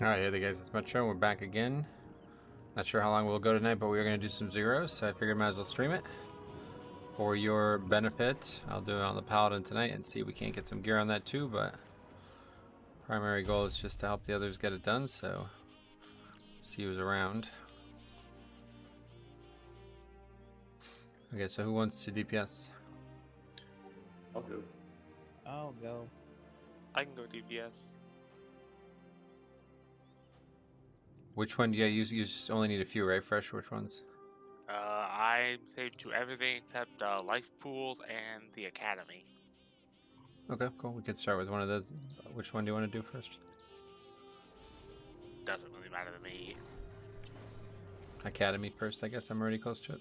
Alright, hey there guys, it's Metro. We're back again. Not sure how long we'll go tonight, but we're going to do some zeros, so I figured I might as well stream it. For your benefit, I'll do it on the Paladin tonight and see if we can't get some gear on that too, but primary goal is just to help the others get it done, so see who's around. Okay, so who wants to DPS? I'll go. I'll go. I can go DPS. Which one? Yeah, you just only need a few, right? Fresh, which ones? I'm saved to everything except life pools and the academy. Okay, cool. We can start with one of those. Which one do you want to do first? Doesn't really matter to me. Academy first, I guess. I'm already close to it.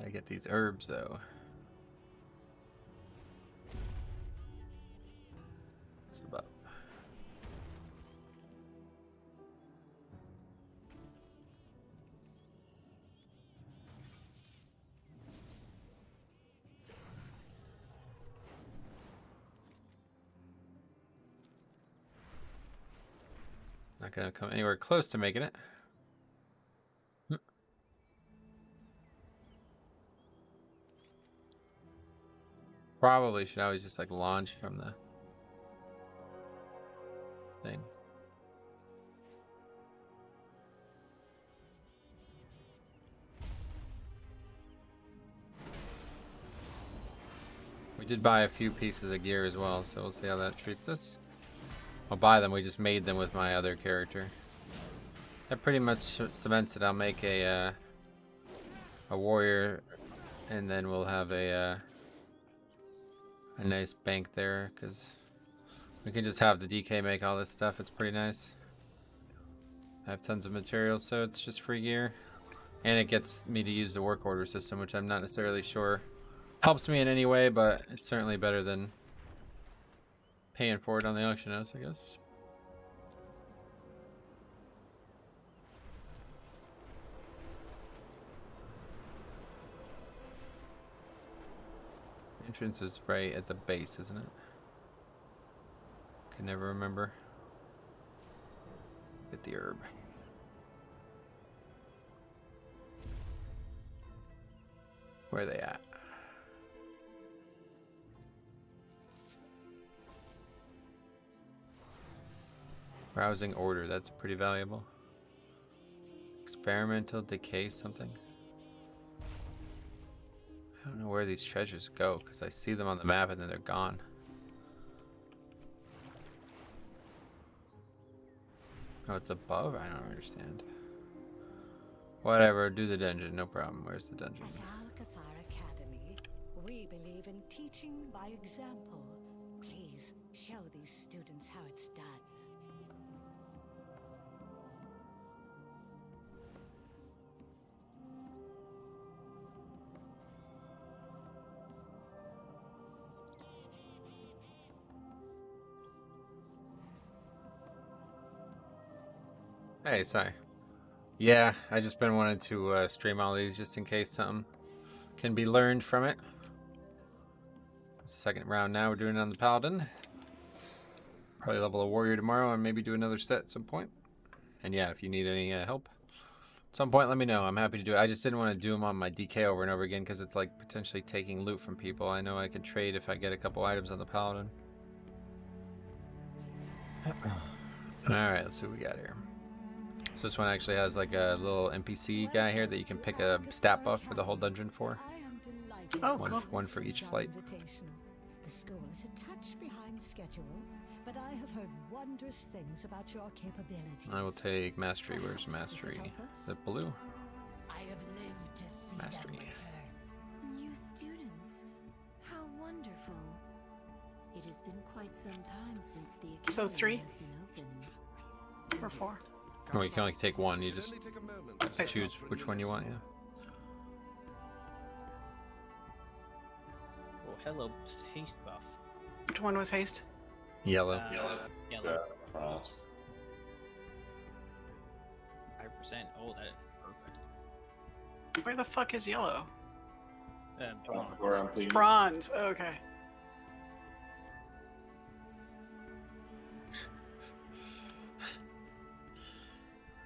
I get these herbs though. What's about? Not gonna come anywhere close to making it. Probably should always just like launch from the thing. We did buy a few pieces of gear as well, so we'll see how that treats us. I'll buy them, we just made them with my other character. That pretty much cements it. I'll make a warrior, and then we'll have a nice bank there, because we can just have the DK make all this stuff. It's pretty nice. I have tons of materials, so it's just free gear. And it gets me to use the work order system, which I'm not necessarily sure helps me in any way, but it's certainly better than paying for it on the auction house, I guess. Entrance is right at the base, isn't it? Can never remember. Get the herb. Where are they at? Browsing order, that's pretty valuable. Experimental decay something. I don't know where these treasures go because I see them on the map and then they're gone. Oh, it's above? I don't understand. Whatever, do the dungeon, no problem. Where's the dungeon? At Algeth'ar Academy, we believe in teaching by example. Please show these students how it's done. Hey, sorry. Yeah, I just been wanting to stream all these just in case something can be learned from it. It's the second round now. We're doing it on the Paladin. Probably level a warrior tomorrow and maybe do another set at some point. And yeah, if you need any help at some point, let me know. I'm happy to do it. I just didn't want to do them on my DK over and over again because it's like potentially taking loot from people. I know I can trade if I get a couple items on the Paladin. Alright, let's see what we got here. So this one actually has like a little NPC guy here that you can pick a stat buff for the whole dungeon for. Oh, one for each flight. The school is a touch behind schedule, but I have heard wondrous things about your capabilities. I will take mastery. Where's mastery? The blue. I have lived to see Mastery. them return. New students. How wonderful. It has been quite some time since the academy So 3? has been opened. Or 4. Oh, you can only take one. You just choose which one you want. Yeah. Oh, hello, haste buff. Which one was haste? Yellow. Yellow. Yeah, bronze. 5%. Oh, that is perfect. Where the fuck is yellow? Bronze. Where I'm thinking. Bronze. Oh, okay.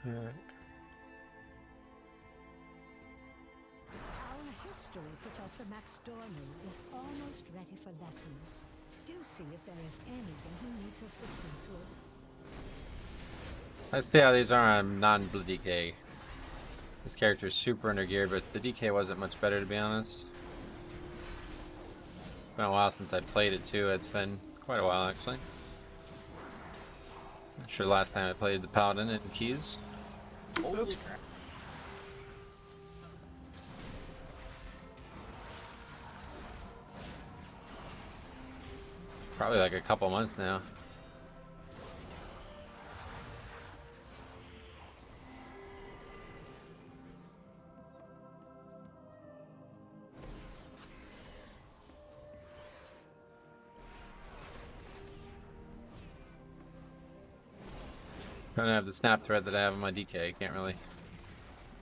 Alright. Our history professor Max Dorman is almost ready for lessons. Do see if there is anything he needs assistance with. Let's see how these are on non-blue DK. This character is super under geared, but the DK wasn't much better, to be honest. It's been a while since I played it too. It's been quite a while actually. Not sure the last time I played the Paladin in Keys. Oops. Probably like a couple months now. Don't have the snap thread that I have on my DK. Can't really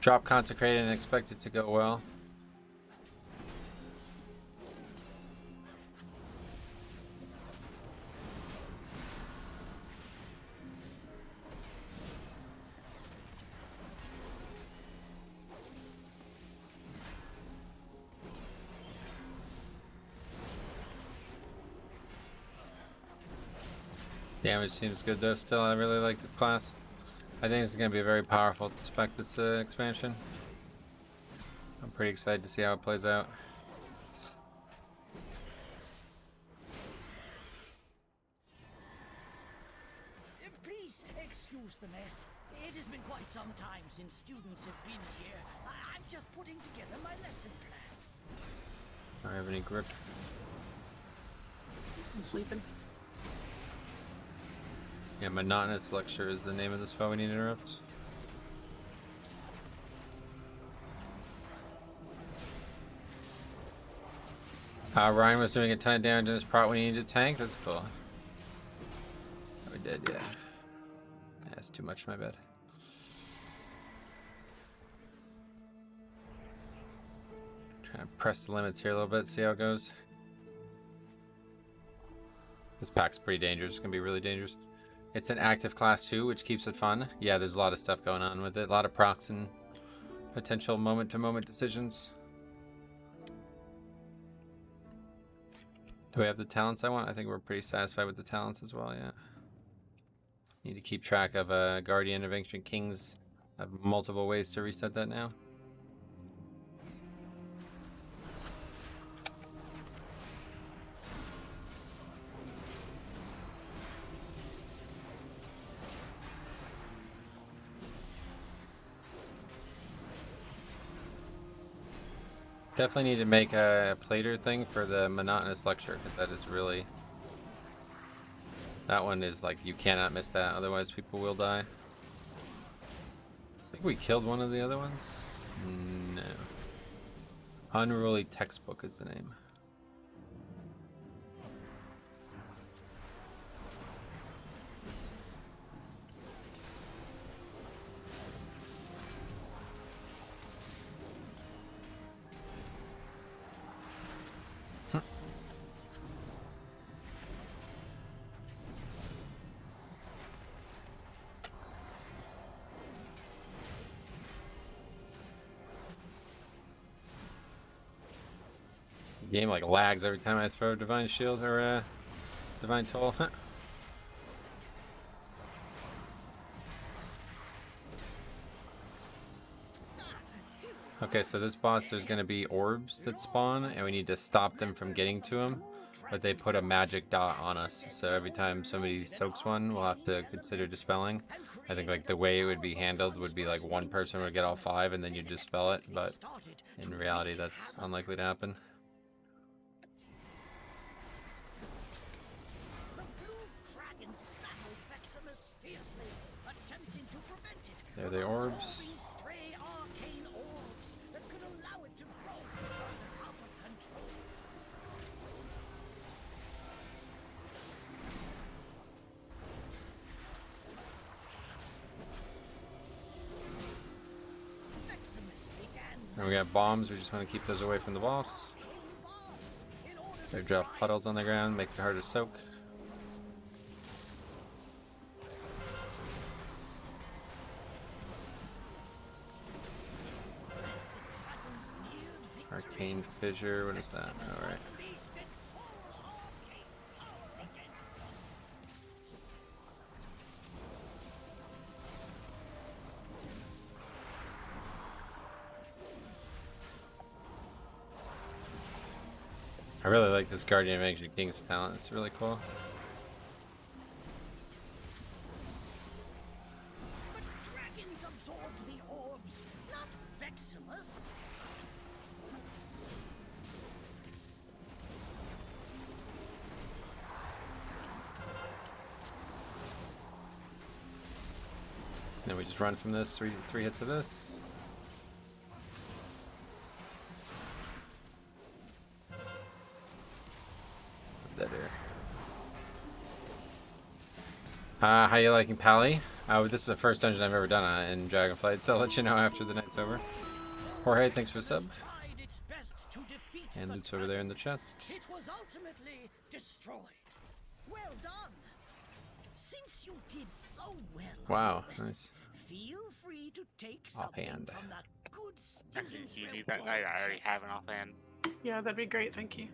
drop consecrated and expect it to go well. Damage seems good though still. I really like this class. I think it's going to be a very powerful spec this expansion. I'm pretty excited to see how it plays out. Please excuse the mess. It has been quite some time since students have been here. I'm just putting together my lesson plan. I don't have any grip. I'm sleeping. Yeah, Monotonous Lecture is the name of this foe we need to interrupt. Ryan was doing a ton of damage in his prot when he needed a tank. That's cool. Oh, we did, yeah. That's too much, my bad. Trying to press the limits here a little bit, see how it goes. This pack's pretty dangerous. It's gonna be really dangerous. It's an active class too, which keeps it fun. Yeah, there's a lot of stuff going on with it. A lot of procs and potential moment-to-moment decisions. Do we have the talents I want? I think we're pretty satisfied with the talents as well, yeah. Need to keep track of a Guardian of Ancient Kings. I have multiple ways to reset that now. Definitely need to make a plater thing for the Monotonous Lecture, because that is really... That one is like, you cannot miss that, otherwise people will die. I think we killed one of the other ones? No. Unruly Textbook is the name. Game like lags every time I throw Divine Shield or Divine Toll. Okay, so this boss, there's going to be orbs that spawn, and we need to stop them from getting to them, but they put a magic dot on us, so every time somebody soaks one, we'll have to consider dispelling. I think like the way it would be handled would be like one person would get all 5 and then you dispel it, but in reality that's unlikely to happen. There are the orbs. And we got bombs, we just want to keep those away from the boss. They drop puddles on the ground, makes it hard to soak. Arcane Fissure, what is that? Alright. I really like this Guardian of Ancient King's talent, it's really cool. But dragons absorbed the orbs, not Veximus. Then we just run from this, three hits of this. How you liking Pally? This is the first dungeon I've ever done in Dragonflight, so I'll let you know after the night's over. Jorge, thanks for the sub. And loot's over there in the chest. It was ultimately destroyed. Well done. Since you did so well. Wow, nice. Feel free to take something Offhand. from that good Actually, student's do you need report that? I already chest. have an offhand. Yeah, that'd be great, thank you.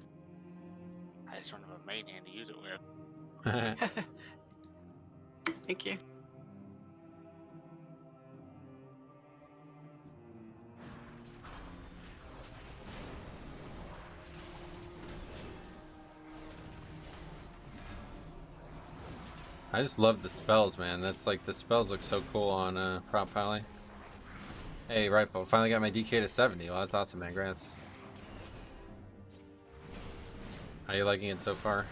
I just don't have a main hand to use it with. Thank you. I just love the spells, man. That's like, the spells look so cool on Prop Pally. Hey, Ripo, finally got my DK to 70. Well, that's awesome, man. Grants. How you liking it so far?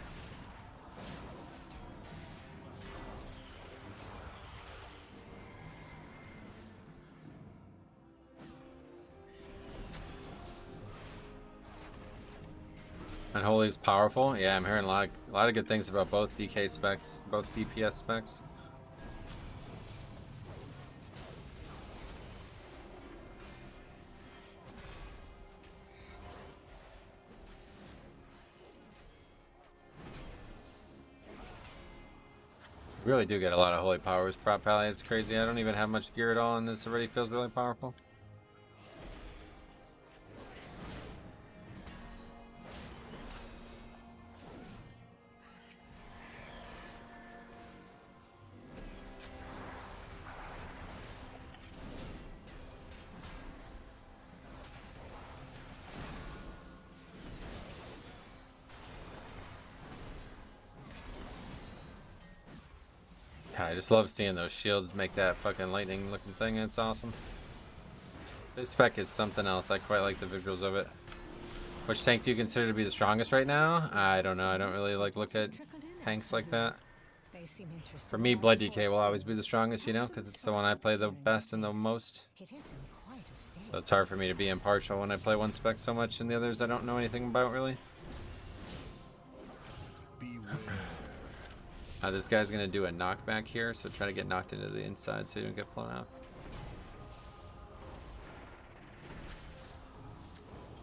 Unholy is powerful. Yeah, I'm hearing a lot of good things about both DK specs, both DPS specs. We really do get a lot of holy powers. Prop Pally, it's crazy. I don't even have much gear at all, and this already feels really powerful. I just love seeing those shields make that fucking lightning looking thing. It's awesome. This spec is something else. I quite like the visuals of it. Which tank do you consider to be the strongest right now? I don't know. I don't really look at tanks like that. For me, Blood DK will always be the strongest, you know, because it's the one I play the best and the most. So it's hard for me to be impartial when I play one spec so much and the others I don't know anything about really. This guy's gonna do a knockback here, so try to get knocked into the inside so you don't get flown out.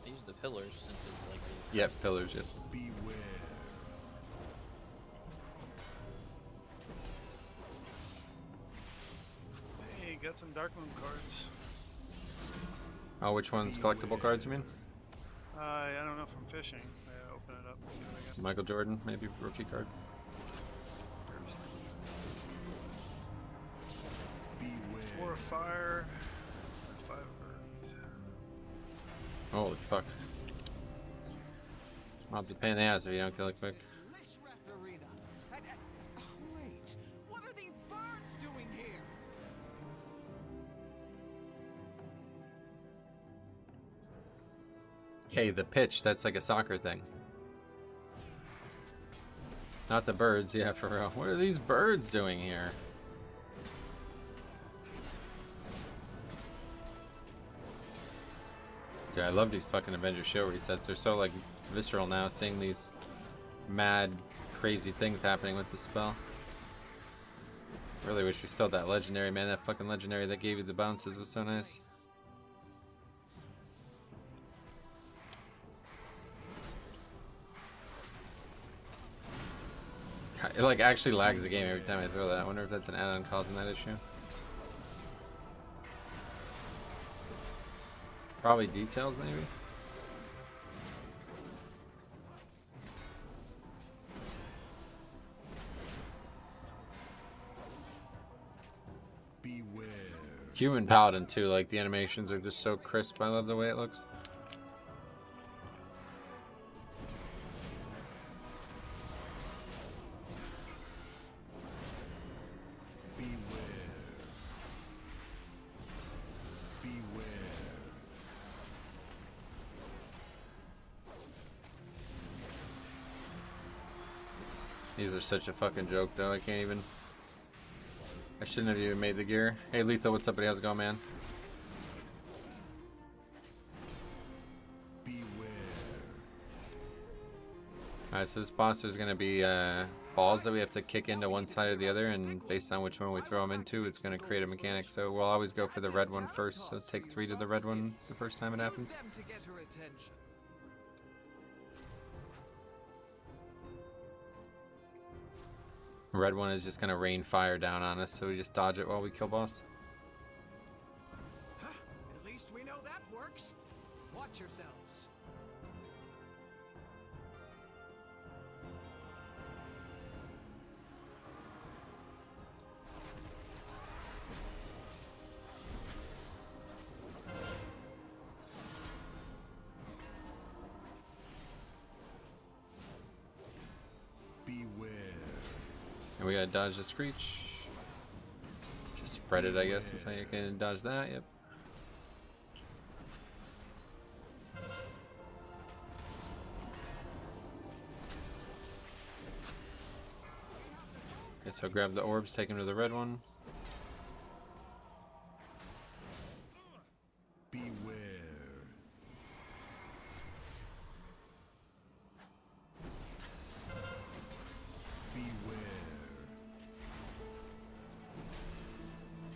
Use the pillars since it's like. Yep, pillars, yep. Hey, got some Dark Moon cards. Oh, which one's collectible cards, you mean? I don't know if I'm fishing. I open it up and see what I got. Michael Jordan, maybe rookie card. Four of fire, 5 of earth. Holy fuck. Mob's a pain in the ass if you don't kill it quick. Wait, what are these birds doing here? Hey, the pitch, that's like a soccer thing. Not the birds, yeah, for real. What are these birds doing here? Yeah, I love these fucking Avenger show resets. They're so like visceral now, seeing these mad, crazy things happening with the spell. Really wish we still had that legendary, man. That fucking legendary that gave you the bounces was so nice. It like actually lags the game every time I throw that. I wonder if that's an add-on causing that issue. Probably details, maybe. Beware. Human Paladin too, like the animations are just so crisp. I love the way it looks. These are such a fucking joke, though. I can't even. I shouldn't have even made the gear. Hey, Lethal, what's up, buddy? How's it going, man? Alright, so this boss there's gonna be balls that we have to kick into one side or the other, and based on which one we throw them into, it's gonna create a mechanic. So we'll always go for the red one first. So take 3 to the red one the first time it happens. Red one is just gonna rain fire down on us, so we just dodge it while we kill boss. Huh? At least we know that works. Watch yourselves. Beware. And we gotta dodge the screech. Just spread it, I guess, is how you can dodge that, yep. Okay, so grab the orbs, take them to the red one. Beware.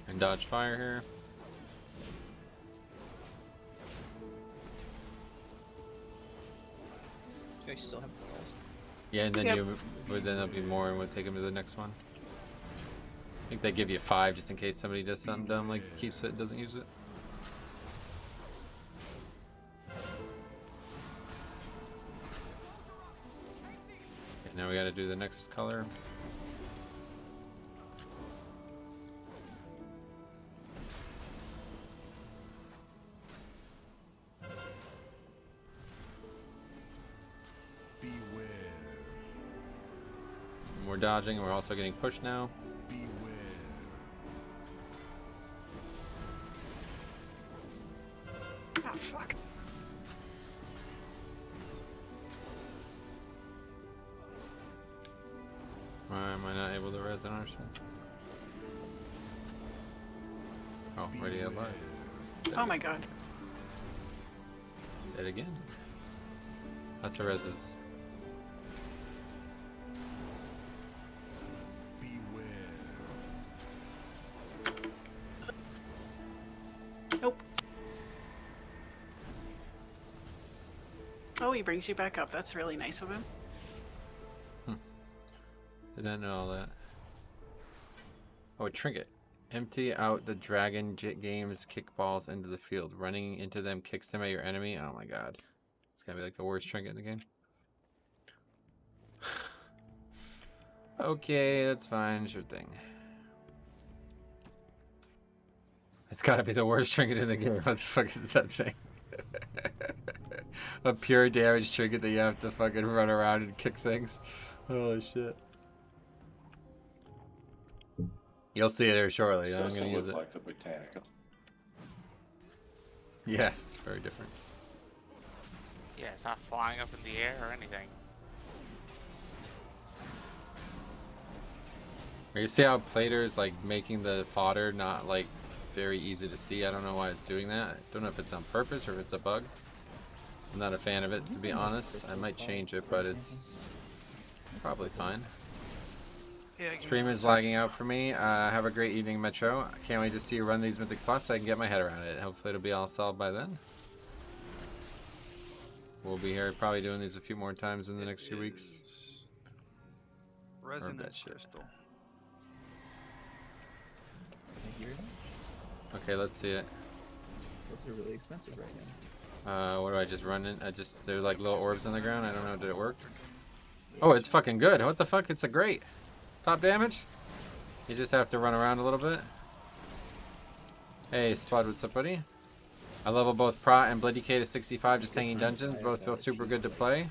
And dodge fire here. You guys still have balls. Yeah, and then Yep. then there'll be more, and we'll take them to the next one. I think they give you 5 just in case somebody does something dumb, like keeps it, doesn't use it. Okay, now we gotta do the next color. We're dodging, and we're also getting pushed now. Ah, fuck. Why am I not able to res? I don't understand. Oh, ready to live. Oh my god. Dead again. Lots of reses. Nope. Oh, he brings you back up. That's really nice of him. Did not know all that. Oh, a trinket. Empty out the dragon games kickballs into the field. Running into them kicks them at your enemy. Oh my god. It's gonna be like the worst trinket in the game. Okay, that's fine. Sure thing. It's gotta be the worst trinket in the game. What the fuck is that thing? A pure damage trinket that you have to fucking run around and kick things. Holy shit. You'll see it here shortly. I'm gonna use it. Like the botanical. Yeah, it's very different. Yeah, it's not flying up in the air or anything. You see how Plater's like making the fodder not like very easy to see? I don't know why it's doing that. I don't know if it's on purpose or if it's a bug. I'm not a fan of it, to be honest. I might change it, but it's probably fine. Yeah, I can- Stream is lagging out for me. Have a great evening, Metro. I can't wait to see you run these Mythic Plus so I can get my head around it. Hopefully it'll be all solved by then. We'll be here probably doing these a few more times in the next few weeks. Is Resonant shit. crystal. Can't hear it. Okay, let's see it. Those are really expensive right now. What do I just run in? They're like little orbs on the ground. I don't know. Did it work? Oh, it's fucking good. What the fuck? It's a great top damage. You just have to run around a little bit. Hey, Spud, what's up, buddy? I level both Prot and Bloody K to 65, just hanging dungeons. Both feel super good to play.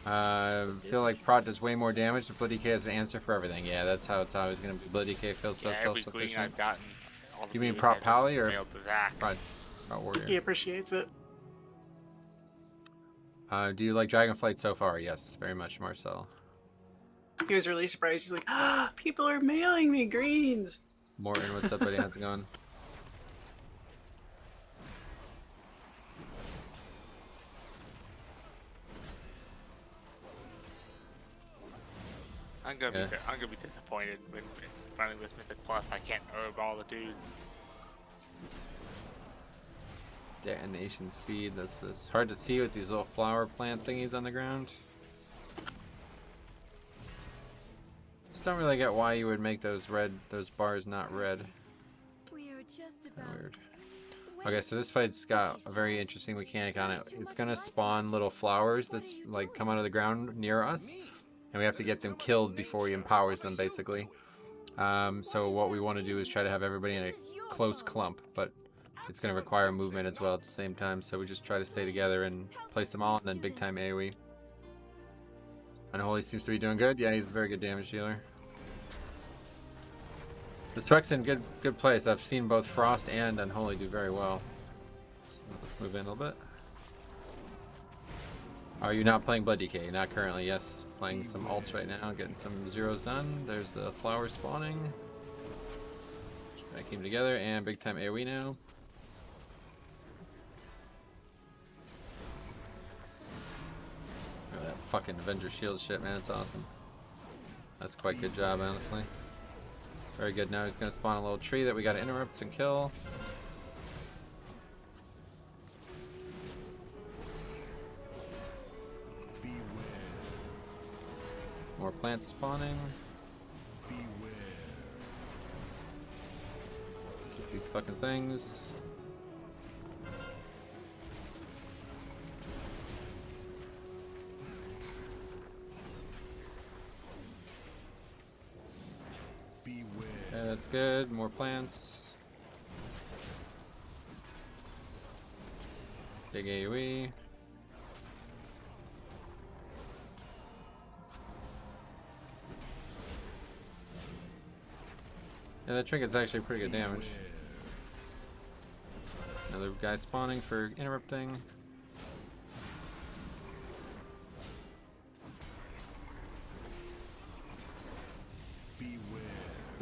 Feel like Prot does way more damage, but Bloody K has an answer for everything. Yeah, that's how it's always going to be. Bloody K feels so every green self-sufficient. I've gotten, all the You mean viewers Prot have Pally or mailed to Zach. Prot Warrior? He appreciates it. Do you like Dragonflight so far? Yes, very much, Marcel. He was really surprised. He's like, ah, people are mailing me greens. Morton, what's up, buddy? How's it going? I'm gonna be disappointed when finally with Mythic Plus I can't herb all the dudes. Detonation seed. That's hard to see with these little flower plant thingies on the ground. Just don't really get why you would make those bars not red. We are just about Weird. Okay, so this fight's got a very interesting mechanic on it. It's gonna spawn little flowers that's like come out of the ground near us, and we have to get them killed before he empowers them, basically. So what we want to do is try to have everybody in a close clump, but it's going to require movement as well at the same time, so we just try to stay together and place them all, and then big time AoE. Unholy seems to be doing good. Yeah, he's a very good damage dealer. The spec's in good place. I've seen both Frost and Unholy do very well. So let's move in a little bit. Are you not playing Blood DK? Not currently, yes. Playing some ults right now, getting some zeros done. There's the flower spawning. That came together, and big time AoE now. Oh, that fucking Avenger Shield shit, man, it's awesome. That's quite good job, honestly. Very good. Now he's gonna spawn a little tree that we gotta interrupt and kill. More plants spawning. Get these fucking things. Yeah, that's good. More plants. Big AoE. Yeah, that trinket's actually pretty good damage. Another guy spawning for interrupting.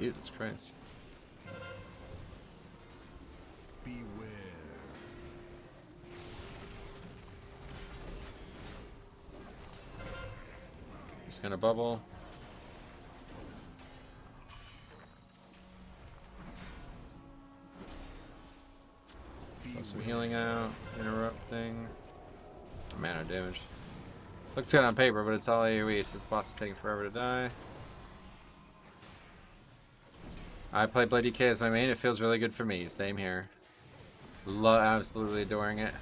Jesus Christ. Just gonna bubble. Put some healing out, interrupting. Mana damage. Looks good on paper, but it's all AoE, so this boss is taking forever to die. I play Bloody K as my main. It feels really good for me. Same here. Absolutely adoring it.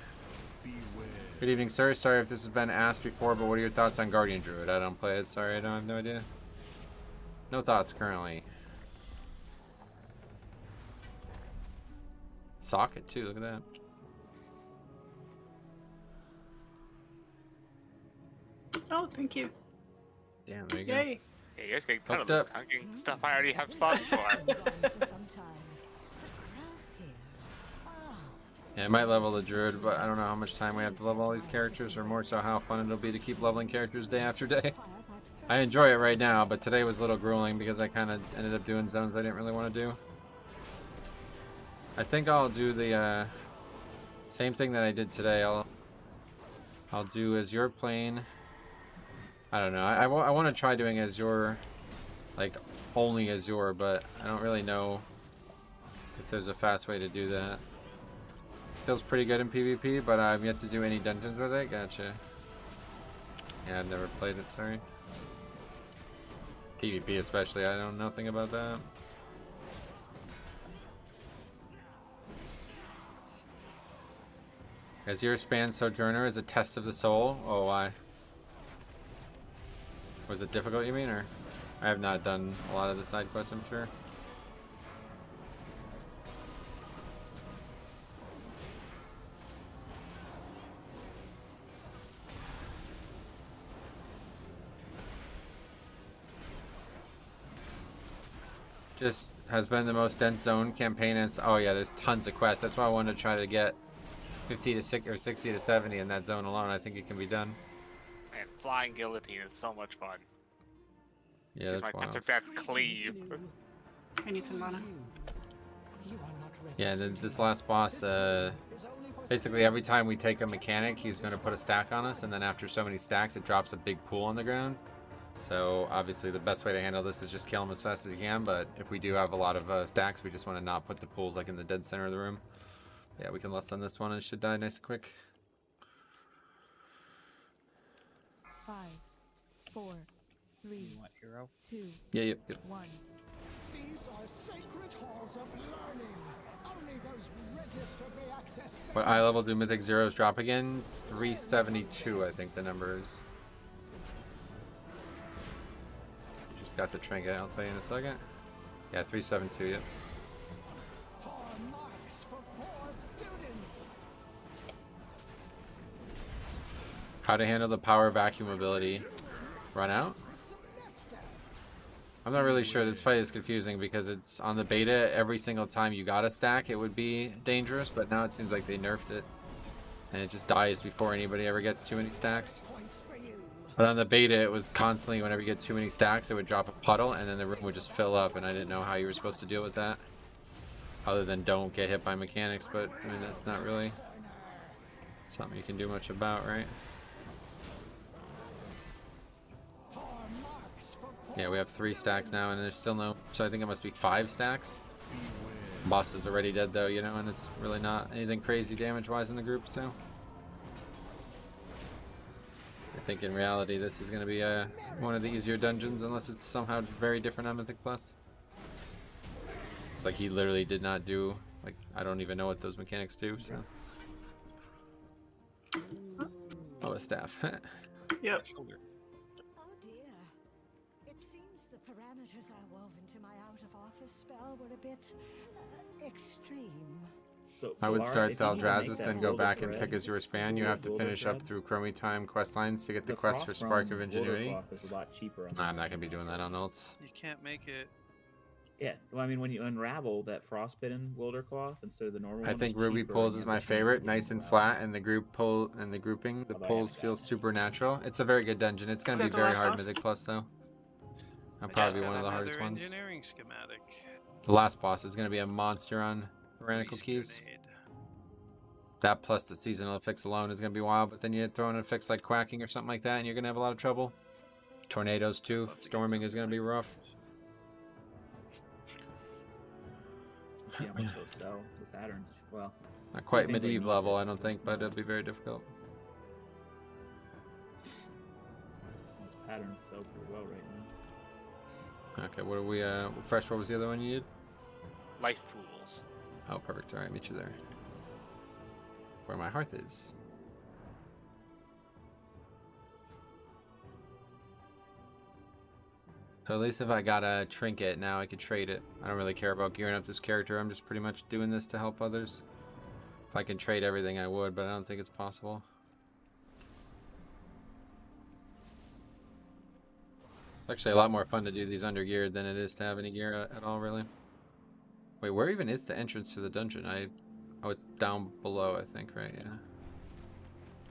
Good evening, sir. Sorry if this has been asked before, but what are your thoughts on Guardian Druid? I don't play it. Sorry, I have no idea. No thoughts currently. Socket too. Look at that. Oh, thank you. Damn, there you go. Yay. Yeah, you guys can kind Hooked of up. hunking stuff I already have slots for. Yeah, I might level the Druid, but I don't know how much time we have to level all these characters, or more so how fun it'll be to keep leveling characters day after day. I enjoy it right now, but today was a little grueling because I kind of ended up doing zones I didn't really want to do. I think I'll do the same thing that I did today. I'll do Azure Plane. I don't know. I want to try doing Azure, like only Azure, but I don't really know if there's a fast way to do that. Feels pretty good in PvP, but I've yet to do any dungeons with it. Gotcha. Yeah, I've never played it, sorry. PvP especially, I don't know nothing about that. Azure Span Sojourner is a test of the soul. Oh, why? Was it difficult, you mean, or? I have not done a lot of the side quests, I'm sure. Just has been the most dense zone campaign. And oh yeah, there's tons of quests. That's why I wanted to try to get 50 to 60 or 60 to 70 in that zone alone. I think it can be done. And flying guillotine is so much fun. Yeah, that's wild. That cleave. I need some mana. Yeah, and then this last boss, basically every time we take a mechanic, he's going to put a stack on us, and then after so many stacks, it drops a big pool on the ground. So obviously the best way to handle this is just kill him as fast as you can, but if we do have a lot of stacks, we just want to not put the pools like in the dead center of the room. Yeah, we can lust on this one and it should die nice and quick. 5, 4, 3, You want hero? 2, Yep. 1. These are sacred halls of learning. Only those registered may access them. What eye level do Mythic Zeros drop again? 372, I think the number is. Just got the trinket, I'll tell you in a second. Yeah, 372, yep. How to handle the power vacuum ability. Run out? I'm not really sure. This fight is confusing because it's on the beta. Every single time you got a stack, it would be dangerous, but now it seems like they nerfed it. And it just dies before anybody ever gets too many stacks. But on the beta, it was constantly, whenever you get too many stacks, it would drop a puddle, and then the room would just fill up, and I didn't know how you were supposed to deal with that. Other than don't get hit by mechanics, but, I mean, that's not really something you can do much about, right? Yeah, we have 3 stacks now, and there's still no... So I think it must be 5 stacks. Boss is already dead, though, you know, and it's really not anything crazy damage-wise in the group, so... I think in reality this is going to be one of the easier dungeons, unless it's somehow very different on Mythic Plus. It's like he literally did not do... Like, I don't even know what those mechanics do, so... Oh, a staff. Yep. Parameters I wove into my out-of-office spell were a bit extreme. So, I would Lara, start if you need to Thaldraszus, make that then go Boulder back and thread, pick Azure Span. You to have to Boulder finish up thread, through Chromie Time quest lines to get the quest for Frostbrand Spark of Boulder Ingenuity. cloth is a lot cheaper on I'm not going to be doing that on ults. You can't make it. Yeah, well, I mean, when you unravel that frostbitten Wilder cloth instead of the normal I one, think it's Ruby cheaper pulls and is you my have a chance of favorite, getting nice and more out. flat, and the group pull and the grouping. The Although I pulls haven't feels gotten super natural. It's a very good dungeon. It's going to Is be that the very last hard boss? Mythic Plus though. I'll I probably just be one of got the hardest another ones. engineering schematic. The last boss is going to be a monster on Tyrannical Keys. Grenade. That plus the seasonal effects alone is going to be wild, but then you throw in effects like quacking or something like that, and you're going to have a lot of trouble. Tornadoes too. Storming is going to be rough. See how much those sell, the patterns. Well, Not quite think like medieval Nose level, I Edge don't is think, but not. it'll be very difficult. those patterns sell pretty well right now. Okay, what are we, fresh, what was the other one you did? Life pools. Oh, perfect. Alright, meet you there. Where my hearth is. So at least if I got a trinket, now I could trade it. I don't really care about gearing up this character. I'm just pretty much doing this to help others. If I can trade everything, I would, but I don't think it's possible. It's actually a lot more fun to do these under geared than it is to have any gear at all, really. Wait, where even is the entrance to the dungeon? Oh, it's down below, I think, right? Yeah.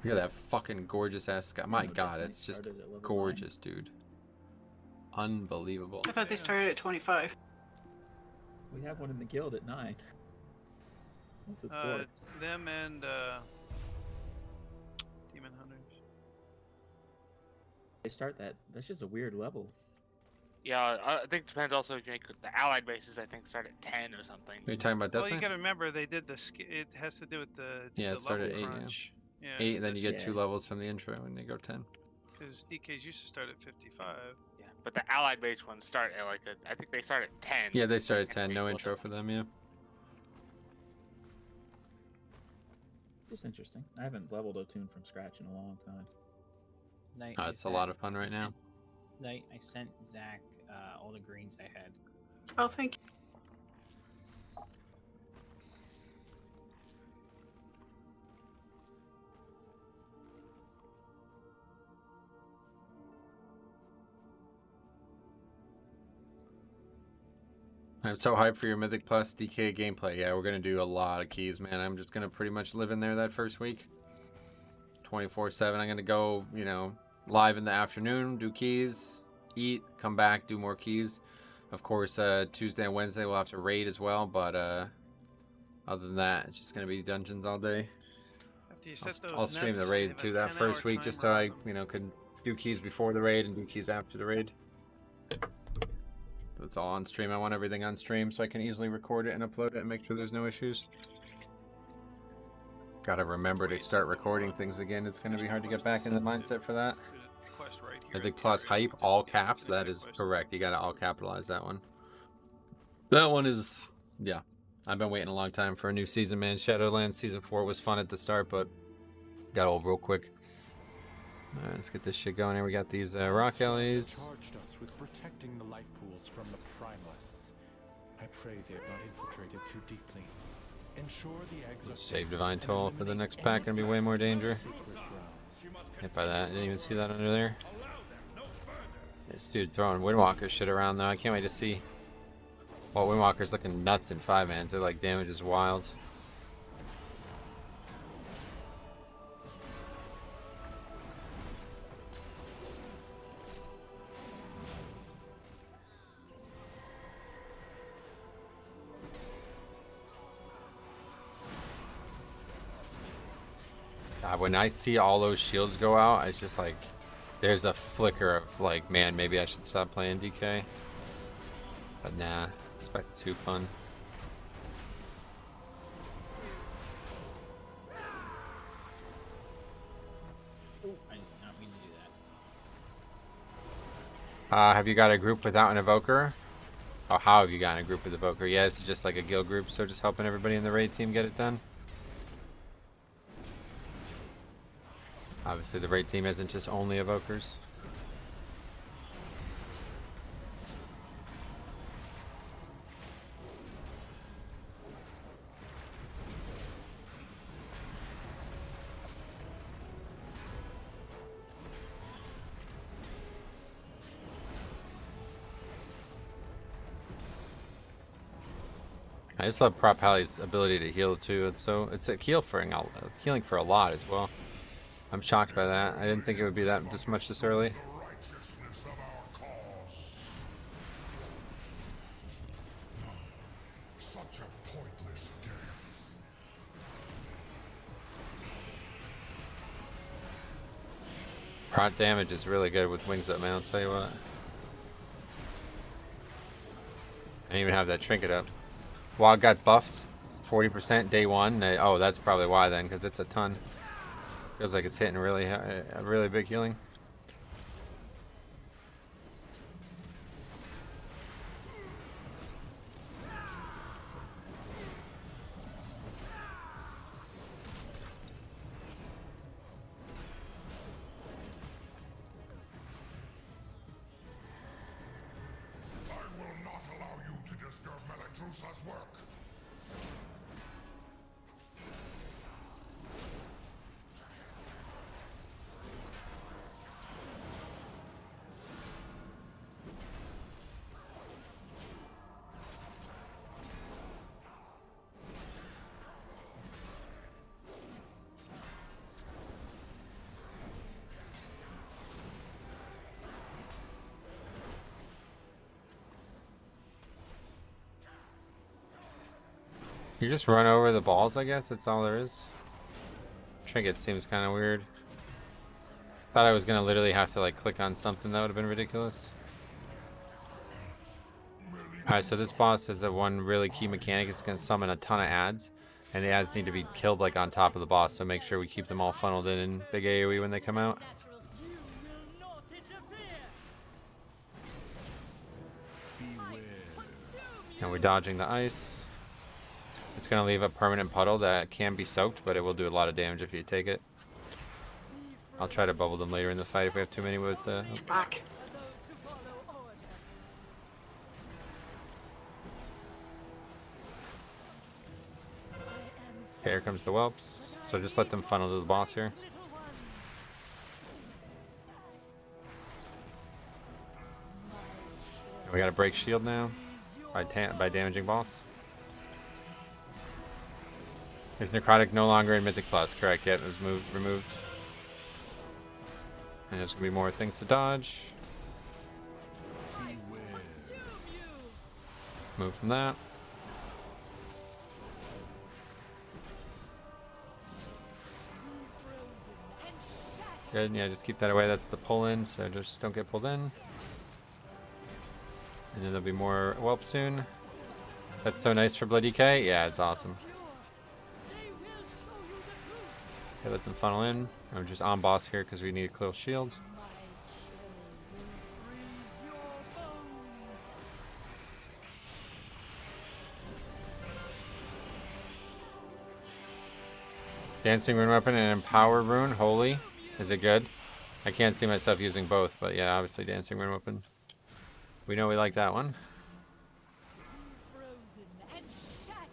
Look at that fucking gorgeous ass sky. My god, it's just gorgeous, dude. Unbelievable. I thought they started at 25. We have one in the guild at 9. Unless it's 4. Them and Demon Hunters. They start that. That's just a weird level. Yeah, I think it depends also if you make the allied bases. I think start at 10 or something. Are you talking about Well, Death you Knight? gotta remember they did the. It has to do with the. Yeah, the it started level at 8, crunch. Yeah. 8, and then you get Yeah. 2 levels from the intro when they go 10. Because DKs used to start at 55. But the allied based ones start at like I think they start at 10. Yeah, they start at and 10. we No go intro to- for them, yeah. Just interesting. I haven't leveled a tune from scratch in a long time. Night, Oh, I it's a sent- lot of fun right I now. sent- Night, I sent Zach all the greens I had. Oh, thank you. I'm so hyped for your Mythic Plus DK gameplay. Yeah, we're going to do a lot of keys, man. I'm just going to pretty much live in there that first week. 24/7. I'm going to go, you know, live in the afternoon, do keys, eat, come back, do more keys. Of course, Tuesday and Wednesday we'll have to raid as well, but other than that, it's just going to be dungeons all day. After you set those I'll stream the nets, they raid have a too that 10-hour first week just so timer I, on them. you know, could do keys before the raid and do keys after the raid. It's all on stream. I want everything on stream so I can easily record it and upload it and make sure there's no issues. Gotta remember to start recording things again. It's gonna be hard to get back in the mindset for that. Quest right here Mythic at the Plus area. hype, all Just caps. finish That that is quest. correct. You gotta all capitalize that one. That one is, yeah. I've been waiting a long time for a new season, man. Shadowlands Season 4 was fun at the start, but got old real quick. Alright, let's get this shit going here. We got these rock alleys. Charged us with protecting the life pools from the primalists. I pray they have not infiltrated too deeply. Ensure the eggs are Save safe Divine and Toll for the eliminate next pack. any Gonna be way more threats to danger. sacred grounds. Hit by that. Didn't even see that under there. This dude throwing Windwalker shit around though. I can't wait to see. Well, Windwalker's looking nuts in 5-mans. They're like damage is wild. God, when I see all those shields go out, it's just like there's a flicker of like, man, maybe I should stop playing DK. But nah, expect too fun. Oh, I did not mean to do that. Have you got a group without an evoker? Oh, how have you got a group with evoker? Yeah, it's just like a guild group, so just helping everybody in the raid team get it done. Obviously, the raid team isn't just only evokers. I just love Prop Hallie's ability to heal too. It's a healing for a lot as well. I'm shocked by that. I didn't think it would be that this much this early. Such a pointless death. Prot damage is really good with Wings Up, man. I'll tell you what. I didn't even have that trinket up. Wog got buffed 40% day one. Oh, that's probably why then, because it's a ton. Feels like it's hitting really a really big healing. I will not allow you to disturb Meladrusa's work. You just run over the balls, I guess. That's all there is. Trinket seems kind of weird. Thought I was gonna literally have to like click on something. That would have been ridiculous. Alright, so this boss has a one really key mechanic. It's gonna summon a ton of ads, and the ads need to be killed like on top of the boss. So make sure we keep them all funneled in big AoE when they come out. Natural, you will not interfere. And we're dodging the ice. It's going to leave a permanent puddle that can be soaked, but it will do a lot of damage if you take it. I'll try to bubble them later in the fight if we have too many with the... Back. Okay, here comes the whelps. So just let them funnel to the boss here. And we got to break shield now by damaging boss. Is necrotic no longer in Mythic Plus? Correct, yeah, it was removed. And there's going to be more things to dodge. Move from that. Good, yeah, just keep that away. That's the pull in, so just don't get pulled in. And then there'll be more whelp soon. That's so nice for Blood DK. Yeah, it's awesome. Okay, let them funnel in. I'm just on boss here because we need to close shields. Dancing rune weapon and empower rune. Holy. Is it good? I can't see myself using both, but yeah, obviously dancing rune weapon. We know we like that one.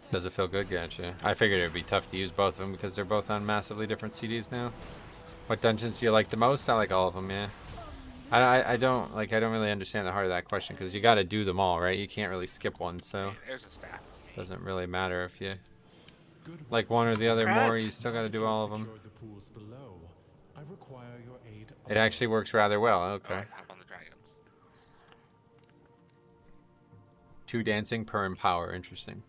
Does it feel good? Gotcha. I figured it would be tough to use both of them because they're both on massively different CDs now. What dungeons do you like the most? I like all of them, yeah. I don't really understand the heart of that question because you got to do them all, right? You can't really skip one, so There's a staff. doesn't really matter if you like one or the other more. You still got to do all of them. It actually works rather well. Okay. Hop on the dragons. 2 dancing per empower. Interesting.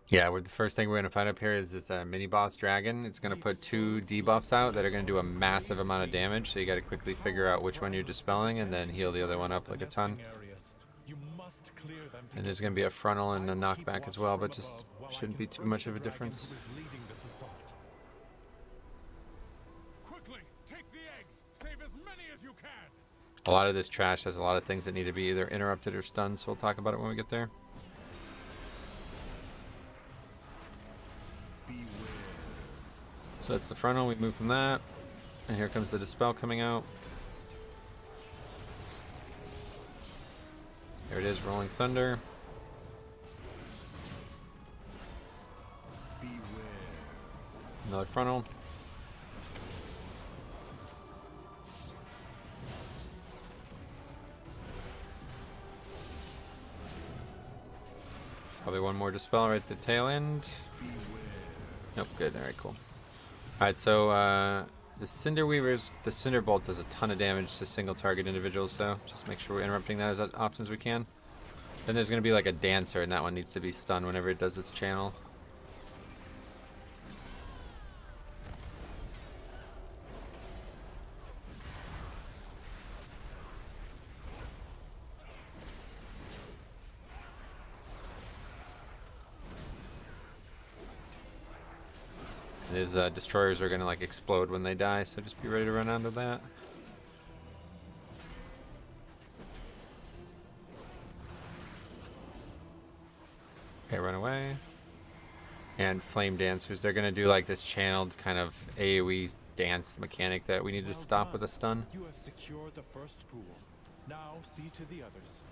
Yeah, the first thing we're going to find up here is this mini boss dragon. It's going to put 2 debuffs out that are going to do a massive amount of damage. So you got to quickly figure out which one you're dispelling and then heal the other one up like a ton. And there's going to be a frontal and a knockback as well, but just shouldn't be too much of a difference. A lot of this trash has a lot of things that need to be either interrupted or stunned, so we'll talk about it when we get there. So that's the frontal, we move from that. And here comes the dispel coming out. There it is, rolling thunder. Another frontal. Probably one more dispel right at the tail end. Nope, good. Alright, cool. Alright, so the Cinder Weavers, the Cinder Bolt does a ton of damage to single target individuals, so just make sure we're interrupting that as often as we can. Then there's going to be like a Dancer, and that one needs to be stunned whenever it does its channel. These destroyers are gonna like explode when they die, so just be ready to run onto that. Okay, run away. And Flame Dancers, they're gonna do like this channeled kind of AoE dance mechanic that we need to stop with a stun. You have secured the first pool. Now see to the others.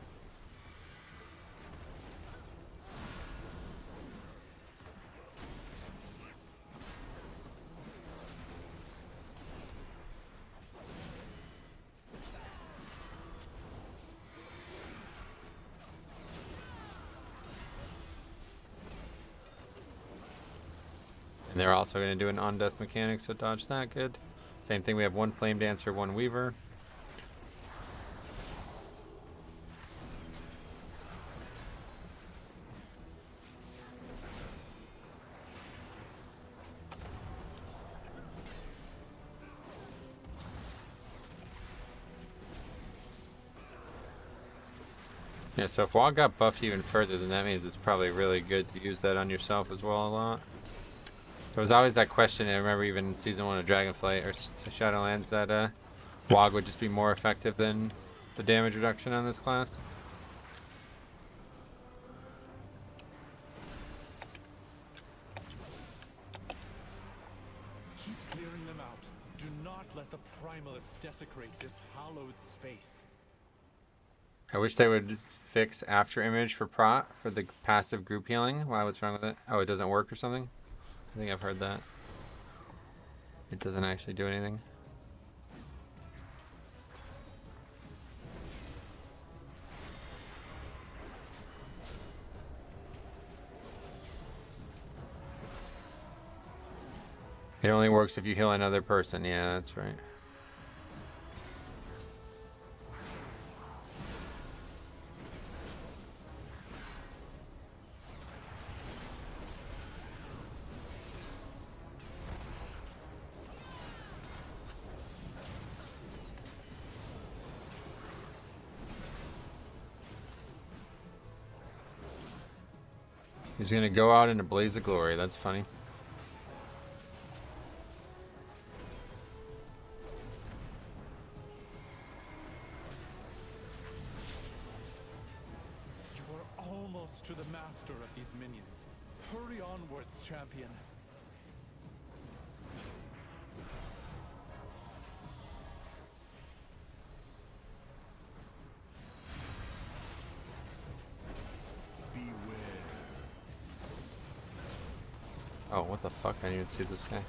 And they're also going to do an on-death mechanic, so dodge that, good. Same thing, we have 1 Flame Dancer, 1 Weaver. Yeah, so if WoG got buffed even further, then that means it's probably really good to use that on yourself as well a lot. There was always that question, I remember even in Season 1 of Dragonflight or Shadowlands, that WoG would just be more effective than the damage reduction on this class. Keep clearing them out. Do not let the Primalists desecrate this hallowed space. I wish they would fix after image for prot for the passive group healing. Why? What's wrong with it? Oh, it doesn't work or something? I think I've heard that. It doesn't actually do anything. It only works if you heal another person. Yeah, that's right. He's gonna go out in a blaze of glory. That's funny. You are almost to the master of these minions. Hurry onwards, champion. Oh, what the fuck? I didn't even see this guy.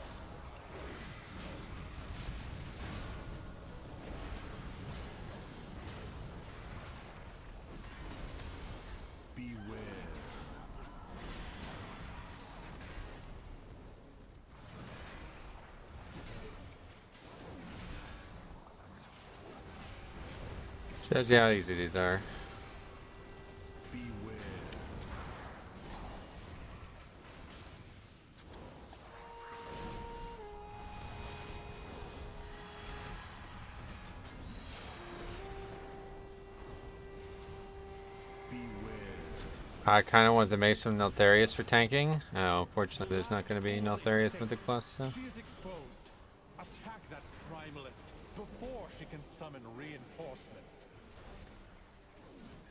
Beware. Shows you how easy these are. I kind of want the mace from Neltharus for tanking. Oh, fortunately, there's not going to be Neltharus Mythic Plus. So. She is exposed. Attack that primalist before she can summon reinforcements.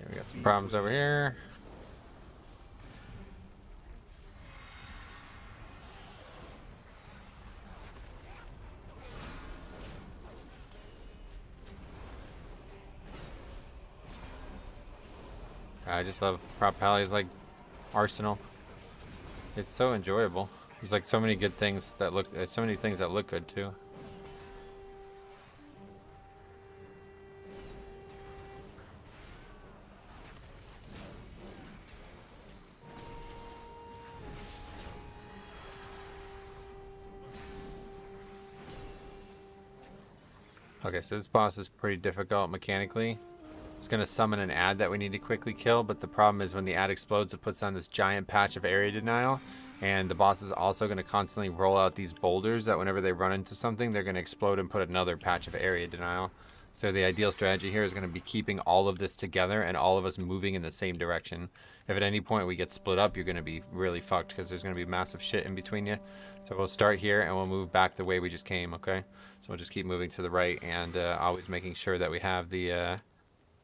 Okay, we got some problems over here. I just love Prop Pally's like arsenal. It's so enjoyable. There's like so many good things that look, so many things that look good too. Okay, so this boss is pretty difficult mechanically. It's going to summon an ad that we need to quickly kill, but the problem is when the ad explodes, it puts on this giant patch of area denial, and the boss is also going to constantly roll out these boulders that whenever they run into something, they're going to explode and put another patch of area denial. So the ideal strategy here is going to be keeping all of this together and all of us moving in the same direction. If at any point we get split up, you're going to be really fucked because there's going to be massive shit in between you. So we'll start here and we'll move back the way we just came, okay? So we'll just keep moving to the right and always making sure that we have the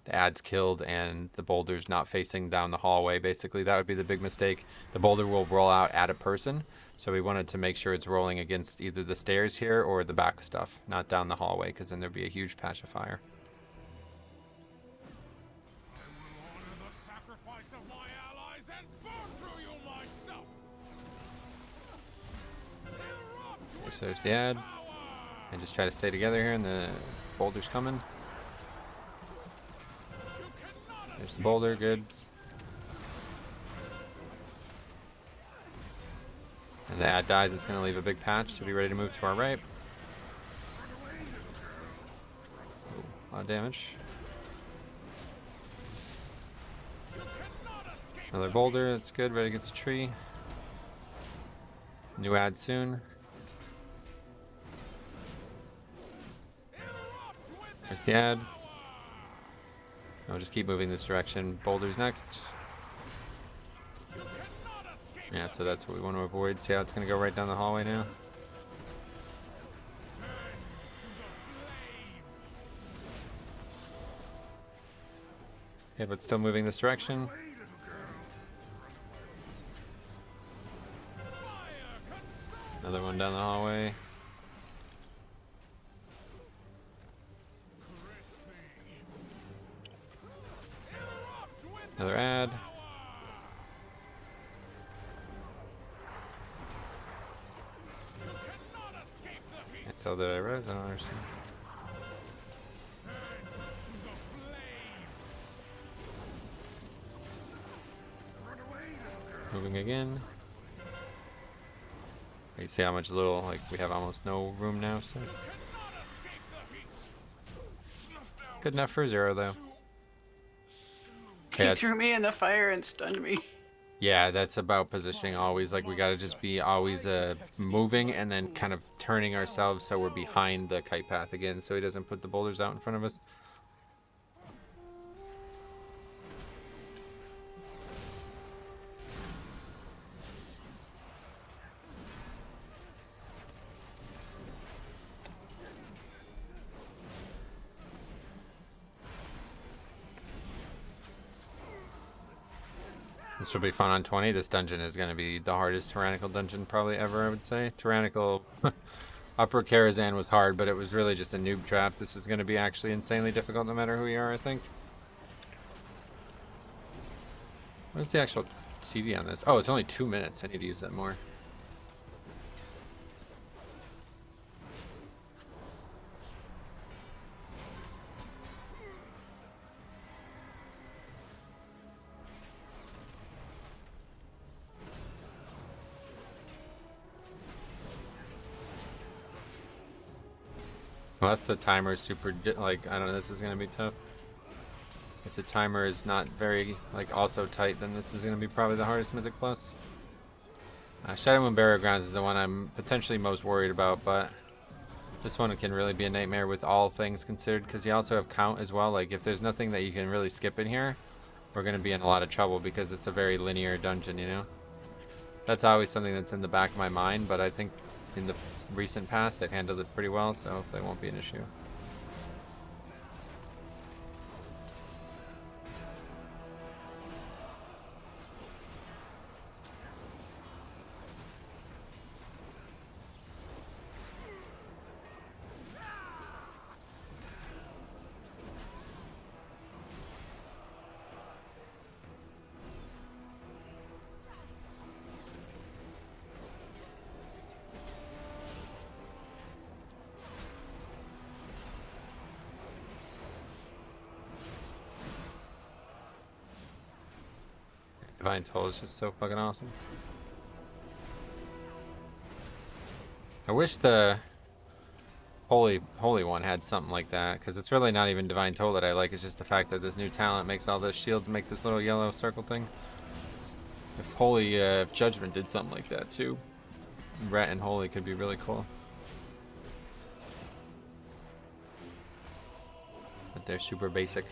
ads killed and the boulders not facing down the hallway. Basically, that would be the big mistake. The boulder will roll out at a person, so we wanted to make sure it's rolling against either the stairs here or the back stuff, not down the hallway, because then there'd be a huge patch of fire. Okay, so there's the ad, and just try to stay together here, and the boulder's coming. There's the boulder, good. And the ad dies, it's going to leave a big patch, so be ready to move to our right. Ooh, a lot of damage. Another boulder, that's good, ready against a tree. New ad soon. There's the ad. I'll just keep moving this direction. Boulders next. Yeah, so that's what we want to avoid. See how it's going to go right down the hallway now? Okay, but still moving this direction. Another one down the hallway. Another ad. Can't tell that I res, I don't understand. Moving again. You can see how much little, like, we have almost no room now, so. Good enough for 0, though. He threw me in the fire and stunned me. Yeah, that's about positioning always. Like, we gotta just be always moving and then kind of turning ourselves so we're behind the kite path again so he doesn't put the boulders out in front of us. This will be fun on 20. This dungeon is going to be the hardest tyrannical dungeon probably ever, I would say. Tyrannical Upper Karazhan was hard, but it was really just a noob trap. This is going to be actually insanely difficult no matter who you are, I think. What is the actual CD on this? Oh, it's only 2 minutes. I need to use that more. Unless the timer is super, like, I don't know, this is going to be tough. If the timer is not very, like, also tight, then this is going to be probably the hardest Mythic Plus. Shadow Moon Burial Grounds is the one I'm potentially most worried about, but this one can really be a nightmare with all things considered, because you also have count as well. Like, if there's nothing that you can really skip in here, we're going to be in a lot of trouble, because it's a very linear dungeon, you know? That's always something that's in the back of my mind, but I think in the recent past they've handled it pretty well, so hopefully it won't be an issue. Divine Toll is just so fucking awesome. I wish the holy one had something like that, because it's really not even Divine Toll that I like. It's just the fact that this new talent makes all the shields make this little yellow circle thing. If Judgment did something like that too, Ret and Holy could be really cool. But they're super basic.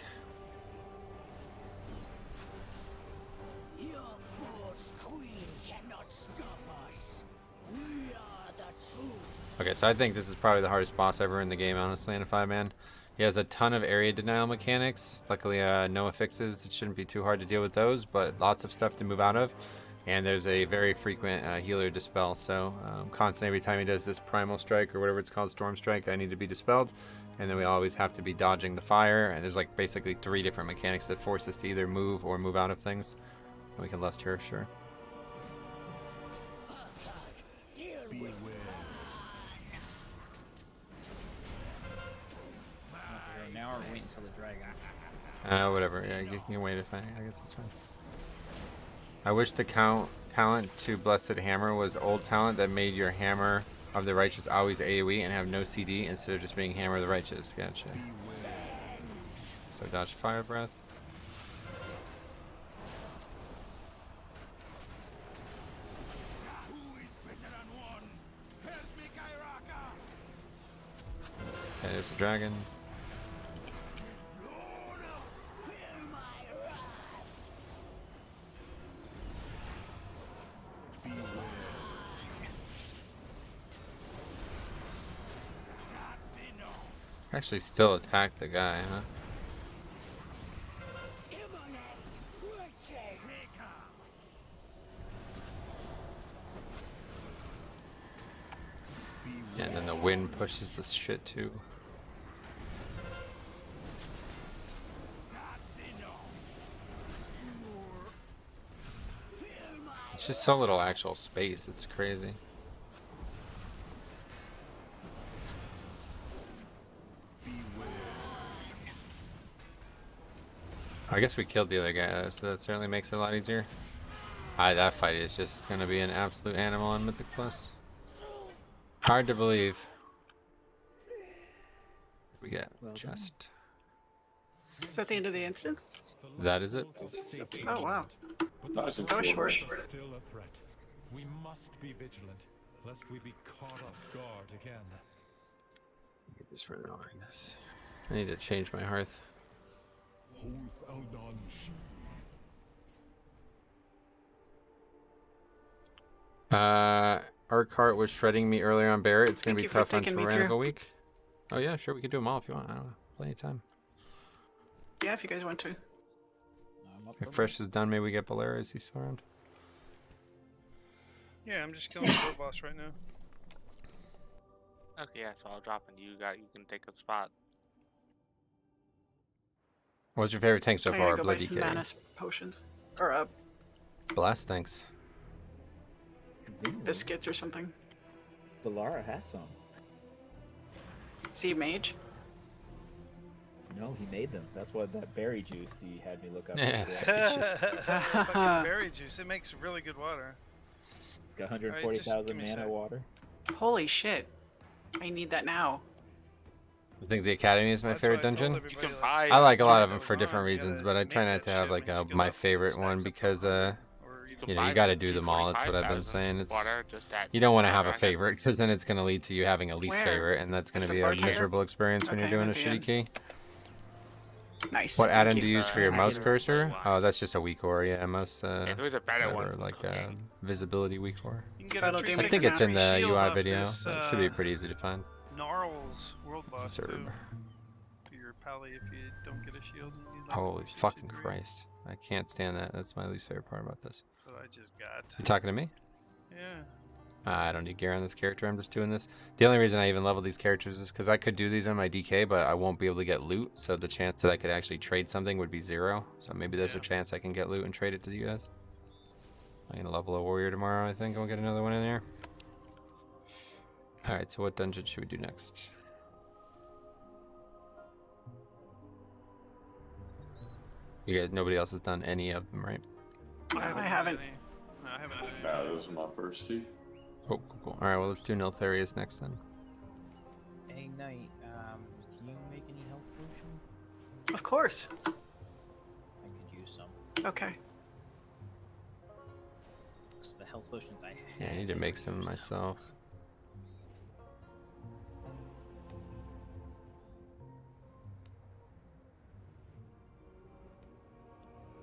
Okay, so I think this is probably the hardest boss ever in the game, honestly, in a 5-man. He has a ton of area denial mechanics. Luckily, no affixes. It shouldn't be too hard to deal with those, but lots of stuff to move out of. And there's a very frequent healer dispel, so constantly every time he does this primal strike, or whatever it's called, storm strike, I need to be dispelled. And then we always have to be dodging the fire, and there's like basically 3 different mechanics that force us to either move or move out of things. We can lust her, sure. Now or wait until the dragon? Whatever. Yeah, you can wait if I guess that's fine. I wish the talent to Blessed Hammer was old talent that made your Hammer of the Righteous always AoE and have no CD instead of just being Hammer of the Righteous. Gotcha. So dodge Fire Breath. Okay, there's a dragon. Actually still attack the guy, huh? wind pushes this shit too. It's just so little actual space, it's crazy. I guess we killed the other guy, so that certainly makes it a lot easier. That fight is just gonna be an absolute animal on Mythic Plus. Hard to believe. We get chest. Is that the end of the instance? That is it. Oh wow. That was That was short. Still a threat. We must be vigilant, lest we be caught off guard again. Just running over this. I need to change my hearth. Urquhart was shredding me earlier on Barrett. It's gonna be tough on Tyrannical Week. Oh yeah, sure, we can do them all if you want. I don't know. Plenty of time. Yeah, if you guys want to. If Fresh is done, maybe we get Bolero. Is he still around? Yeah, I'm just killing the board boss right now. Okay, yeah, so I'll drop and you can take a spot. What's your favorite tank so I'm far? gonna go buy Bloody some K. mana potions. Or Blast, thanks. biscuits or something. Valara has some. See mage? No, he made them. That's what that berry juice he had me look up. Yeah. Fucking berry juice. It makes really good water. Got 140,000 give me a mana sec. water. Holy shit. I need that now. I think the Academy is my That's favorite why I told dungeon. everybody, You can like, buy I like a lot of that them was for on, different you reasons, gotta but I make try not that to have shit like when you skill my up, so it favorite one stacks up because or you know, you got to do them all. That's what I've been saying. It's you don't want to have a favorite because then it's going to lead to you having a least Where? favorite, and that's going to The be a bartender? miserable experience when Okay, you're doing a at the shitty end. key. Nice. What thank add-in you. do you use for your I mouse can- cursor? Oh, that's just a weak ore. Yeah, mouse. Yeah, there's a better whatever, one. like Okay. visibility weak ore. You can get That'll a do me. I 360 think it's in the shield UI off video. This, That should be pretty easy to find. Gnarls world boss Serb. too. For your pally if you don't get a shield. And you need, like, Holy 360 fucking degree. Christ! I can't stand that. That's my least favorite part about this. That's what I just got. You talking to me? Yeah. I don't need gear on this character. I'm just doing this. The only reason I even level these characters is because I could do these on my DK, but I won't be able to get loot. So the chance that I could actually trade something would be 0. So maybe there's a chance I can get loot and trade it to you guys. I'm gonna level a warrior tomorrow. I think I'll get another one in there. All right. So what dungeon should we do next? You guys, nobody else has done any of them, right? I haven't. done any. No, I haven't done any. Nah, those are my first two. Oh, cool. All right. Well, let's do Neltharus next then. Hey, Knight, can you make any health potion? Of course. I could use some. Okay. 'Cause the health potions I have. Yeah, I need to make some myself.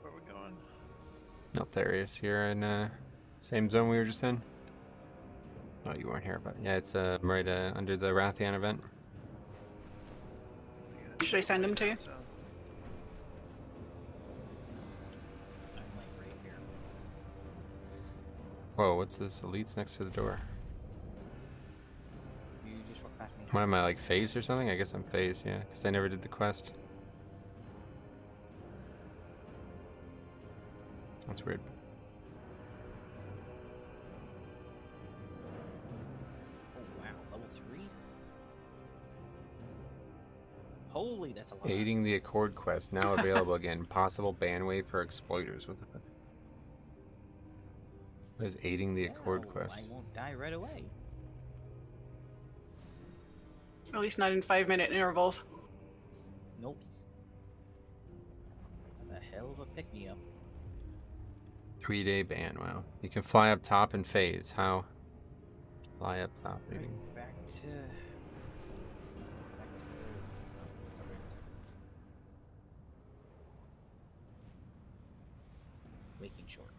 Where are we going? Neltharus here in same zone we were just in. Oh, you weren't here, but yeah, it's right under the Rathian event. Should I send him to you? So, I'm like right here. Whoa, what's this? Elite's next to the door. You just walk past me. What am I, like phased or something? I guess I'm phased, yeah, because I never did the quest. That's weird. Oh wow, level 3? Holy, that's a lot. Aiding the Accord quest, now available again. Possible ban wave for exploiters. What the fuck? What is aiding the Accord Oh, quest? I won't die right away. At least not in 5-minute intervals. Nope. What the hell of a pick-me-up. 3-day ban, wow. You can fly up top and phase. How? Fly up top, maybe. Back to... Waking short.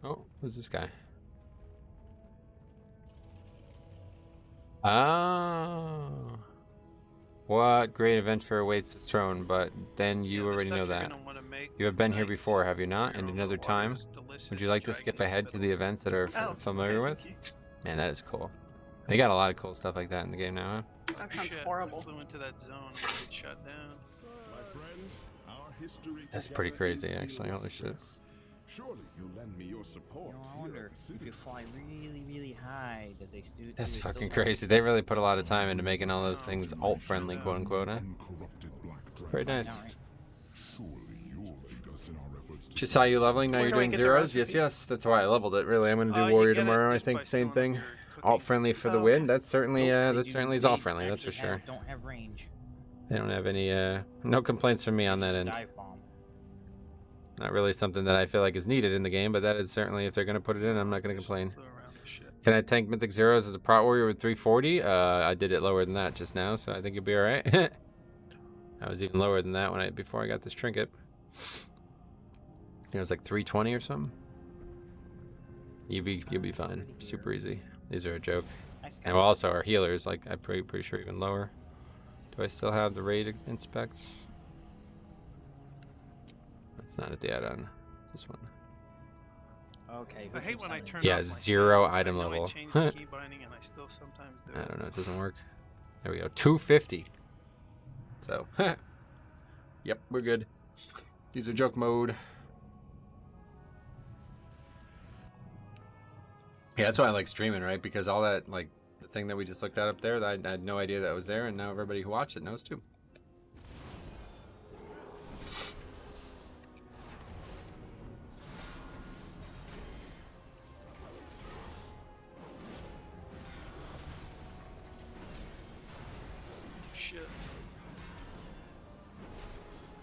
Oh, who's this guy? Oh. What great adventure awaits the throne, but then you yeah, the already stuff know you're that. gonna want to make You have been here Nice. before, have you not? And Arrow another water time? is delicious. Would you like to skip Dragon's ahead to spittle. the events that are Oh, familiar okay, with? thank you. Man, that is cool. They got a lot of cool stuff like that in the game now, huh? That sounds Shit, horrible. I flew into that zone and got shot down. That's pretty crazy, actually. Holy shit. Surely you lend me your support. You know, I here wonder at the if you city. could fly really, really high. That they That's they fucking still crazy. They really put a lot of time into making all those things alt-friendly, quote-unquote, huh? Uncorrupted black Pretty dragon. nice. Alright. Surely you'll aid us in our efforts to She saw you leveling, now Where you're do I doing get the zeros? Yes, recipe? yes. That's why I leveled it, really. I'm gonna do You Warrior get it tomorrow, I just think. by Same filling thing. up your cooking. Alt-friendly for the Oh, win. okay. That's certainly, Nope, that they certainly is they alt-friendly, that's for actually sure. don't have range. They don't have any, no complaints from me on that end. Dive bomb. Not really something that I feel like is needed in the game, but that is certainly, if they're gonna put it in, I'm not gonna complain. Flew around the shit. Can I tank Mythic Zeros as a Prot Warrior with 340? I did it lower than that just now, so I think you'll be alright. I was even lower than that before I got this trinket. It was like 320 or something. You'll be fine. Super easy. These are a joke. Nice And guy. also our healers, like I'm pretty sure even lower. Do I still have the raid inspect? That's not at the add-on. It's this one. Okay. I who hate when I keeps turn on it? Yeah, off my 0 save. item I know level. I changed the key binding and I still sometimes do I it. don't know, it doesn't work. There we go, 250. So, yep, we're good. These are joke mode. Yeah, that's why I like streaming, right? Because all that, like, the thing that we just looked at up there, I had no idea that was there, and now everybody who watched it knows too. Shit.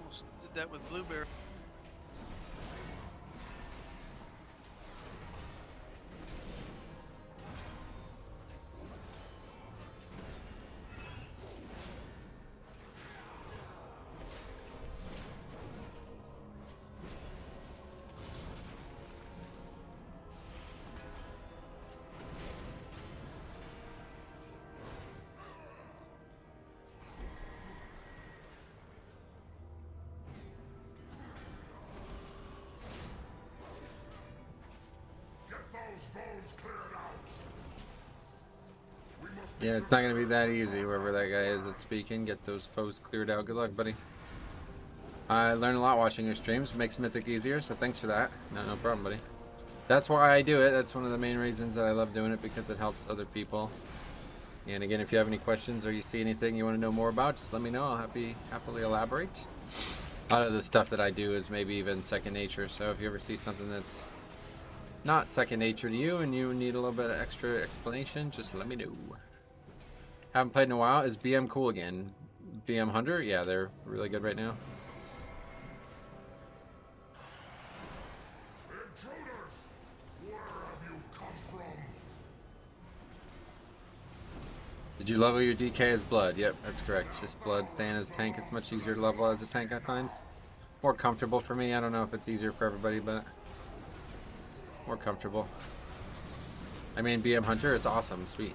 Almost did that with Blueberry. Get those bones cleared out. We must be Yeah, it's not going to be that easy, whoever that guy is that's speaking. Get those foes cleared out. Good luck, buddy. I learned a lot watching your streams. Makes Mythic easier, so thanks for that. No problem, buddy. That's why I do it. That's one of the main reasons that I love doing it, because it helps other people. And again, if you have any questions or you see anything you want to know more about, just let me know. I'll happily elaborate. A lot of the stuff that I do is maybe even second nature, so if you ever see something that's not second nature to you and you need a little bit of extra explanation, just let me know. Haven't played in a while. Is BM cool again? BM Hunter? Yeah, they're really good right now. intruders. Where have you come from? Did you level your DK as blood? Yep, that's correct. Just blood staying as tank. It's much easier to level as a tank, I find. More comfortable for me. I don't know if it's easier for everybody, but more comfortable. I mean, BM Hunter, it's awesome. Sweet.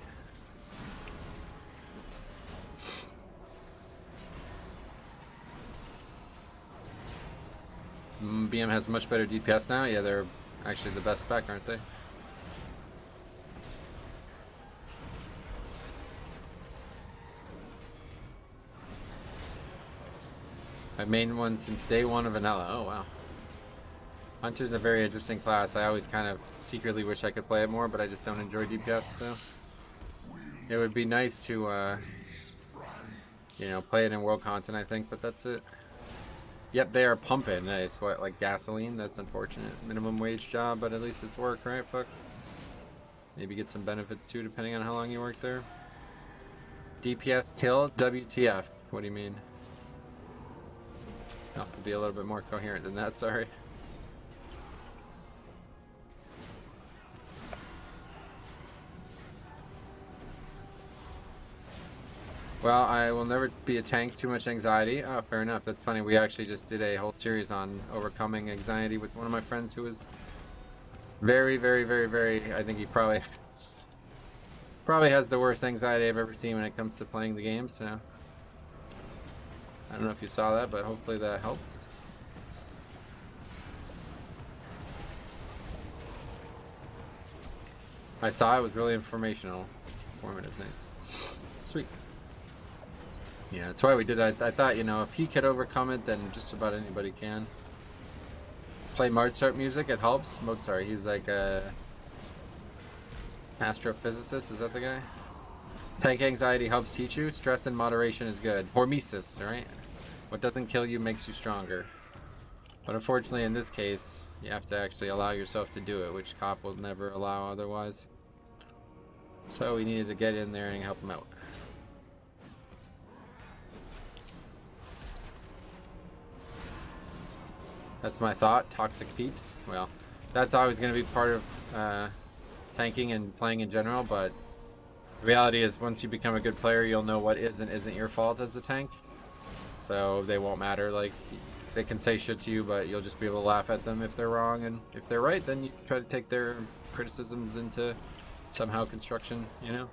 BM has much better DPS now. Yeah, they're actually the best spec, aren't they? My main one since day one of Vanilla. Oh, wow. Hunter's a very interesting class. I always kind of secretly wish I could play it more, but I just don't enjoy DPS, so it would be nice to, you know, play it in world content, I think, but that's it. Yep, they are pumping. It's what, like gasoline? That's unfortunate. Minimum wage job, but at least it's work, right? Fuck. Maybe get some benefits too, depending on how long you work there. DPS kill? WTF? What do you mean? I'll have to be a little bit more coherent than that, sorry. Well, I will never be a tank. Too much anxiety. Oh, fair enough. That's funny. We actually just did a whole series on overcoming anxiety with one of my friends who was very, very, very, very. I think he probably has the worst anxiety I've ever seen when it comes to playing the game. So I don't know if you saw that, but hopefully that helps. I saw it was really informational, informative, nice, sweet. Yeah, that's why we did it. I thought, you know, if he could overcome it, then just about anybody can. Play Mozart music, it helps. Mozart, he's like a astrophysicist, is that the guy? Tank anxiety helps teach you. Stress and moderation is good. Hormesis, right? What doesn't kill you makes you stronger. But unfortunately, in this case, you have to actually allow yourself to do it, which Cop will never allow otherwise. So we needed to get in there and help him out. That's my thought. Toxic peeps. Well, that's always going to be part of tanking and playing in general, but the reality is once you become a good player, you'll know what is and isn't your fault as the tank. So they won't matter. Like, they can say shit to you, but you'll just be able to laugh at them if they're wrong, and if they're right, then you try to take their criticisms into somehow construction, you know?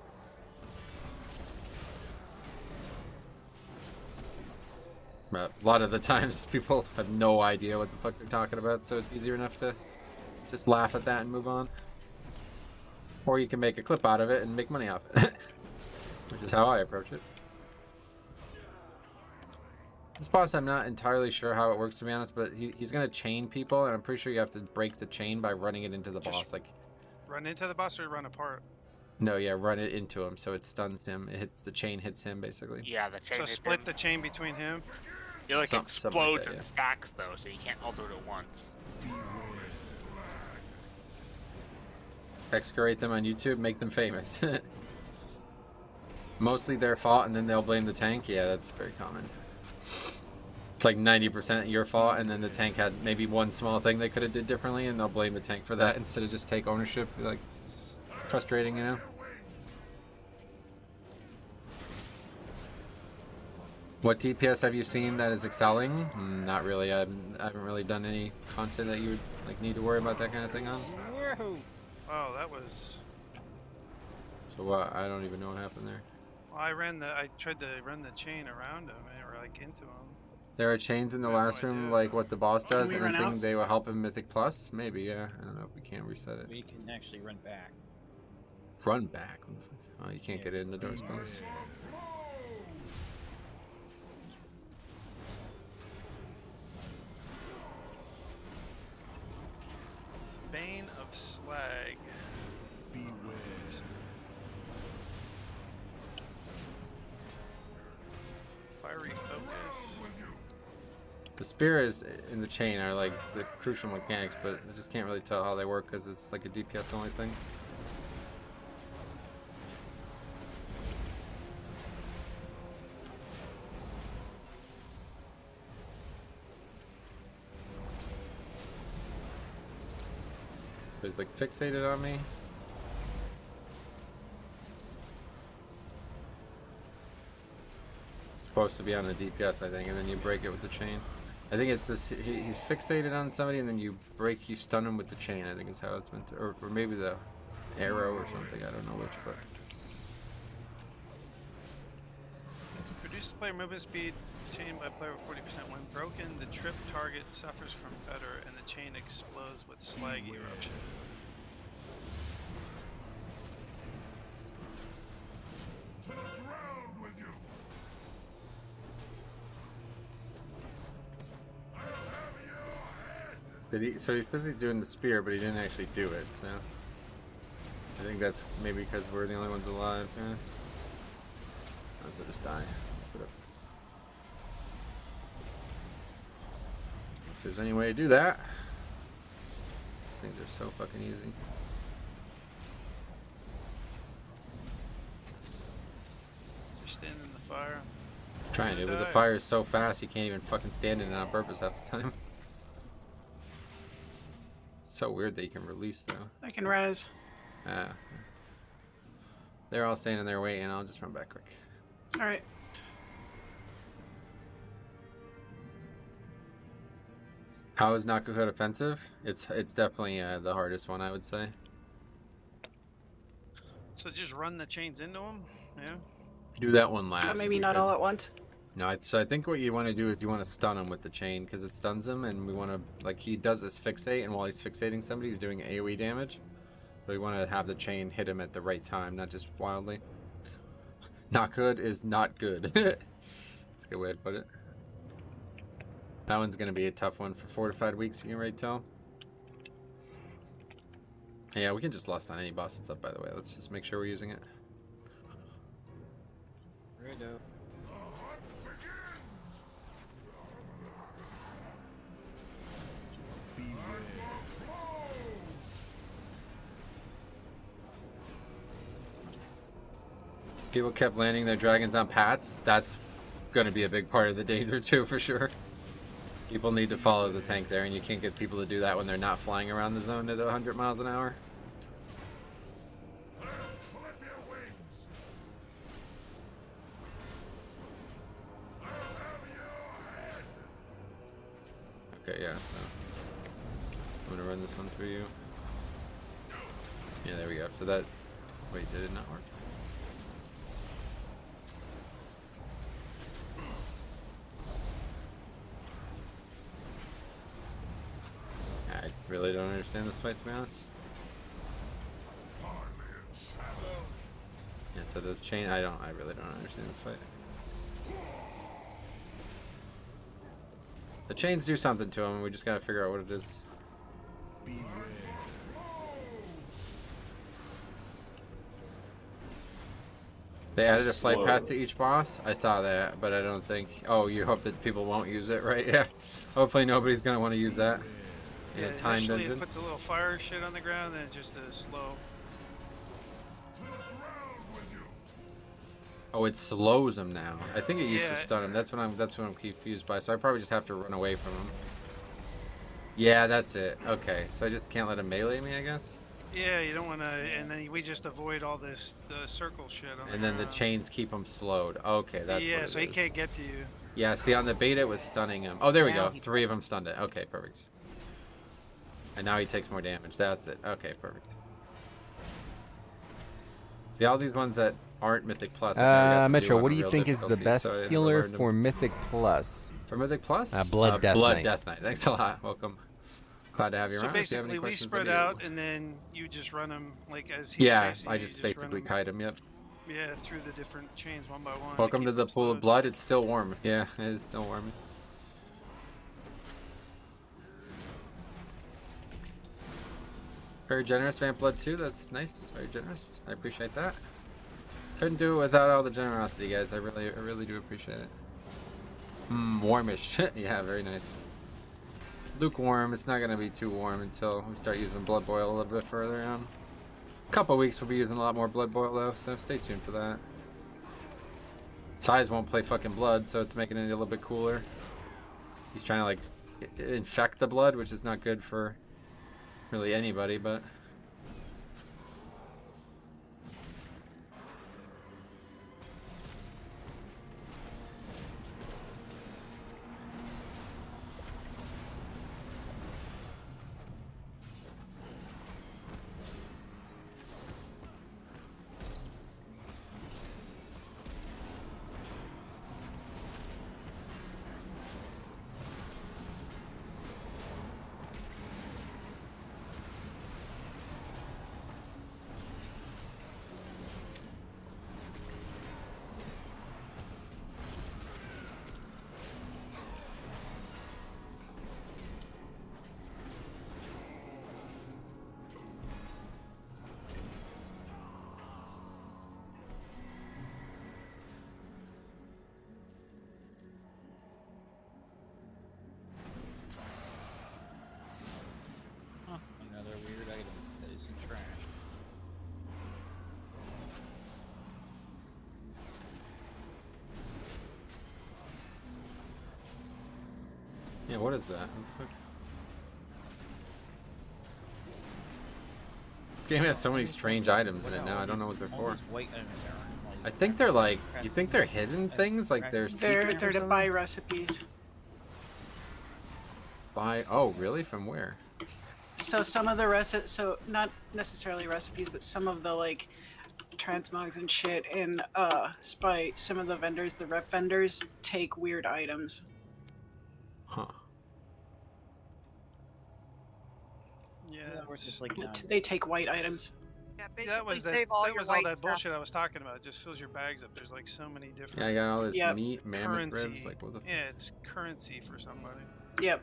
But a lot of the times people have no idea what the fuck they're talking about, so it's easier enough to just laugh at that and move on. Or you can make a clip out of it and make money off it, which is how I approach it. This boss, I'm not entirely sure how it works, to be honest, but he's going to chain people, and I'm pretty sure you have to break the chain by running it into the boss. Like, run into the boss or run apart? No, yeah, run it into him, so it stuns him. It hits the chain, hits him, basically. Yeah, the chain. So split the chain between him? It like explodes like that, and yeah. stacks though, so you can't all do it at once. Excavate them on YouTube, make them famous. Mostly their fault, and then they'll blame the tank. Yeah, that's very common. It's like 90% your fault, and then the tank had maybe one small thing they could have did differently, and they'll blame the tank for that instead of just take ownership. Like, frustrating, you know? What DPS have you seen that is excelling? Not really. I haven't really done any content that you would like need to worry about that kind of thing on. Oh, that was... So what? I don't even know what happened there. Well, I tried to run the chain around him, or like into him. There are chains in the last room, like what the boss does, we and run I think out? they will help him Mythic Plus. Maybe, yeah. I don't know if we can reset it. We can actually run back. Run back? Oh, you can't get in the door's closed. Bane of Slag. Beware. Fiery Focus. The spear is in the chain are like the crucial mechanics, but I just can't really tell how they work because it's like a DPS only thing. But he's like fixated on me. It's supposed to be on a DPS, I think, and then you break it with the chain. I think it's this, he's fixated on somebody and then you stun him with the chain, I think is how it's meant to, or maybe the arrow or something, I don't know which, but. Reduce player movement speed chain by player 40%. When broken, the trip target suffers from fetter and the chain explodes with slag eruption. To the ground with you! I'll have your head! So he says he's doing the spear, but he didn't actually do it, so. I think that's maybe because we're the only ones alive, yeah. So just die. Put up. If there's any way to do that. These things are so fucking easy. Just stand in the fire. Trying to, but the fire is so fast you can't even fucking stand in it on purpose half the time. It's so weird that you can release though. I can res. They're all standing there waiting. I'll just run back quick. All right. How is Nokhud Offensive? It's definitely the hardest one, I would say. So just run the chains into them? Yeah. Do that one last. But maybe if not we all could. at once. No, so I think what you want to do is you want to stun him with the chain because it stuns him, and we want to, like, he does this fixate, and while he's fixating somebody, he's doing AoE damage. So we want to have the chain hit him at the right time, not just wildly. Not good is not good. That's a good way to put it. That one's going to be a tough one for fortified weeks, you can already tell. Yeah, we can just lust on any boss that's up, by the way. Let's just make sure we're using it. Righto. People kept landing their dragons on Pats. That's going to be a big part of the danger too, for sure. People need to follow the tank there, and you can't get people to do that when they're not flying around the zone at 100 miles an hour. Okay, yeah, so I'm gonna run this one through you. Yeah, there we go. So that, wait, did it not work? I really don't understand this fight, to be honest. Yeah, so those chain, I really don't understand this fight. The chains do something to them, we just gotta figure out what it is. They added a flight path to each boss? I saw that, but I don't think... Oh, you hope that people won't use it, right? Yeah. Hopefully nobody's gonna want to use that. Yeah, time initially dungeon. it puts a little fire shit on the ground, then it's just a slow. Oh, it slows him now. I think it used to stun him. That's what I'm confused by. So I probably just have to run away from him. Yeah, that's it. Okay, so I just can't let him melee me, I guess. Yeah, you don't want to, and then we just avoid all this the circle shit on And then the chains keep him slowed. Okay, that's what it so he is. can't get to you. Yeah, see on the beta it was stunning him. Oh, there we go. 3 of them stunned it. Okay, perfect. And now he takes more damage. That's it. Okay, perfect. See all these ones that aren't Mythic Plus. Metro, what do you think is the best healer for Mythic Plus? For Mythic Plus? Blood Death Blood Knight. Death Knight. Thanks a lot. Welcome. Glad to have you So around. If you have any basically, we questions, spread let me know. out, and then you just run them like as he's Yeah, chasing I you, just you run basically 'em, kite him. Yep. Yeah, through the different chains one by one. Welcome keep to the them pool slowed. of blood. It's still warm. Yeah, it is still warm. Very generous, Vamp Blood too. That's nice. Very generous. I appreciate that. Couldn't do it without all the generosity, guys. I really do appreciate it. Warmish. Yeah, very nice. Lukewarm. It's not gonna be too warm until we start using Blood Boil a little bit further on. A couple weeks we'll be using a lot more Blood Boil though, so stay tuned for that. Size won't play fucking blood, so it's making it a little bit cooler. He's trying to like infect the blood, which is not good for really anybody, but Another weird item that isn't trash. yeah, what is that? This game has so many strange items in it now. I don't know what they're for. White items are I think they're like, you think they're hidden things? Like they're secrets or They're to something? buy recipes. Buy? Oh, really? From where? So some of the so not necessarily recipes, but some of the like transmogs and shit in some of the vendors, the rep vendors take weird items. Huh. Yeah, Or just like They take white items. basically that was save all your all white that stuff. bullshit I was talking about. It just fills your bags up. There's like so many different. Yeah, I got all this Yep. meat, mammoth currency. ribs. Like, what the? Yeah, it's currency for somebody. Yep.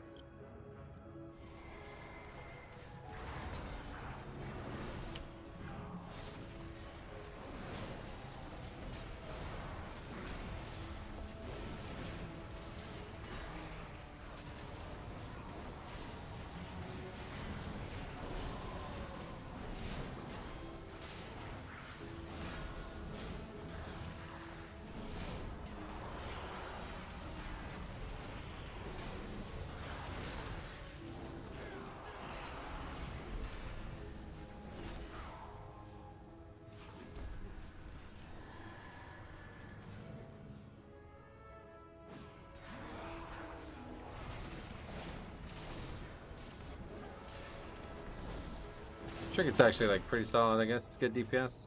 Trinket's actually like pretty solid, I guess. It's good DPS.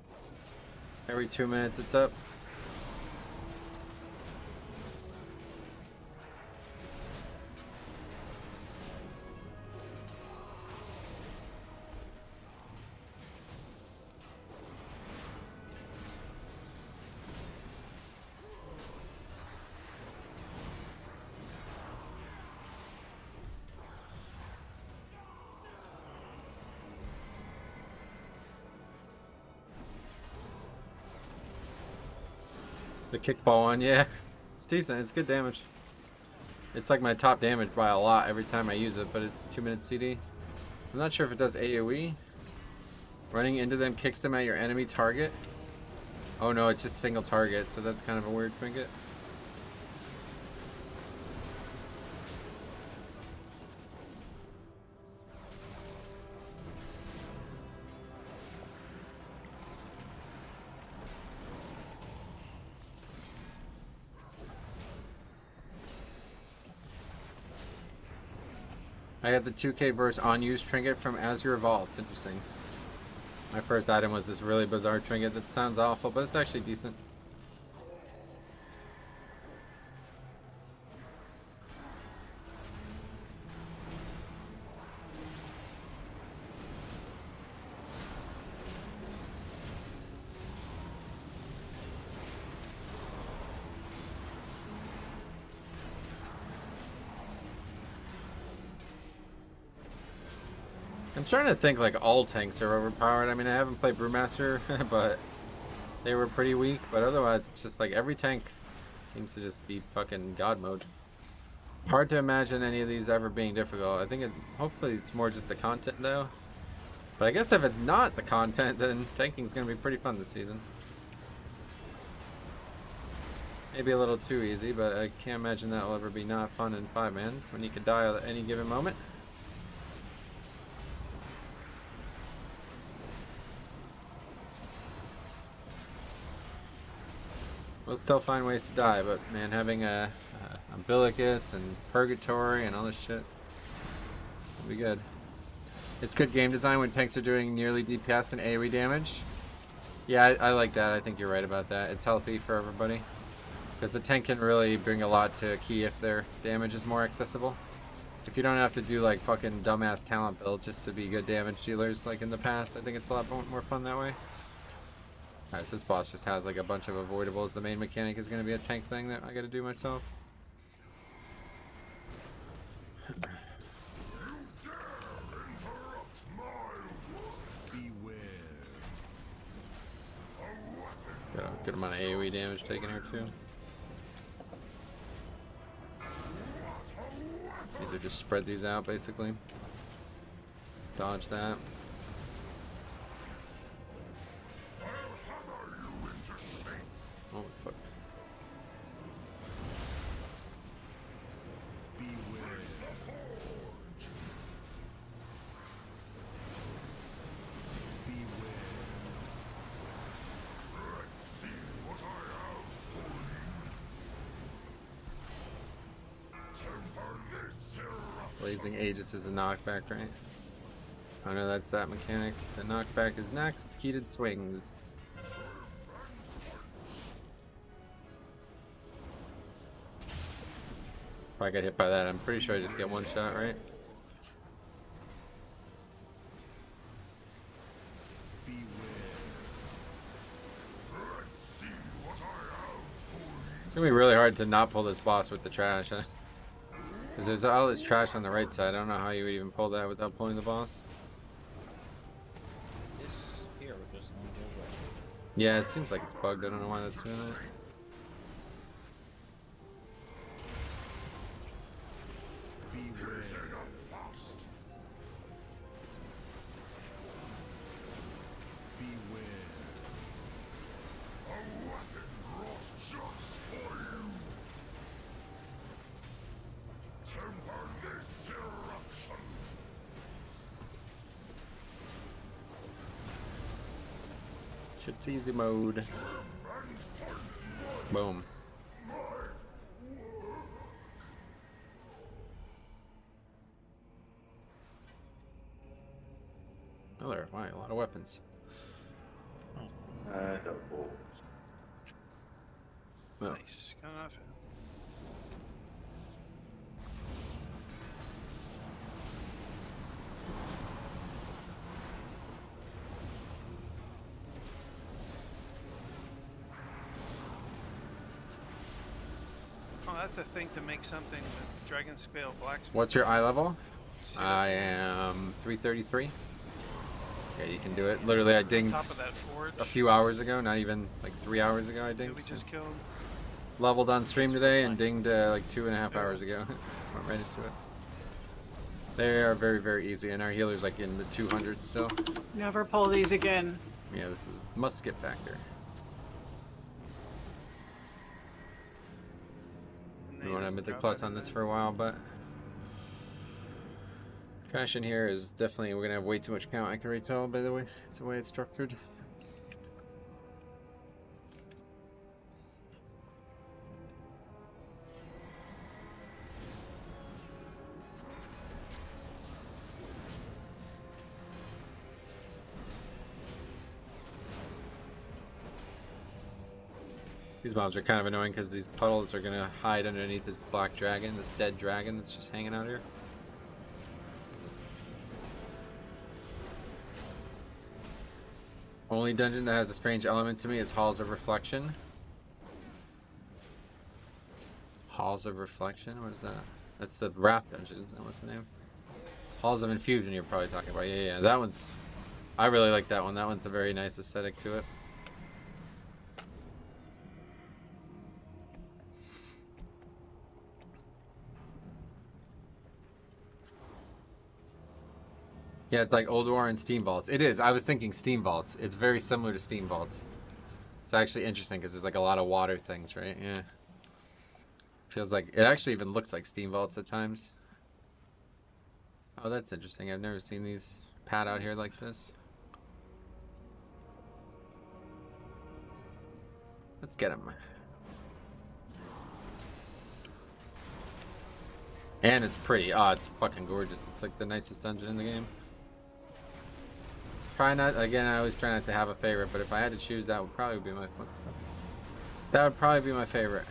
Every 2 minutes it's up. The kickball one, yeah. It's decent, it's good damage. It's like my top damage by a lot every time I use it, but it's 2 minutes CD. I'm not sure if it does AoE. Running into them kicks them at your enemy target. Oh no, it's just single target, so that's kind of a weird trinket. I got the 2K burst unused trinket from Azure Vault. It's interesting. My first item was this really bizarre trinket that sounds awful, but it's actually decent. I'm starting to think like all tanks are overpowered. I mean, I haven't played Brewmaster, but they were pretty weak. But otherwise, it's just like every tank seems to just be fucking god mode. Hard to imagine any of these ever being difficult. I think hopefully it's more just the content though. But I guess if it's not the content, then tanking's gonna be pretty fun this season. Maybe a little too easy, but I can't imagine that'll ever be not fun in 5-mans when you could die at any given moment. We'll still find ways to die, but man, having a umbilicus and purgatory and all this shit will be good. It's good game design when tanks are doing nearly DPS and AoE damage. Yeah, I like that. I think you're right about that. It's healthy for everybody. Because the tank can really bring a lot to a key if their damage is more accessible. If you don't have to do like fucking dumbass talent builds just to be good damage dealers like in the past, I think it's a lot more fun that way. Alright, so this boss just has like a bunch of avoidables. The main mechanic is going to be a tank thing that I got to do myself. Got a good amount of AoE damage taken here too. These are just spread these out basically. Dodge that. Oh fuck. Blazing Aegis is a knockback, right? Oh no, that's that mechanic. The knockback is next. Heated swings. If I get hit by that, I'm pretty sure I just get one shot, right? gonna be really hard to not pull this boss with the trash, huh? Because there's all this trash on the right side. I don't know how you would even pull that without pulling the boss. This here would just only go right. Yeah, it seems like it's bugged. I don't know why that's doing that. It's easy mode. Boom. Oh, there. Wow, a lot of weapons. Double. Well. Nice. Coming off it. Oh, that's a thing to make something with Dragon Scale Blacksmith. What's your eye level? I am 333. Yeah, you can do it. Literally, I dinged a few hours ago, not even like 3 hours ago I dinged. We just killed. Leveled on stream today and dinged like 2.5 hours ago. Went right into it. They are very, very easy, and our healer's like in the 200s still. Never pull these again. Yeah, this is must skip factor. We won't have Mythic Plus on this for a while, but trash in here is definitely, we're gonna have way too much count. I can already tell by the way it's the way it's structured. These mobs are kind of annoying because these puddles are gonna hide underneath this black dragon, this dead dragon that's just hanging out here. Only dungeon that has a strange element to me is Halls of Reflection. Halls of Reflection? What is that? That's the Wrath dungeon, isn't that? What's the name? Halls of Infusion you're probably talking about. Yeah, that one's... I really like that one. That one's a very nice aesthetic to it. Yeah, it's like Old War and Steam Vaults. It is. I was thinking Steam Vaults. It's very similar to Steam Vaults. It's actually interesting because there's like a lot of water things, right? Yeah. Feels like... It actually even looks like Steam Vaults at times. Oh, that's interesting. I've never seen these pad out here like this. Let's get him. And it's pretty. Oh, it's fucking gorgeous. It's like the nicest dungeon in the game. Try not, again, I always try not to have a favorite, but if I had to choose, that would probably be my favorite.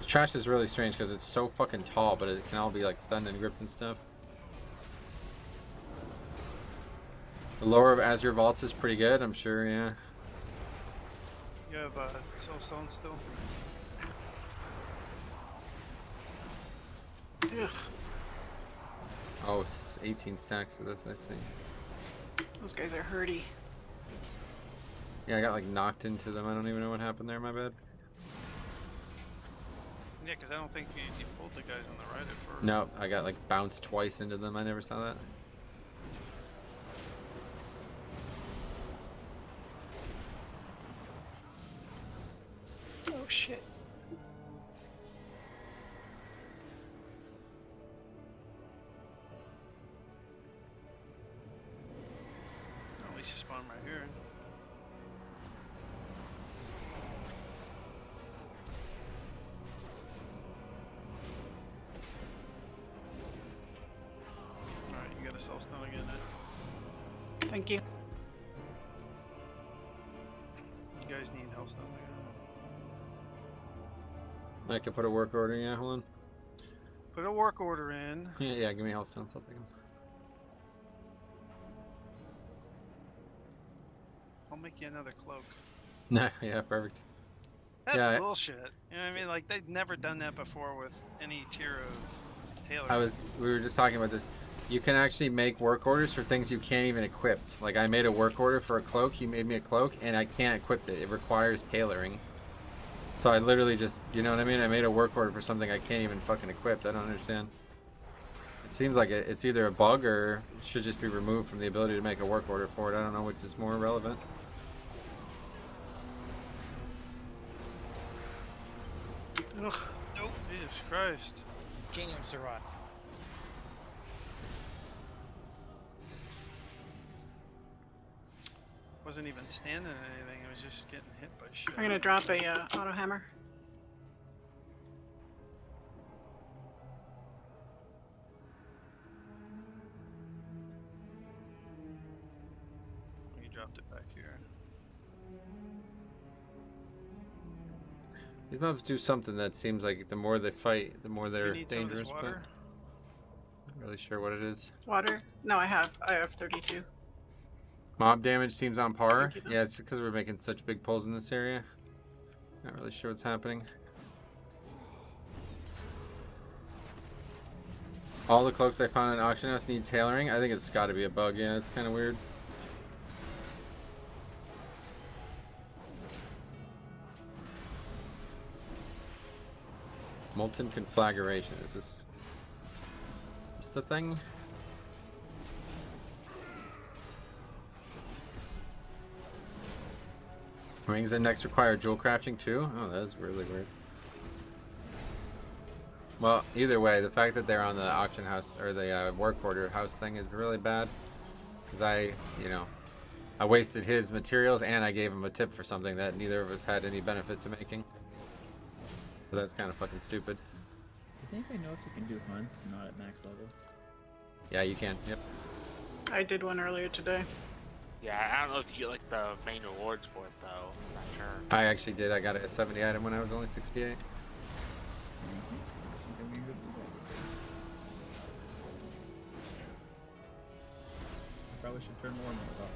Trash is really strange because it's so fucking tall, but it can all be like stunned and gripped and stuff. The lore of Azure Vaults is pretty good, I'm sure, yeah. You have Soul Stone still? Ugh. Oh, it's 18 stacks of this, I see. Those guys are hurty. Yeah, I got like knocked into them. I don't even know what happened there, my bad. Yeah, because I don't think you pulled the guys on the right at first. No, I got like bounced twice into them. I never saw that. Oh shit. At least you spawned right here. Alright, you got a soul stone again now. Thank you. You guys need hellstone again. I could put a work order in. Yeah, hold on. Put a work order in. Yeah, give me health stones. I'll take them. I'll make you another cloak. Nah, yeah, perfect. That's Yeah, bullshit. You know what I mean? Like, they've never done that before with any tier of tailor. we were just talking about this. You can actually make work orders for things you can't even equip. Like I made a work order for a cloak, he made me a cloak, and I can't equip it. It requires tailoring. So I literally just, you know what I mean? I made a work order for something I can't even fucking equip. I don't understand. It seems like it's either a bug or it should just be removed from the ability to make a work order for it. I don't know which is more relevant. Ugh. Nope. Jesus Christ. King of Sarat. Wasn't even standing in anything. It was just getting hit by shit. I'm gonna drop a auto hammer. You dropped it back here. These mobs do something that seems like the more they fight, the more they're dangerous, but I'm not really sure what it is. Water? No, I have 32. Mob damage seems on par. Yeah, it's because we're making such big pulls in this area. Not really sure what's happening. All the cloaks I found in auction house need tailoring. I think it's got to be a bug. Yeah, it's kind of weird. Molten conflagration. Is this the thing? Wings index require jewel crafting too? Oh, that is really weird. Well, either way, the fact that they're on the auction house or the work order house thing is really bad. Because I wasted his materials and I gave him a tip for something that neither of us had any benefit to making. So that's kind of fucking stupid. Does anybody know if you can do hunts not at max level? Yeah, you can. Yep. I did one earlier today. Yeah, I don't know if you get like the main rewards for it though. I'm not sure. I actually did. I got a 70 item when I was only 68. Probably should turn more mode off.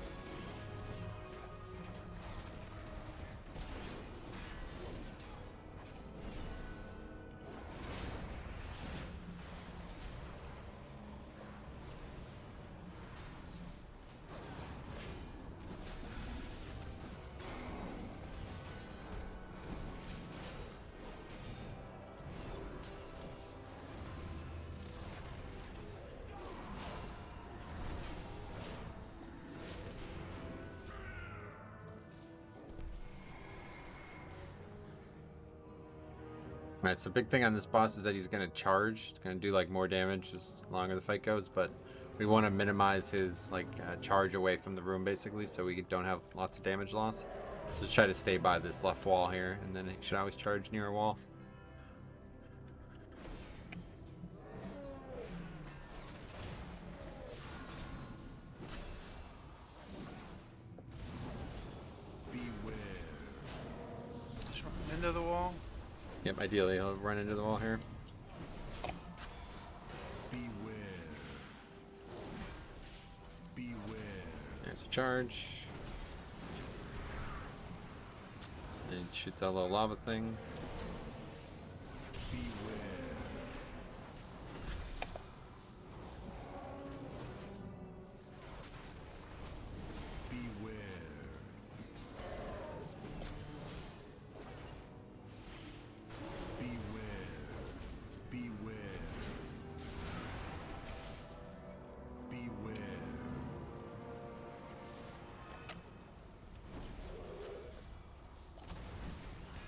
Alright, so big thing on this boss is that he's going to charge. He's going to do like more damage as longer the fight goes, but we want to minimize his charge away from the room basically so we don't have lots of damage loss. So just try to stay by this left wall here and then he should always charge near a wall. Just run into the wall. Yep, ideally I'll run into the wall here. There's a charge. And he shoots out a little lava thing.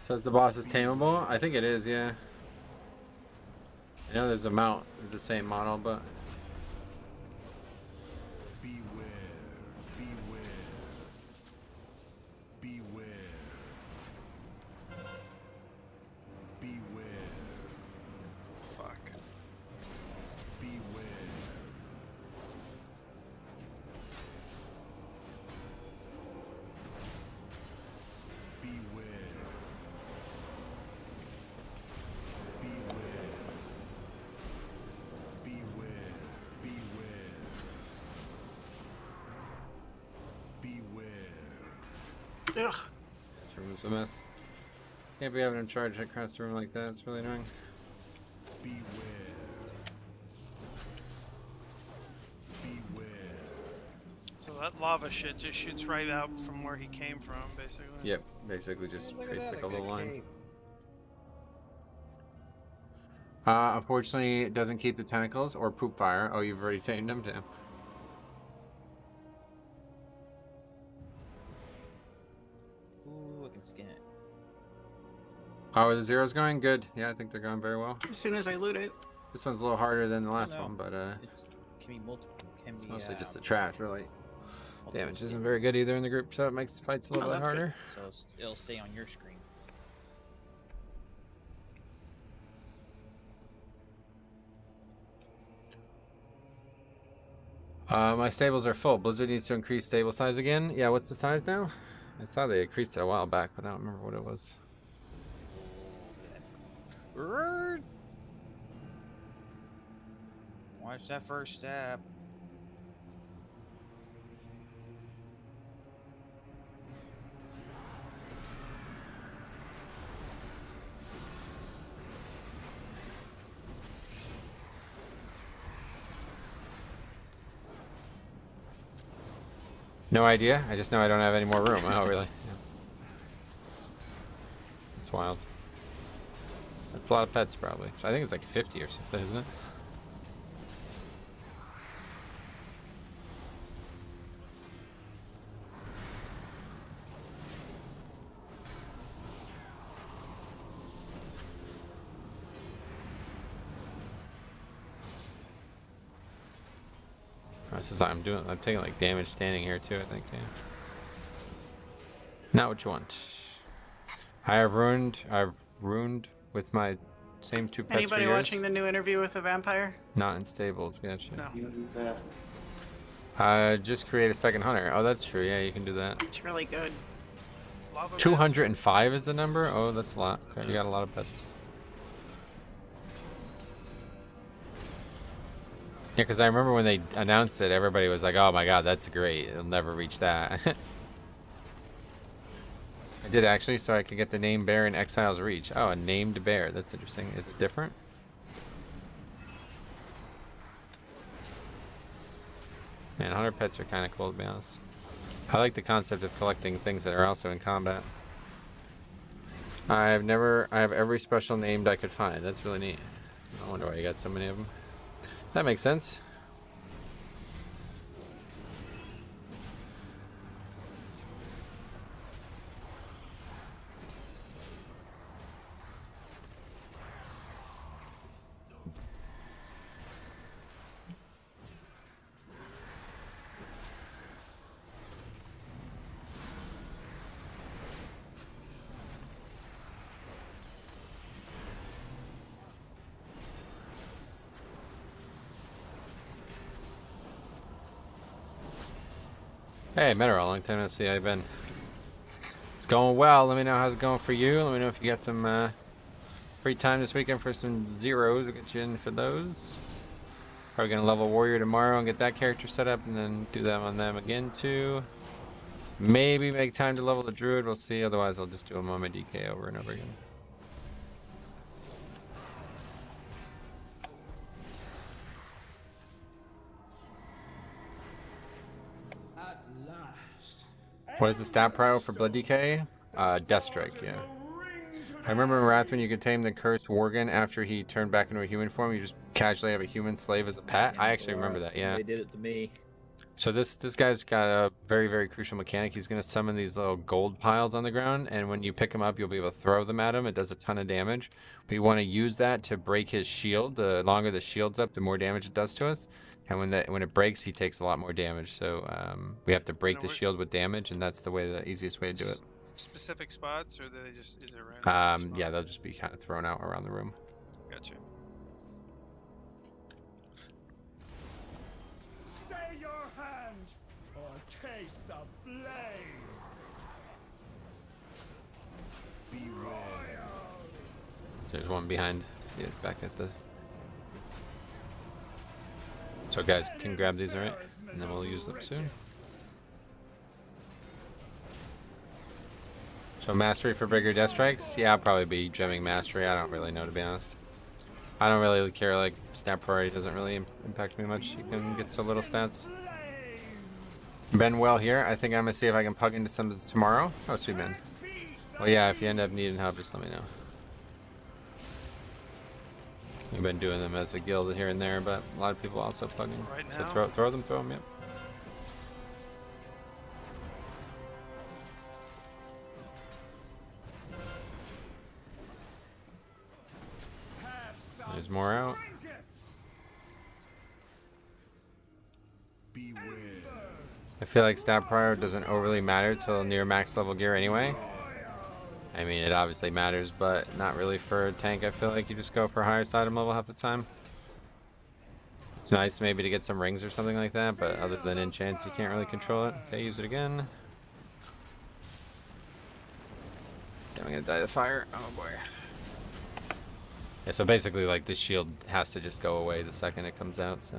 Says the boss is tameable? I think it is, yeah. I know there's a mount of the same model, but... Fuck. Ugh. This room's a mess. Can't be having him charge across the room like that. It's really annoying. Beware. Beware. So that lava shit just shoots right out from where he came from, basically. Yep, basically just creates like a little line. Unfortunately, it doesn't keep the tentacles or poop fire. Oh, you've already tamed them, damn. Ooh, I can skin it. How are the zeros going? Good. Yeah, I think they're going very well. As soon as I loot it. This one's a little harder than the last one, but It's, can be multiple. Can it's be, mostly just the trash, really. Damage isn't very good either in the group, so it makes the fights a little bit harder. So it'll stay on your screen. My stables are full. Blizzard needs to increase stable size again. Yeah, what's the size now? I saw they increased it a while back, but I don't remember what it was. Watch that first step. No idea. I just know I don't have any more room. Oh, really? Yeah. That's wild. That's a lot of pets, probably. So I think it's like 50 or something, isn't it? This is I'm taking like damage standing here too, I think, yeah. Not what you want. I've ruined with my same two pets Anybody for years. watching the new interview with a vampire? Not in stables, gotcha. No. Just create a second hunter. Oh, that's true, yeah, you can do that. It's really good. 205 is the number? Oh, that's a lot. Okay, you got a lot of pets. Yeah, because I remember when they announced it, everybody was like, oh my god, that's great. It'll never reach that. I did actually, so I could get the name bear in Exile's Reach. Oh, a named bear. That's interesting. Is it different? Man, 100 pets are kind of cool, to be honest. I like the concept of collecting things that are also in combat. I have every special named I could find. That's really neat. I wonder why you got so many of them. That makes sense. Hey, Meteor, long time no see. How you been? It's going well. Let me know how's it going for you. Let me know if you got some free time this weekend for some zeros. We'll get you in for those. Probably gonna level Warrior tomorrow and get that character set up, and then do them on them again too. Maybe make time to level the Druid. We'll see. Otherwise, I'll just do them on my DK over and over again. What is the stat prio for Blood DK? Death Strike, yeah. I remember in Wrath when you could tame the cursed Worgen after he turned back into a human form, you just casually have a human slave as a pet. I actually remember that, yeah. They did it to me. So this guy's got a very, very crucial mechanic. He's going to summon these little gold piles on the ground, and when you pick them up, you'll be able to throw them at him. It does a ton of damage. We want to use that to break his shield. The longer the shield's up, the more damage it does to us. And when it breaks, he takes a lot more damage. So we have to break the shield with damage, and that's the easiest way to do it. Specific spots, or they just is it random? Yeah, they'll just be kind of thrown out around the room. Gotcha. Stay your hand or taste the blade. Beware. There's one behind. See it back at the. So guys can grab these, alright? And then we'll use them soon. So mastery for bigger death strikes? Yeah, I'll probably be gemming mastery. I don't really know, to be honest. I don't really care, like, stat priority doesn't really impact me much. You can get so little stats. Ben well here. I think I'm gonna see if I can plug into some tomorrow. Oh, sweet man. Well, yeah, if you end up needing help, just let me know. We've been doing them as a guild here and there, but a lot of people also plug in. Right So now? throw them, yep. There's more out. I feel like stat prior doesn't overly matter till near max level gear anyway. I mean, it obviously matters, but not really for a tank. I feel like you just go for highest item level half the time. It's nice maybe to get some rings or something like that, but other than enchants, you can't really control it. Okay, use it again. Yeah, I'm gonna die to fire. Oh boy. Yeah, so basically, like, this shield has to just go away the second it comes out, so.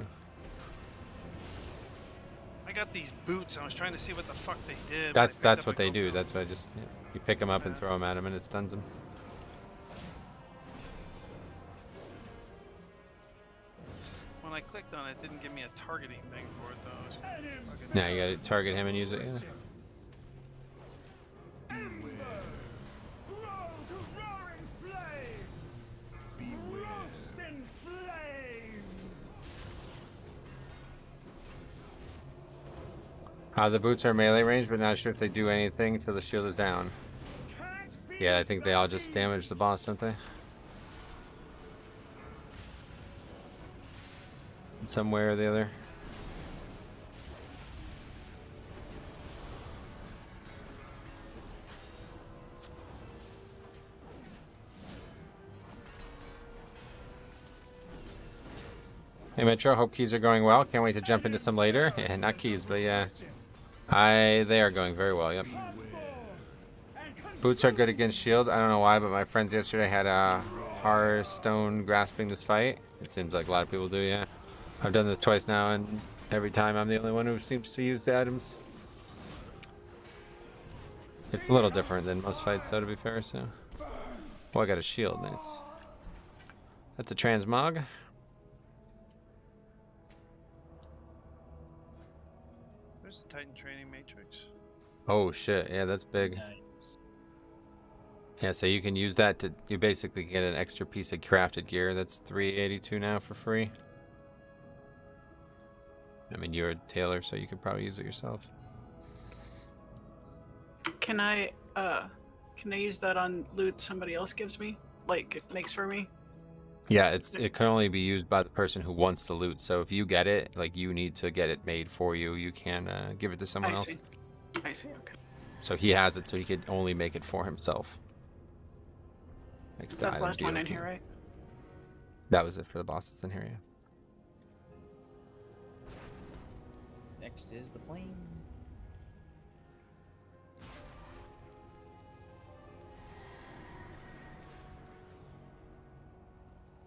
I got these boots. I was trying to see what the fuck they did. That's what they do. That's why I just, yeah, you pick them up and throw them at them and it stuns them. When I clicked on it, it didn't give me a targeting thing for it though. Now you gotta target him and use it, yeah. The boots are melee range, but not sure if they do anything till the shield is down. Yeah, I think they all just damage the boss, don't they? In some way or the other. Hey Metro, hope keys are going well. Can't wait to jump into some later. Yeah, not keys, but yeah. They are going very well, yep. Boots are good against shield. I don't know why, but my friends yesterday had a Hearthstone grasping this fight. It seems like a lot of people do, yeah. I've done this twice now, and every time I'm the only one who seems to use the items. It's a little different than most fights, though, to be fair, so. Oh, I got a shield, nice. That's a transmog. There's the Titan training matrix. Oh shit, yeah, that's big. Yeah, so you can use that to, you basically get an extra piece of crafted gear. That's 382 now for free. I mean, you're a tailor, so you could probably use it yourself. Can I use that on loot somebody else gives me? Like, it makes for me? Yeah, it can only be used by the person who wants the loot. So if you get it, like, you need to get it made for you. You can give it to someone else. I see, okay. So he has it, so he could only make it for himself. Makes That's the last one in here, right? That was it for the boss that's in here, yeah. Next is the plane.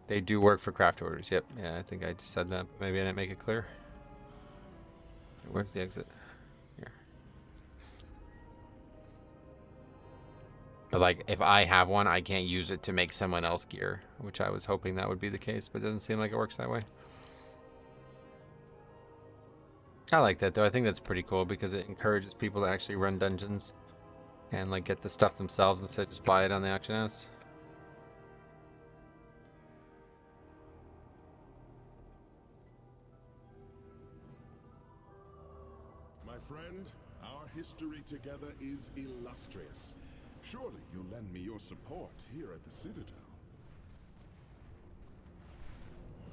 They do work for craft orders, yep. Yeah, I think I just said that, but maybe I didn't make it clear. Where's the exit? Here. But like, if I have one, I can't use it to make someone else gear, which I was hoping that would be the case, but it doesn't seem like it works that way. I like that though. I think that's pretty cool because it encourages people to actually run dungeons and like get the stuff themselves instead of just buy it on the auction house. My friend, our history together is illustrious. Surely you'll lend me your support here at the Citadel.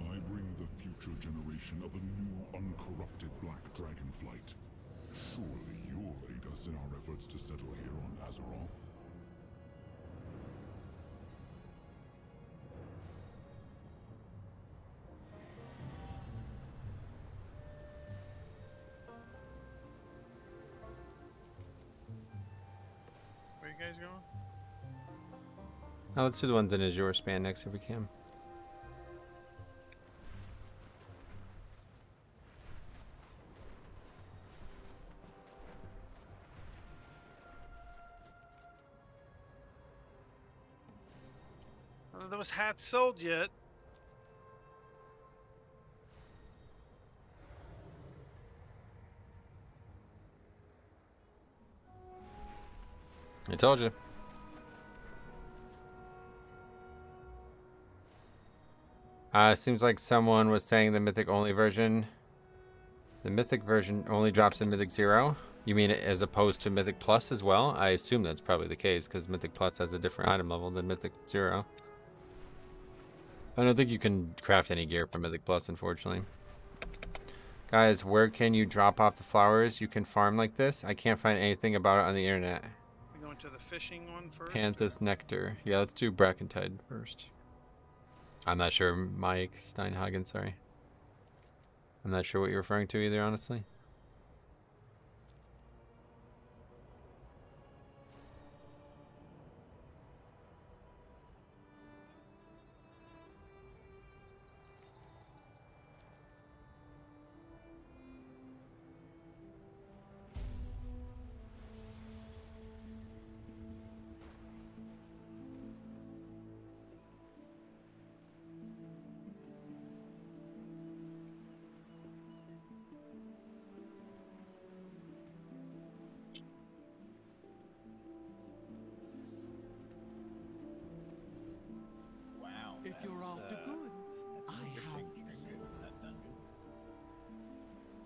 I bring the future generation of a new, uncorrupted Black Dragonflight. Surely you'll aid us in our efforts to settle here on Azeroth. Where you guys going? Oh, let's do the ones in Azure span next if we can. None of those hats sold yet. I told you. Seems like someone was saying the Mythic only version. The Mythic version only drops in Mythic 0. You mean as opposed to Mythic Plus as well? I assume that's probably the case because Mythic Plus has a different item level than Mythic 0. I don't think you can craft any gear from Mythic Plus, unfortunately. Guys, where can you drop off the flowers you can farm like this? I can't find anything about it on the internet. We're going to the fishing one first. Panthus Nectar. Yeah, let's do Brackenhide first. I'm not sure, Mike Steinhagen, sorry. I'm not sure what you're referring to either, honestly. If you're after goods, I have.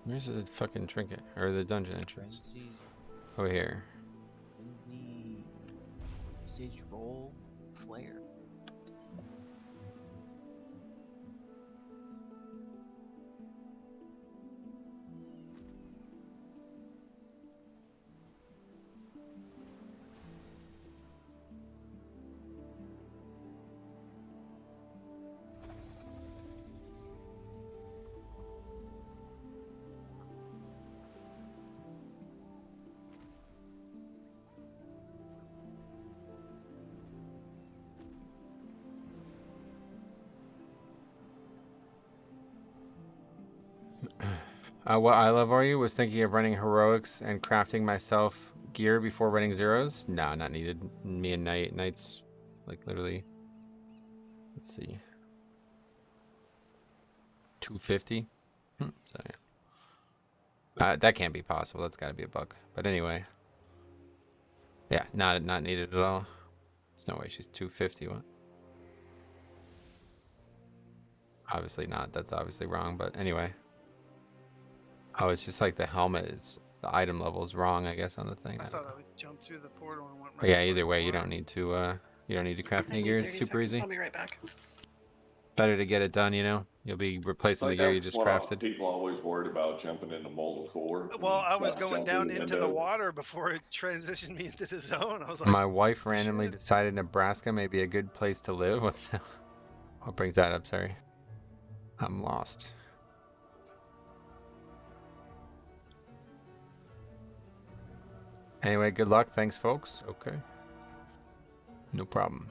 Where's the fucking trinket? Or the dungeon entrance? Over here. In the stage roll flare. What I love are you was thinking of running heroics and crafting myself gear before running zeros. No, not needed. Me and Knight's like literally. Let's see. 250. So yeah. That can't be possible. That's got to be a bug. But anyway. Yeah, not needed at all. There's no way she's 250. What? Obviously not. That's obviously wrong. But anyway. Oh, it's just like the helmet is the item level is wrong, I guess, on the thing. I thought I would jump through the portal and went right. But yeah, either way, you don't need to craft any gear. It's super easy. I'll be right back. Better to get it done, you know. You'll be replacing the gear you just crafted. People always worried about jumping into molten core. Well, I was going down into the water before it transitioned me into the zone. I was like, my wife randomly decided Nebraska may be a good place to live. What brings that up? Sorry, I'm lost. Anyway, good luck. Thanks, folks. Okay. No problem.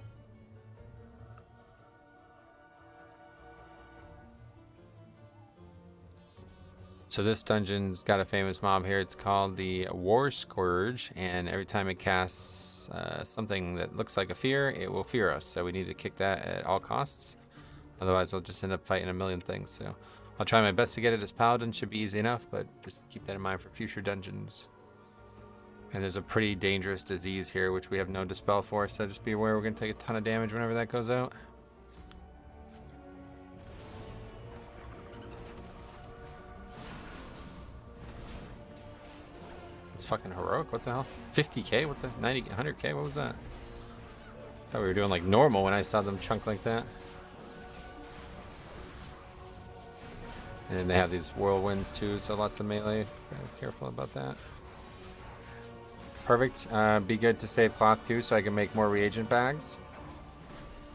So this dungeon's got a famous mob here. It's called the War Scourge, and every time it casts something that looks like a fear, it will fear us. So we need to kick that at all costs. Otherwise, we'll just end up fighting a million things. So I'll try my best to get it as Paladin. Should be easy enough, but just keep that in mind for future dungeons. And there's a pretty dangerous disease here, which we have no dispel for, so just be aware we're going to take a ton of damage whenever that goes out. It's fucking heroic. What the hell? 50k? What the? 90, 100k? What was that? I thought we were doing like normal when I saw them chunk like that. And then they have these whirlwinds too, so lots of melee. Gotta be careful about that. Perfect. Be good to save cloth too, so I can make more reagent bags.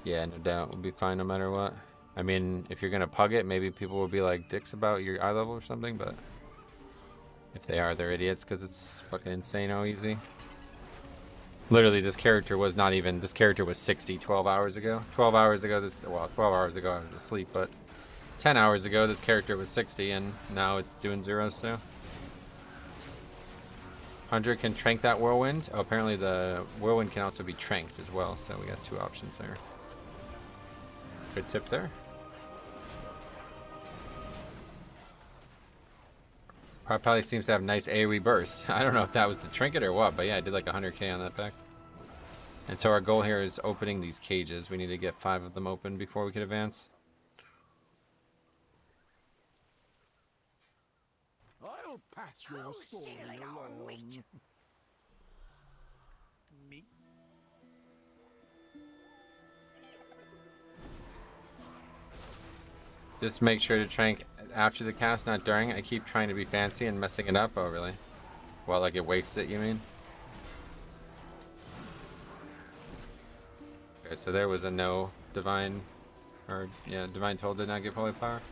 Yeah, no doubt. We'll be fine no matter what. I mean, if you're gonna pug it, maybe people will be like dicks about your eye level or something, but if they are, they're idiots because it's fucking insane how easy. Literally, this character was not even. This character was 60 12 hours ago. 12 hours ago, well, 12 hours ago I was asleep, but 10 hours ago this character was 60, and now it's doing 0. So. 100 can trank that whirlwind. Oh, apparently the whirlwind can also be tranked as well, so we got 2 options there. Good tip there. Probably seems to have nice AoE bursts. I don't know if that was the trinket or what, but yeah, I did like 100k on that pack. And so our goal here is opening these cages. We need to get 5 of them open before we can advance. I'll pass your story along. Me. Just make sure to trank after the cast, not during. I keep trying to be fancy and messing it up. Oh, really? Well, like it wastes it, you mean? Okay, so there was a no divine, or yeah, divine toll did not give holy power.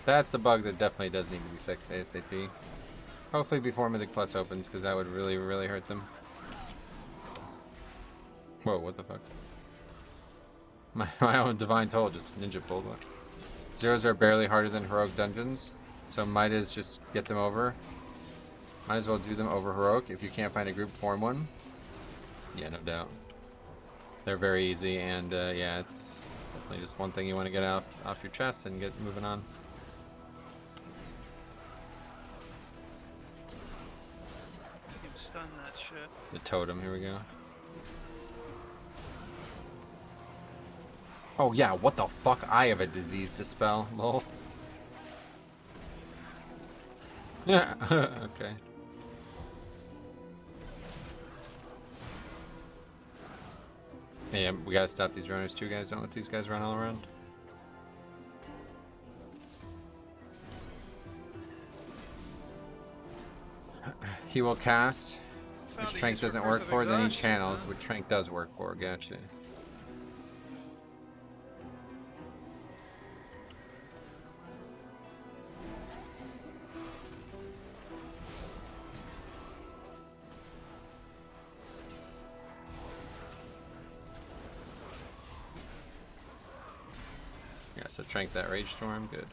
That's a bug that definitely does need to be fixed ASAP. Hopefully before Mythic Plus opens, because that would really, really hurt them. Whoa, what the fuck? My own divine toll just ninja pulled one. Zeros are barely harder than heroic dungeons, so might as just get them over. Might as well do them over heroic if you can't find a group, form one. Yeah, no doubt. They're very easy, and yeah, it's definitely just one thing you want to get off your chest and get moving on. You can stun that shit. The totem, here we go. Oh yeah, what the fuck? I have a disease to spell, lol. Yeah, okay. Yeah, we gotta stop these runners too, guys. Don't let these guys run all around. He will cast. Which strength doesn't work for, then he channels, which strength does work for. Gotcha. Yeah, so trank that Rage Storm, good.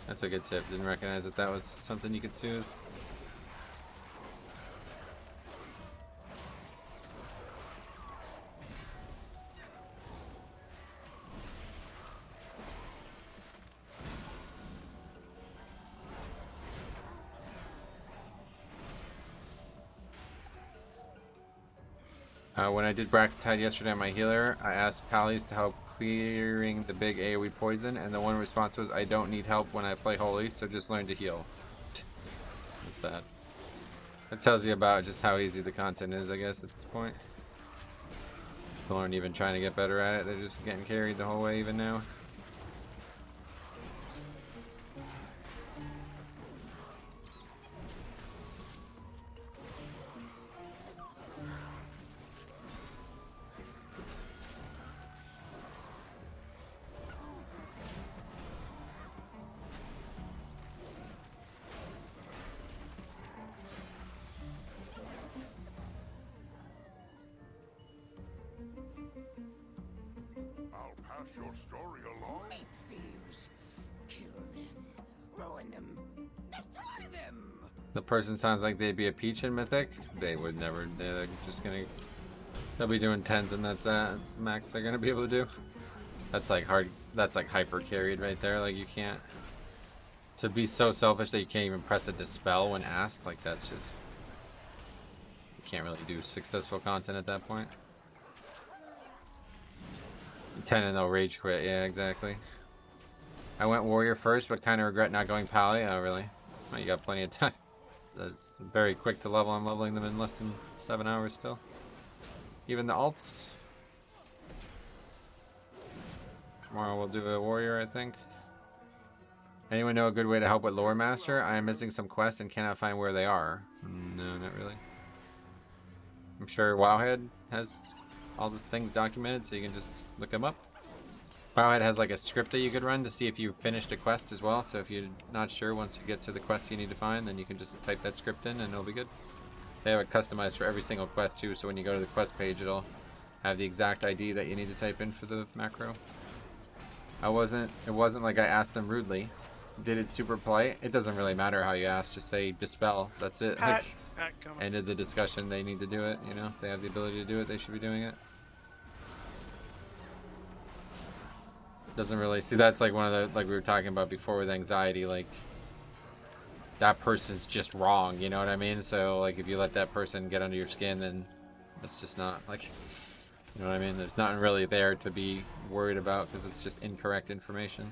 That's a good tip, didn't recognize that that was something you could soothe. When I did Brackenhide yesterday on my healer, I asked Pallies to help clearing the big AoE poison, and the one response was, I don't need help when I play Holy, so just learn to heal. That's sad. That tells you about just how easy the content is, I guess, at this point. People aren't even trying to get better at it, they're just getting carried the whole way even now. Pass your story along. Make spears. Kill them. Ruin them. Destroy them. The person sounds like they'd be a peach in Mythic. They would never. They're just gonna. They'll be doing 10th, and that's the max they're gonna be able to do. That's like hard. That's like hyper carried right there. Like you can't. To be so selfish that you can't even press a dispel when asked. Like that's just. You can't really do successful content at that point. 10 and they'll rage quit. Yeah, exactly. I went warrior first, but kind of regret not going pally. Oh, really? Well, you got plenty of time. That's very quick to level. I'm leveling them in less than 7 hours still. Even the alts. Tomorrow we'll do a warrior, I think. Anyone know a good way to help with lore master? I am missing some quests and cannot find where they are. No, not really. I'm sure Wowhead has all the things documented, so you can just look them up. Wowhead has like a script that you could run to see if you finished a quest as well, so if you're not sure once you get to the quest you need to find, then you can just type that script in and it'll be good. They have it customized for every single quest too, so when you go to the quest page it'll have the exact ID that you need to type in for the macro. It wasn't like I asked them rudely. Did it super polite? It doesn't really matter how you ask, just say dispel, that's it. Pack coming. ended the discussion, they need to do it. You know, if they have the ability to do it, they should be doing it. Doesn't really see, that's like one of the, like we were talking about before with anxiety, like that person's just wrong, you know what I mean? So like if you let that person get under your skin, then that's just not like, you know what I mean? There's nothing really there to be worried about because it's just incorrect information.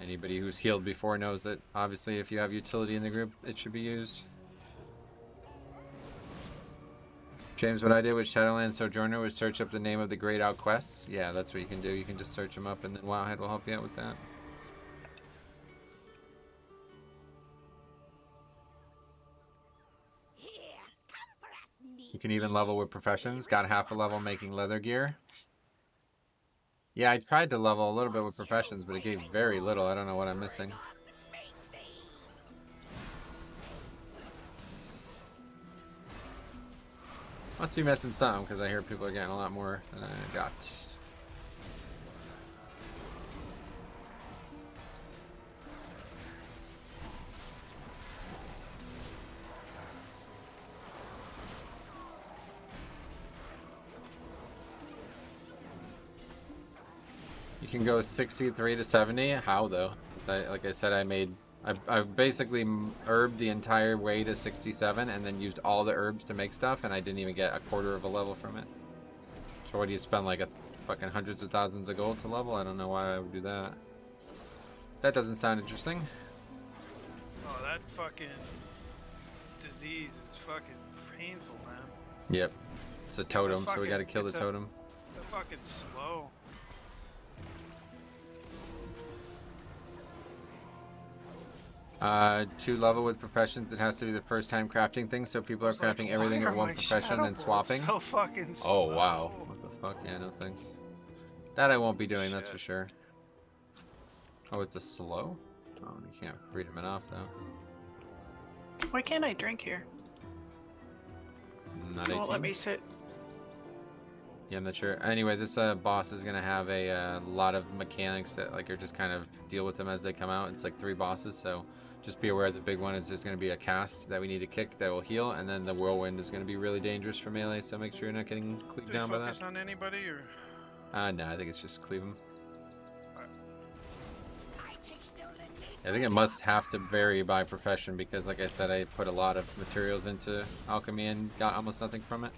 Anybody who's healed before knows that obviously if you have utility in the group, it should be used. James, what I did with Shadowland Sojourner was search up the name of the grayed out quests. Yeah, that's what you can do. You can just search them up and then Wowhead will help you out with that. You can even level with professions. Got half a level making leather gear. Yeah, I tried to level a little bit with professions, but it gave very little. I don't know what I'm missing. Must be missing some, because I hear people are getting a lot more than I got. You can go 63 to 70. How though? Like I said, I basically herbed the entire way to 67 and then used all the herbs to make stuff, and I didn't even get a quarter of a level from it. So what do you spend, like a fucking hundreds of thousands of gold to level? I don't know why I would do that. That doesn't sound interesting. Oh, that fucking disease is fucking painful, man. Yep. It's a totem, so we gotta kill the totem. It's a fucking slow. 2 level with professions. It has to be the first time crafting things, so people are crafting everything at one profession and swapping. So fucking slow. Oh wow. What the fuck? Yeah, no thanks. That I won't be doing, that's for sure. Oh, it's a slow? Oh, you can't read them off though. Why can't I drink here? Not It 18. won't let me sit. Yeah, I'm not sure. Anyway, this boss is gonna have a lot of mechanics that like are just kind of deal with them as they come out. It's like 3 bosses, so just be aware the big one is there's gonna be a cast that we need to kick that will heal, and then the whirlwind is gonna be really dangerous for melee. So make sure you're not getting cleaved down by that. Focus on anybody or? No, I think it's just cleave them. I think it must have to vary by profession because, like I said, I put a lot of materials into alchemy and got almost nothing from it.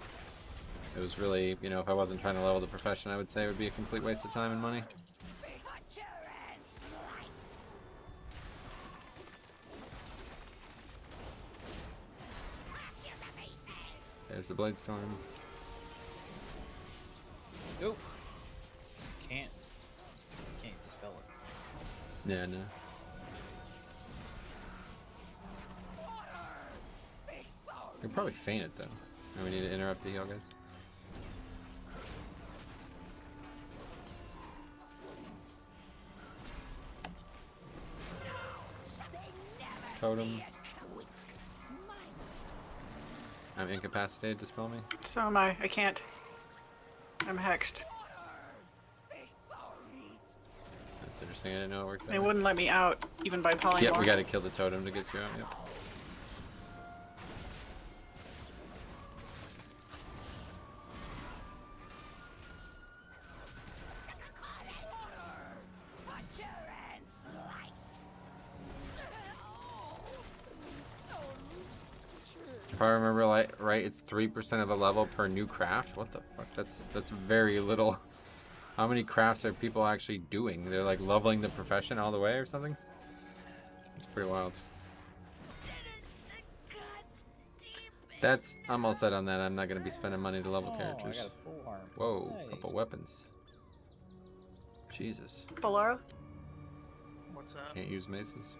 It was really, you know, if I wasn't trying to level the profession, I would say it would be a complete waste of time and money. There's the blade storm. Nope. Can't dispel it. Yeah, no. You'll probably faint it though. And we need to interrupt the heal, guys. Totem. I'm incapacitated, dispel me. So am I. I can't. I'm hexed. That's interesting, I didn't know it worked that They way. wouldn't let me out, even by polymorph. Yeah, we gotta kill the totem to get you out, yep. If I remember right, it's 3% of a level per new craft. What the fuck? That's very little. How many crafts are people actually doing? They're like leveling the profession all the way or something? It's pretty wild. That's, I'm all set on that. I'm not gonna be spending money to level characters. I got a full arm. Whoa, Nice. couple weapons. Jesus. Bolaro? What's that? Can't use maces.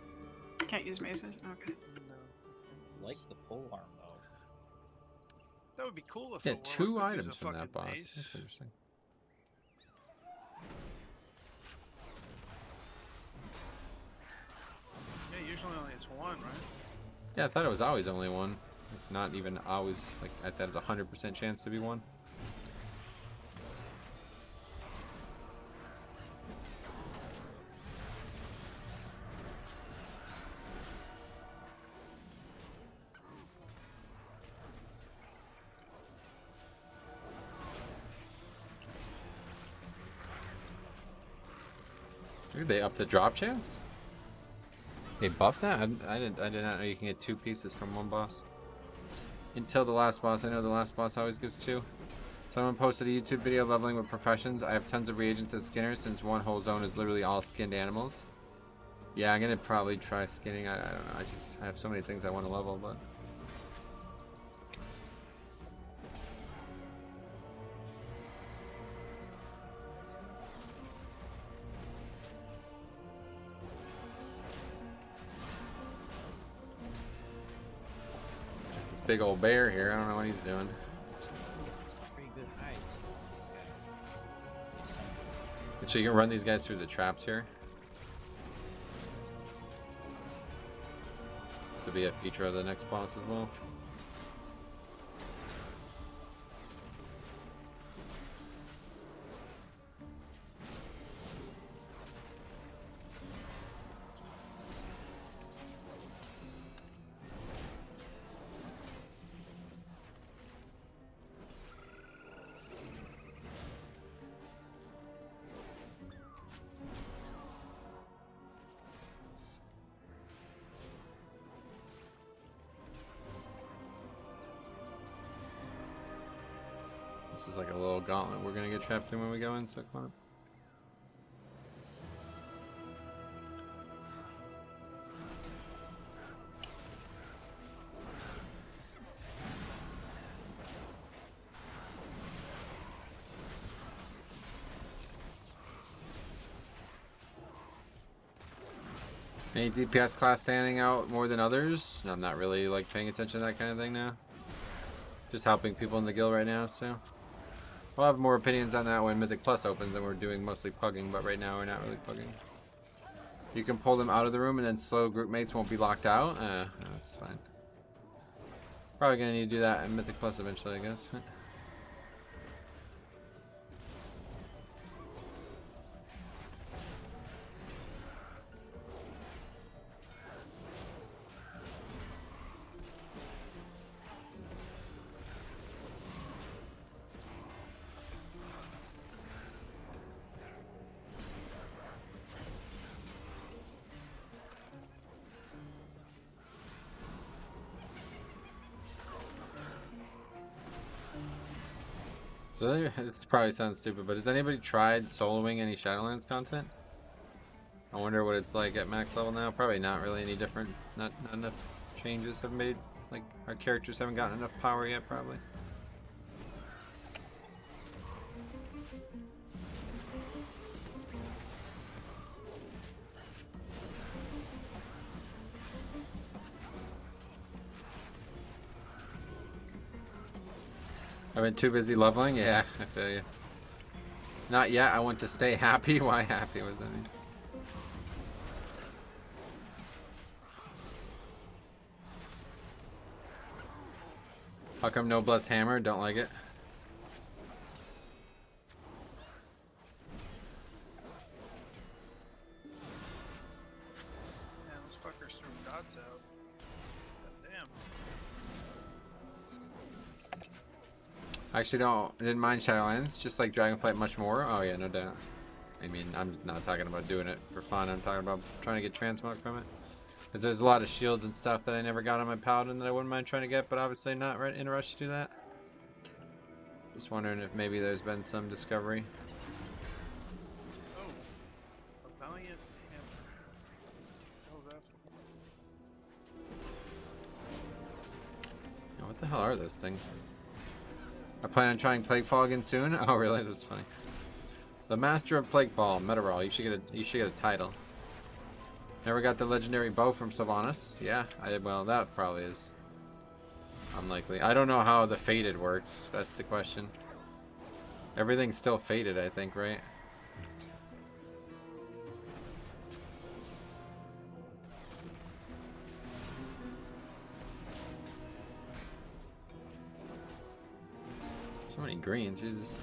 Can't use maces? Okay. Like the pole arm though. That would be cool if Yeah, the warlock 2 could use items a from that fucking boss. mace. That's interesting. Yeah, usually only it's 1, right? Yeah, I thought it was always only 1. Like, not even always, like, I thought it was a 100% chance to be 1. Dude, they upped the drop chance? They buffed that? I did not know you can get 2 pieces from one boss. Until the last boss. I know the last boss always gives 2. Someone posted a YouTube video leveling with professions. I have tons of reagents as skinners since one whole zone is literally all skinned animals. Yeah, I'm gonna probably try skinning. I don't know. I have so many things I want to level, but. This big old bear here. I don't know what he's doing. So you can run these guys through the traps here. This will be a feature of the next boss as well. This is like a little gauntlet we're gonna get trapped in when we go in, so come on. Any DPS class standing out more than others? I'm not really like paying attention to that kind of thing now. Just helping people in the guild right now, so. We'll have more opinions on that when Mythic Plus opens and we're doing mostly pugging, but right now we're not really pugging. You can pull them out of the room and then slow group mates won't be locked out. No, it's fine. Probably gonna need to do that in Mythic Plus eventually, I guess. So this probably sounds stupid, but has anybody tried soloing any Shadowlands content? I wonder what it's like at max level now. Probably not really any different. Not enough changes have made. Like our characters haven't gotten enough power yet, probably. I've been too busy leveling? Yeah, I feel you. Not yet. I want to stay happy. Why happy? What does that mean? How come Noblesse Hammer? Don't like it. Yeah, those fuckers threw dots out. Damn. I actually didn't mind Shadowlands, just like Dragonflight much more. Oh yeah, no doubt. I mean, I'm not talking about doing it for fun. I'm talking about trying to get transmog from it. Because there's a lot of shields and stuff that I never got on my Paladin that I wouldn't mind trying to get, but obviously not in a rush to do that. Just wondering if maybe there's been some discovery. Oh, a valiant hammer. Oh, that's Oh, what the hell are those things? I plan on trying Plaguefall again soon. Oh, really? That's funny. The Master of Plaguefall, Metaral. You should get a title. Never got the legendary bow from Sylvanas. Yeah, well, that probably is unlikely. I don't know how the fated works. That's the question. Everything's still fated, I think, right? So many greens, Jesus.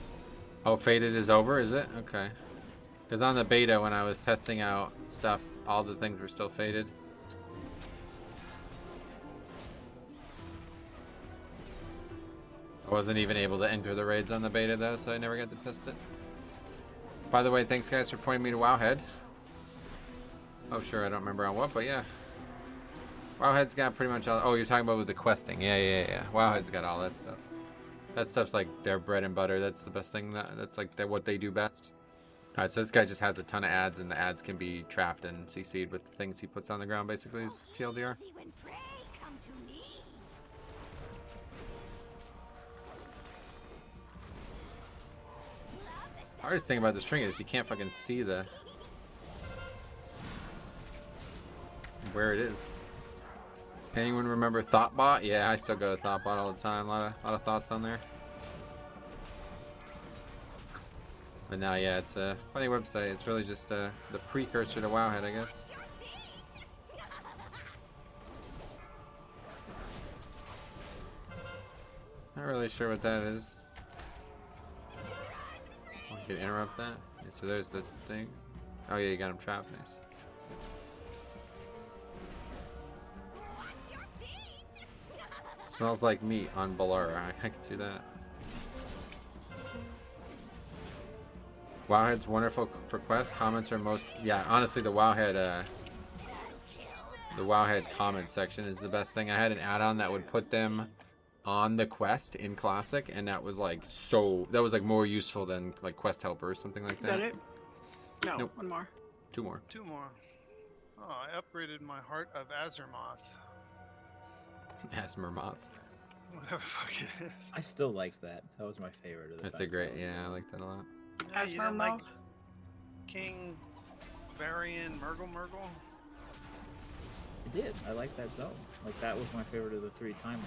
Oh, fated is over, is it? Okay. Because on the beta, when I was testing out stuff, all the things were still fated. I wasn't even able to enter the raids on the beta though, so I never got to test it. By the way, thanks guys for pointing me to Wowhead. Oh, sure, I don't remember on what, but yeah. Wowhead's got pretty much all... Oh, you're talking about with the questing. Yeah. Wowhead's got all that stuff. That stuff's like their bread and butter. That's the best thing. That's like what they do best. Alright, so this guy just has a ton of ads, and the ads can be trapped and CC'd with the things he puts on the ground, basically, is TLDR. Hardest thing about the string is you can't fucking see where it is. Can anyone remember Thoughtbot? Yeah, I still go to Thoughtbot all the time. A lot of thoughts on there. But now, yeah, it's a funny website. It's really just the precursor to Wowhead, I guess. Not really sure what that is. Oh, you can interrupt that. Yeah, so there's the thing. Oh yeah, you got him trapped. Nice. Smells like meat on Balara. I can see that. Wowhead's wonderful request. Comments are most... Yeah, honestly, the Wowhead comment section is the best thing. I had an add-on that would put them on the quest in Classic, and that was like that was like more useful than like Quest Helper or something like that. Is that it? No, nope. One more. Two more. Oh, I upgraded my Heart of Azure Asmermoth. Whatever the fuck it is. I still liked that. That was my favorite of the That's a great, yeah, I like that a lot. Yeah, you didn't like King Varian Murgle? I did. I liked that zone. Like, that was my favorite of the 3 timelines.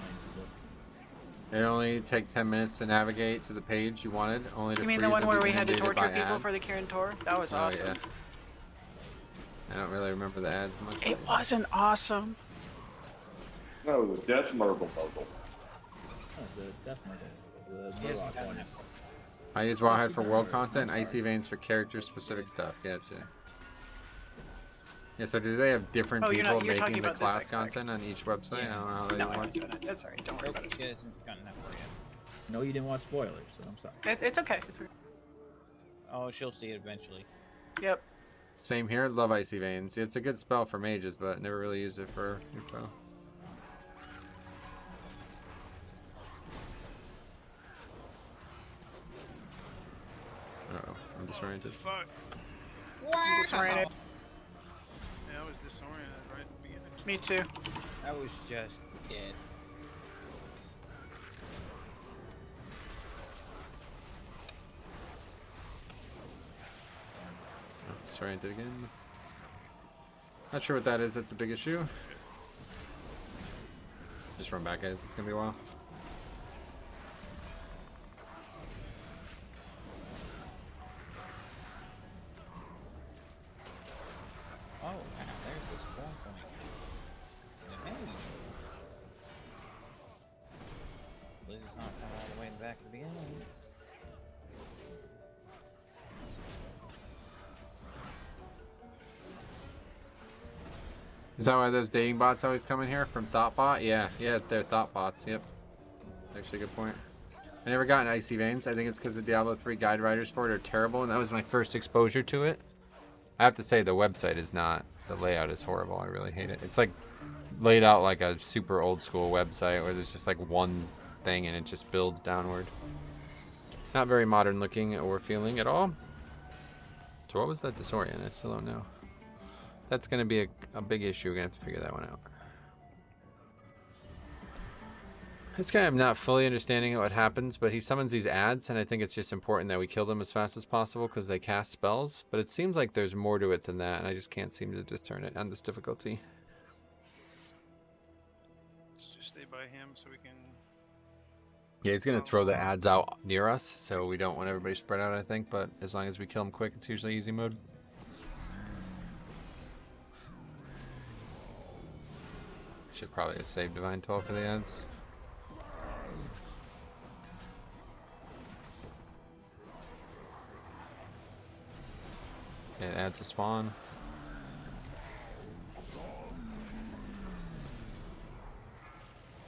It only took 10 minutes to navigate to the page you wanted, only to You mean the one where we had to torture people for the Kirin Tor? That was awesome. Yeah. I don't really remember the ads much. It wasn't awesome. No, the Death Murgle. Oh, the Death Murgle. The Murloc one. I use Wowhead for world content, Icy Veins for character-specific stuff. Gotcha. Yeah, so do they have different people making the class content on each website? Yeah. I don't know how they work. That's alright, don't worry about it. She hasn't gotten that far yet. No, you didn't want spoilers, so I'm sorry. It's okay. It's okay. Oh, she'll see it eventually. Yep. Same here. Love Icy Veins. It's a good spell for mages, but never really used it for info. Uh-oh, I'm disoriented. Fuck. I'm disoriented. Yeah, I was disoriented right at the beginning. Me too. I was just dead. Oh, disoriented again. Not sure what that is. That's a big issue. Just run back, guys. It's gonna be a while. Oh, wow, there's this spawn point. The maze. Liz is not coming all the way back to the beginning. Is that why those dating bots always come in here? From Thoughtbot? Yeah, they're Thoughtbots, yep. Actually, a good point. I never got an Icy Veins. I think it's because the Diablo 3 guide writers for it are terrible, and that was my first exposure to it. I have to say, the website is not. The layout is horrible. I really hate it. It's like laid out like a super old school website where there's just like one thing and it just builds downward. Not very modern looking or feeling at all. So what was that disorient? I still don't know. That's going to be a big issue. We're going to have to figure that one out. This guy, I'm not fully understanding what happens, but he summons these ads, and I think it's just important that we kill them as fast as possible because they cast spells. But it seems like there's more to it than that, and I just can't seem to discern it on this difficulty. Let's just stay by him so we can... Yeah, he's going to throw the ads out near us, so we don't want everybody spread out, I think. But as long as we kill him quick, it's usually easy mode. Should probably have saved Divine 12 for the ads. Okay, ads will spawn.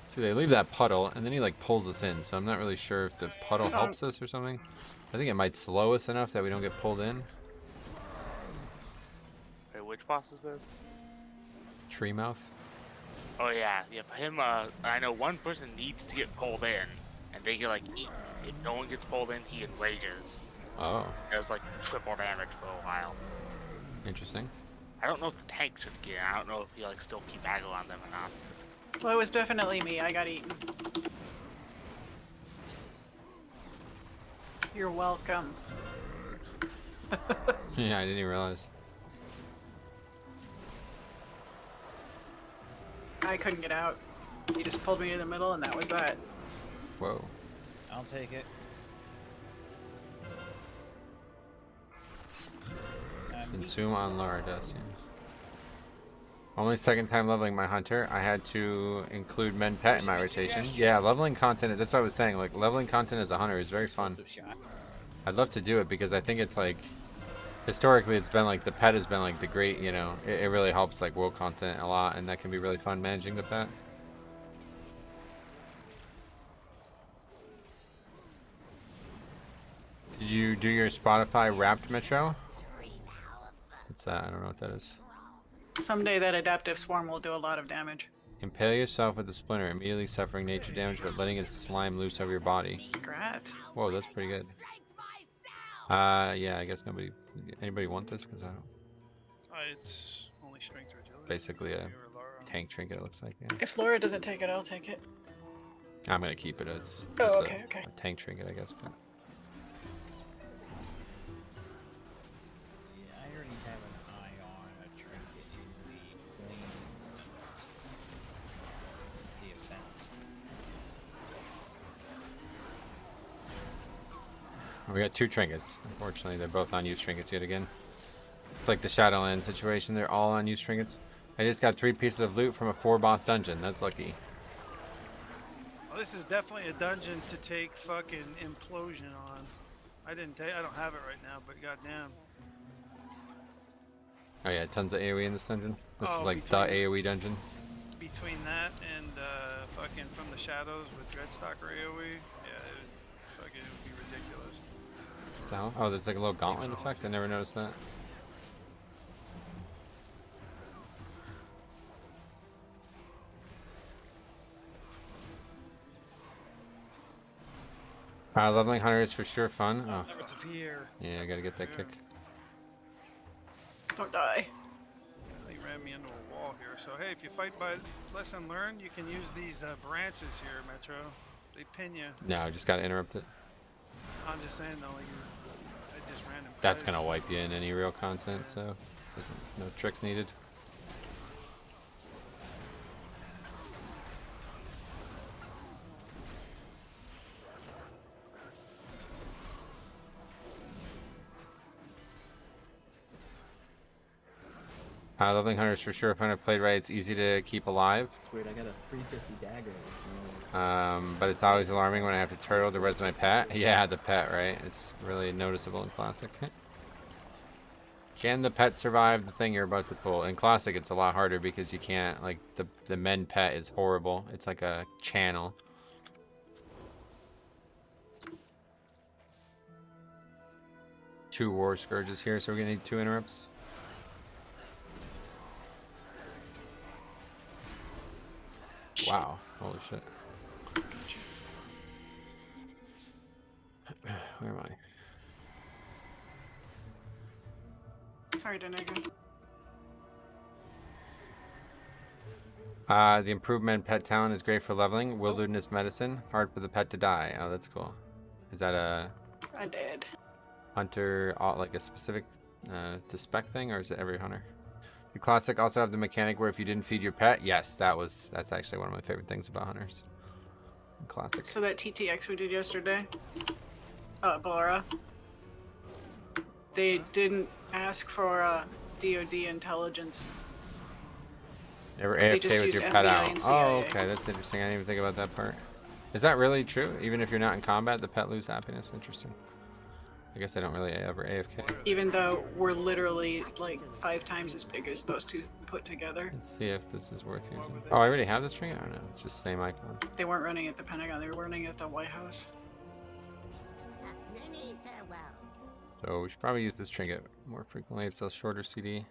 See, they leave that puddle, and then he like pulls us in, so I'm not really sure if the puddle helps us or something. I think it might slow us enough that we don't get pulled in. Wait, which boss is this? Treemouth. Oh yeah, for him, I know one person needs to get pulled in, and they get like eaten. If no one gets pulled in, he enrages. Oh. It does like triple damage for a while. Interesting. I don't know if the tank should get in. I don't know if he like still keep angle on them or not. Well, it was definitely me. I got eaten. You're welcome. Yeah, I didn't even realize. I couldn't get out. He just pulled me in the middle, and that was that. Whoa. I'll take it. Consume on Lara Dust. Only second time leveling my hunter. I had to include men pet in my rotation. Yeah, leveling content, that's what I was saying. Like, leveling content as a hunter is very fun. I'd love to do it because I think it's like, historically it's been like, the pet has been like the great, you know, it really helps like world content a lot, and that can be really fun managing the pet. Did you do your Spotify Wrapped Metro? What's that? I don't know what that is. Someday that adaptive swarm will do a lot of damage. Impale yourself with a splinter, immediately suffering nature damage, but letting its slime loose over your body. Congrats. Whoa, that's pretty good. Yeah, I guess anybody want this? Because I don't. It's only strength or agility. Basically a tank trinket, it looks like. Yeah. If Laura doesn't take it, I'll take it. I'm gonna keep it as Oh, just okay. a tank trinket, I guess. But. I already have an eye on a trinket in the plains. The offense. We got 2 trinkets. Unfortunately, they're both unused trinkets yet again. It's like the Shadowland situation. They're all unused trinkets. I just got 3 pieces of loot from a 4-boss dungeon. That's lucky. Well, this is definitely a dungeon to take fucking implosion on. I don't have it right now, but goddamn. Oh yeah, tons of AoE in this dungeon. This is like the between- AoE dungeon. Between that and fucking From the Shadows with Dreadstalker AoE, yeah, it would be ridiculous. What the hell? Oh, there's like a little gauntlet effect? I never noticed that. Leveling hunter is for sure fun. Oh. Never disappear. Yeah, I gotta get that kick. Don't die. He ran me into a wall here. So hey, if you fight by lesson learned, you can use these branches here, Metro. They pin you. No, I just gotta interrupt it. I'm just saying though, like, I just ran him. That's gonna wipe you in any real content, so no tricks needed. Leveling hunters for sure. If I played right, it's easy to keep alive. It's weird. I got a 350 dagger. But it's always alarming when I have to turtle to res my pet. Yeah, the pet, right? It's really noticeable in Classic. Can the pet survive the thing you're about to pull? In Classic, it's a lot harder because you can't, like, the men pet is horrible. It's like a channel. Two War Scourges here, so we're gonna need 2 interrupts. Wow, holy shit. Where am I? Sorry, Denego. The improvement pet talent is great for leveling. Wilderness medicine, hard for the pet to die. Oh, that's cool. Is that a I did. hunter, like a specific to spec thing, or is it every hunter? The Classic also have the mechanic where if you didn't feed your pet, yes, that's actually one of my favorite things about hunters. In Classic. So that TTX we did yesterday, Ballora, they didn't ask for DoD intelligence. Never They just AFK with used your pet FBI out. and Oh, CIA. okay, that's interesting. I didn't even think about that part. Is that really true? Even if you're not in combat, the pet lose happiness? Interesting. I guess I don't really ever AFK. Even though we're literally like 5 times as big as those two put together. Let's see if this is worth using. Oh, I already have this trinket? I don't know. It's just the same icon. They weren't running at the Pentagon, they were running at the White House. So we should probably use this trinket more frequently. It's a shorter CD.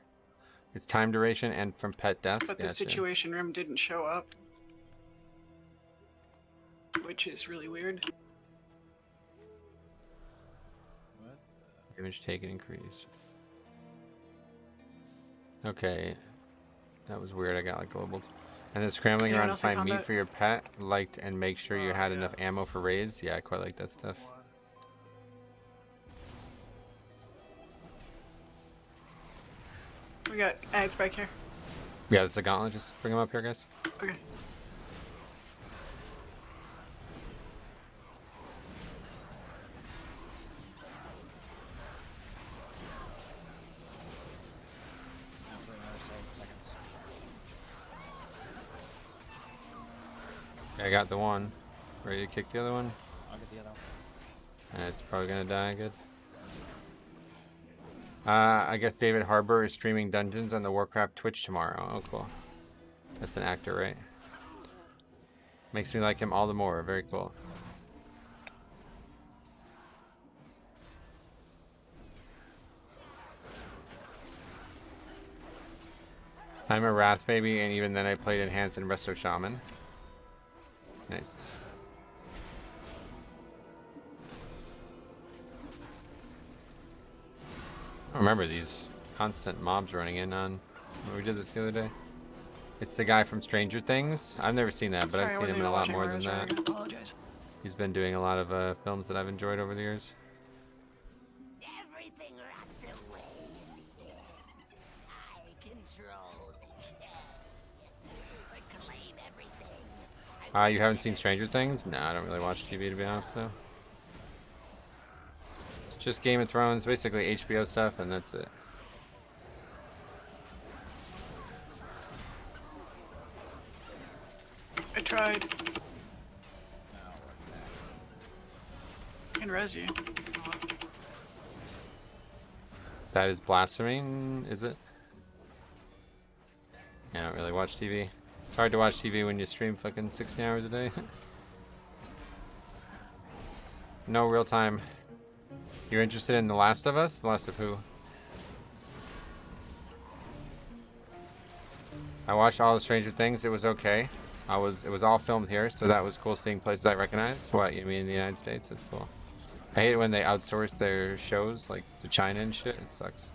It's time duration and from pet deaths. But the Gotcha. situation room didn't show up, which is really weird. Damage taken increased. Okay. That was weird. I got like global. And then scrambling Anyone around to else in find meat combat? for your pet. Liked and make sure you had enough ammo for raids. Yeah, I quite like that stuff. We got ads back here. Yeah, that's a gauntlet. Just bring them up here, guys. Okay. Okay, I got the one. Ready to kick the other one? I'll get the other one. And it's probably gonna die. Good. I guess David Harbour is streaming Dungeons on the Warcraft Twitch tomorrow. Oh, cool. That's an actor, right? Makes me like him all the more. Very cool. I'm a Wrath baby, and even then I played Enhanced and Resto Shaman. Nice. I remember these constant mobs running in on when we did this the other day. It's the guy from Stranger Things. I've never seen that, but Sorry, I I've seen wasn't him in a even lot watching more where I than was that. running. I apologize. He's been doing a lot of films that I've enjoyed over the years. Everything rots away in the end. I control the I claim everything. You haven't seen Stranger Things? No, I don't really watch TV, to be honest, though. It's just Game of Thrones, basically HBO stuff, and that's it. I tried. I can res you. That is blasphemy, is it? I don't really watch TV. It's hard to watch TV when you stream fucking 16 hours a day. No real time. You're interested in The Last of Us? The Last of who? I watched all the Stranger Things. It was okay. It was all filmed here, so that was cool seeing places I recognize. What, you mean in the United States? That's cool. I hate it when they outsource their shows like to China and shit. It sucks.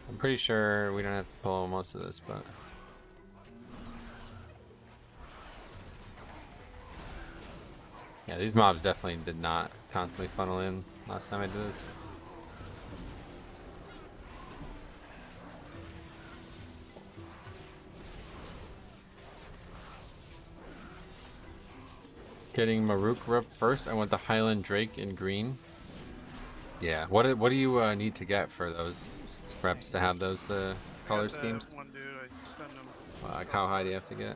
I'm pretty sure we don't have to pull most of this, but yeah, these mobs definitely did not constantly funnel in last time I did this. Getting Maruk Rup first. I want the Highland Drake in green. Yeah. What do you need to get for those reps to have those color schemes? One dude, I stunned him. Like how high do you have to get?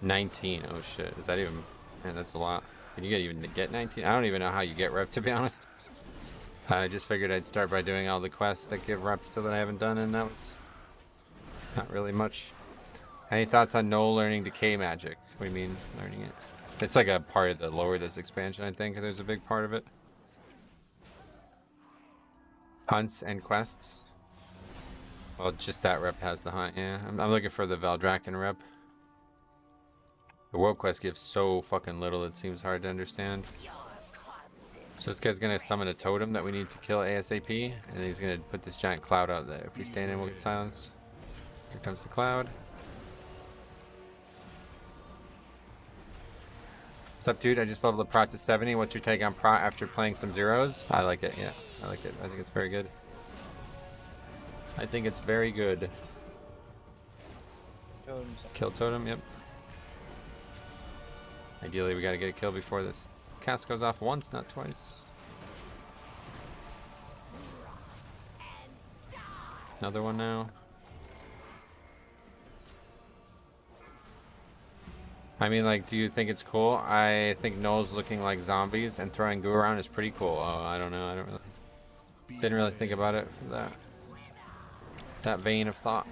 $19. Oh shit. Is that even? Man, that's a lot. Can you even get 19? I don't even know how you get rep, to be honest. I just figured I'd start by doing all the quests that give reps to that I haven't done, and that was not really much. Any thoughts on no learning decay magic? What do you mean, learning it? It's like a part of the lore of this expansion, I think. There's a big part of it. Hunts and quests. Well, just that rep has the hunt, yeah. I'm looking for the Valdrakken rep. The world quest gives so fucking little, it seems hard to understand. So this guy's gonna summon a totem that we need to kill ASAP, and then he's gonna put this giant cloud out there. If we stand in, we'll get silenced. Here comes the cloud. What's up, dude? I just leveled the prot to 70. What's your take on prot after playing some zeros? I like it, yeah. I like it. I think it's very good. I think it's very good. Totems. Kill totem, yep. Ideally, we gotta get a kill before this cast goes off once, not twice. Another one now. I mean, like, do you think it's cool? I think gnolls looking like zombies and throwing goo around is pretty cool. Oh, I don't know. Didn't really think about it from that vein of thought.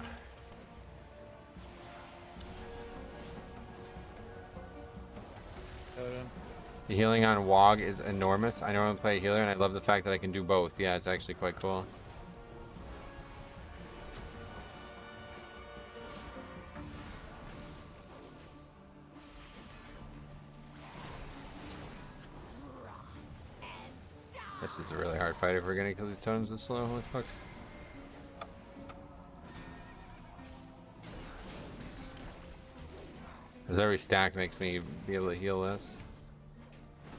The healing on WoG is enormous. I normally play healer, and I love the fact that I can do both. Yeah, it's actually quite cool. This is a really hard fight if we're gonna kill these totems this slow. Holy fuck. Because every stack makes me be able to heal this.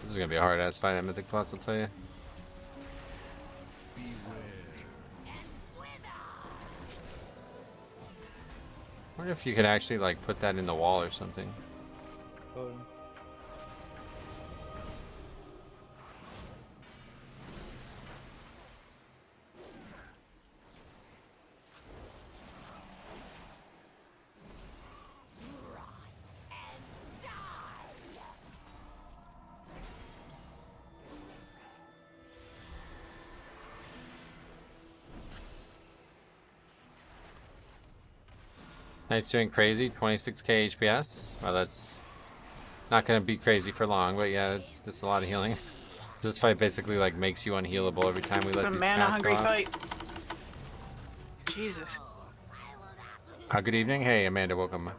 This is gonna be a hard ass fight at Mythic Plus, I'll tell you. I wonder if you could actually like put that in the wall or something. Nice doing crazy, 26k HPS. Well, that's not gonna be crazy for long, but yeah, it's just a lot of healing. This fight basically like makes you unhealable every time we let these casts go off. Fight. Jesus. Good evening. Hey, Amanda, welcome.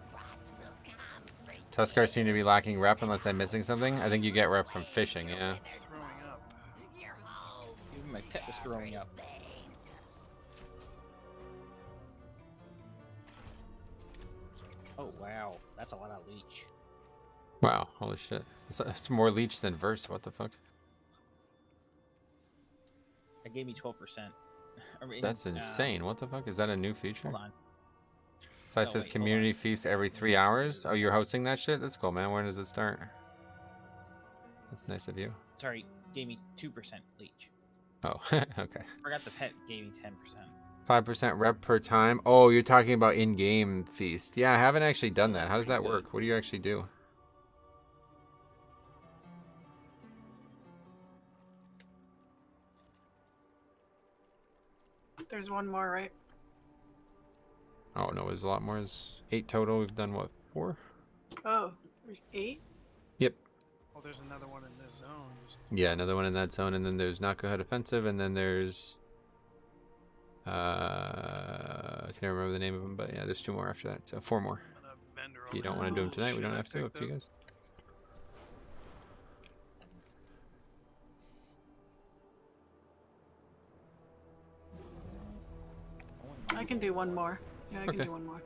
Tuskar seem to be lacking rep unless I'm missing something. I think you get rep from fishing, yeah. Even my pet was throwing up. Oh wow, that's a lot of leech. Wow, holy shit. It's more leech than verse, what the fuck? That gave me 12%. I mean, That's insane. What the fuck? Is that a new feature? Hold on. So it says community feast every 3 hours. Oh, you're hosting that shit? That's cool, man. When does it start? That's nice of you. Sorry, gave me 2% leech. Oh, okay. Forgot the pet gave me 10%. 5% rep per time. Oh, you're talking about in-game feast. Yeah, I haven't actually done that. How does that work? What do you actually do? There's one more, right? Oh, no, there's a lot more. There's 8 total. We've done, what, 4? Oh, there's 8? Yep. Well, there's another one in this zone. Yeah, another one in that zone. And then there's Nokhud Offensive. And then there's... I can't remember the name of them, but yeah, there's 2 more after that. So 4 more. If you don't want to do them tonight, we don't have to. Up to you guys. I can do one more. Yeah, I can Okay. do one more.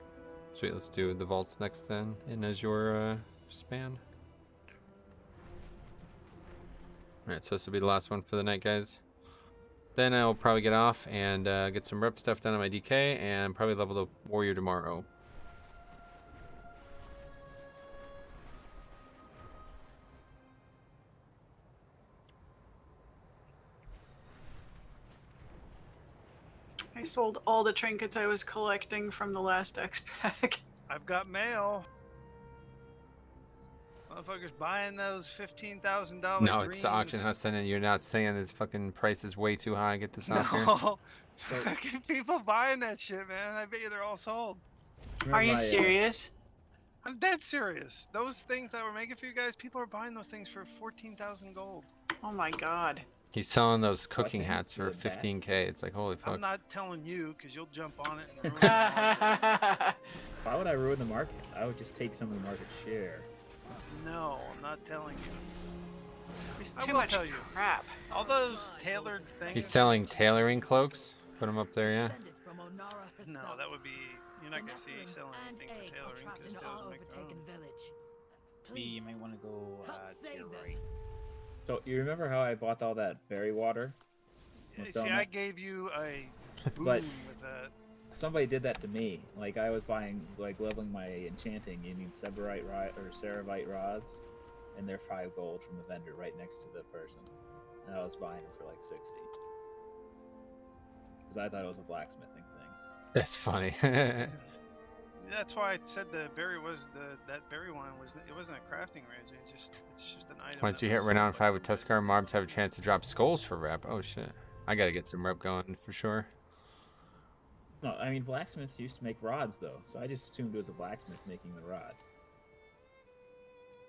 Sweet, let's do the vaults next then in Azure span. Alright, so this will be the last one for the night, guys. Then I'll probably get off and get some rep stuff done on my DK and probably level the warrior tomorrow. I sold all the trinkets I was collecting from the last X pack. I've got mail. Motherfuckers buying those $15,000 No, it's the auction house, and you're not saying this fucking price is way too high. Get this off here. No, fucking people buying that shit, man. I bet you they're all sold. Are you serious? I'm dead serious. Those things that we're making for you guys, people are buying those things for 14,000 gold. Oh my god. He's selling those cooking hats for 15k. It's like, holy fuck. I'm not telling you, because you'll jump on it and ruin it. Why would I ruin the market? I would just take some of the market share. No, I'm not telling you. There's I too will much tell you. crap. All those tailored things. He's selling tailoring cloaks. Put them up there, yeah. No, that would be. You're not gonna see selling anything for tailoring because tailors make their own. B, you might want to go to your right. So you remember how I bought all that berry water? Yeah, Was see, selling I it? gave you a boom But- with that. Somebody did that to me. Like I was buying, like leveling my enchanting. You need Severite or Ceravite rods, and they're 5 gold from the vendor right next to the person. And I was buying them for like 60. Because I thought it was a blacksmithing thing. That's funny. Yeah, That's why I said the berry was that berry one was it wasn't a crafting range. It's just an item. Once you hit renown 5 with Tuskar, mobs have a chance to drop skulls for rep. Oh shit! I gotta get some rep going for sure. No, I mean blacksmiths used to make rods though, so I just assumed it was a blacksmith making the rod.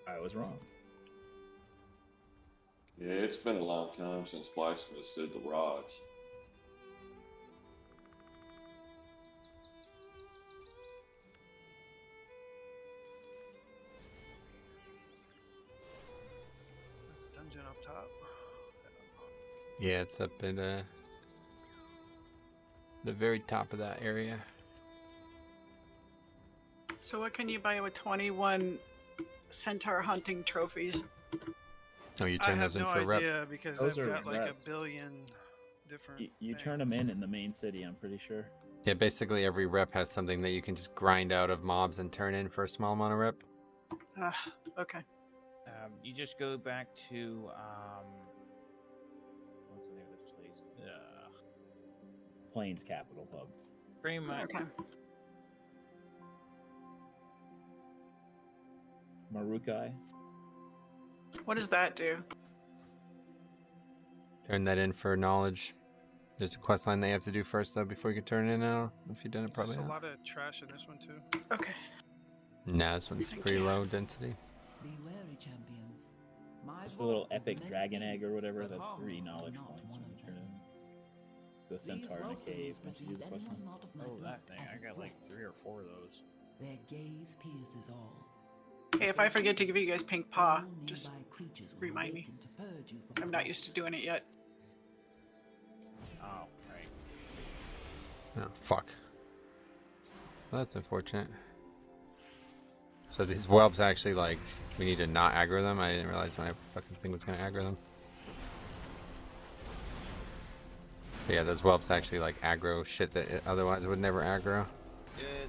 I was wrong. Yeah, it's been a long time since blacksmiths did the rods. Is the dungeon up top? Yeah, it's up in the very top of that area. So what can you buy with 21 centaur hunting trophies? Oh, you I turn have those in no for rep. idea because Those I've are got like rep. a billion different. You turn them in the main city, I'm pretty sure. Yeah, basically every rep has something that you can just grind out of mobs and turn in for a small amount of rep. Okay. You just go back to what's the name of this place? Plains Capital Hub. Pretty much. Okay. Marukai. What does that do? Turn that in for knowledge. There's a quest line that you have to do first though before you can turn it in now. If you've done it, probably There's a not. lot of trash in this one too. Okay. Nah, this one's pretty low density. Be wary, champions. My Just a little vault is epic meant dragon for egg or whatever. but That's 3 harmless is knowledge not points one when you of turn them. in. Go centaur in a cave once you do the quest line. Oh, that thing. I got like 3 or 4 of those. Their gaze pierces all. Hey, if I forget to give you guys pink paw, All just nearby creatures will remind me. awaken to purge you from I'm not used to doing it yet. Oh, right. Oh, fuck. Well, that's unfortunate. So these whelps actually, like, we need to not aggro them? I didn't realize my fucking thing was going to aggro them. But yeah, those whelps actually, like, aggro shit that it otherwise would never aggro.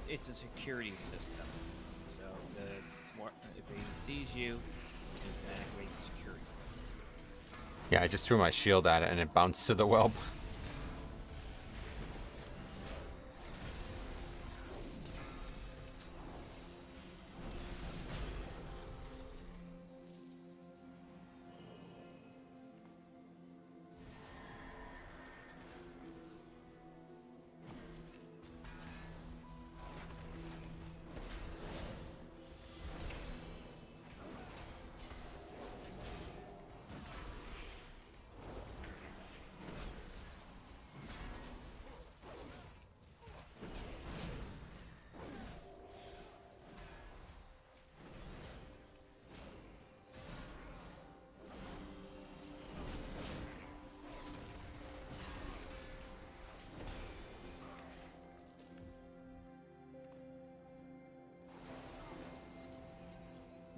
It's a security system. So if he sees you, it's gonna activate security. Yeah, I just threw my shield at it and it bounced to the whelp.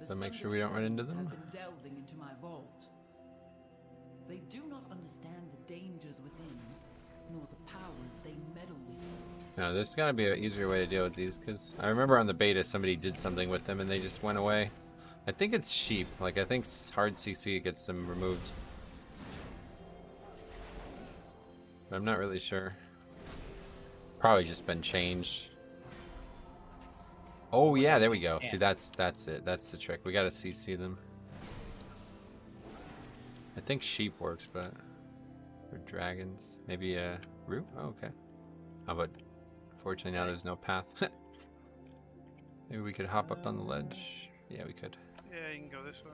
So make sure we don't run into them. Have been delving into my vault. They do not understand the dangers within, nor the powers they meddle with. No, there's got to be an easier way to deal with these, because I remember on the beta somebody did something with them and they just went away. I think it's sheep. Like, I think hard CC gets them removed. But I'm not really sure. Probably just been changed. Oh yeah, there we go. See, that's it. That's the trick. We gotta CC them. I think sheep works, but for dragons, maybe a root. Oh, okay. Oh, but unfortunately now there's no path. Maybe we could hop up on the ledge. Yeah, we could. Yeah, you can go this way.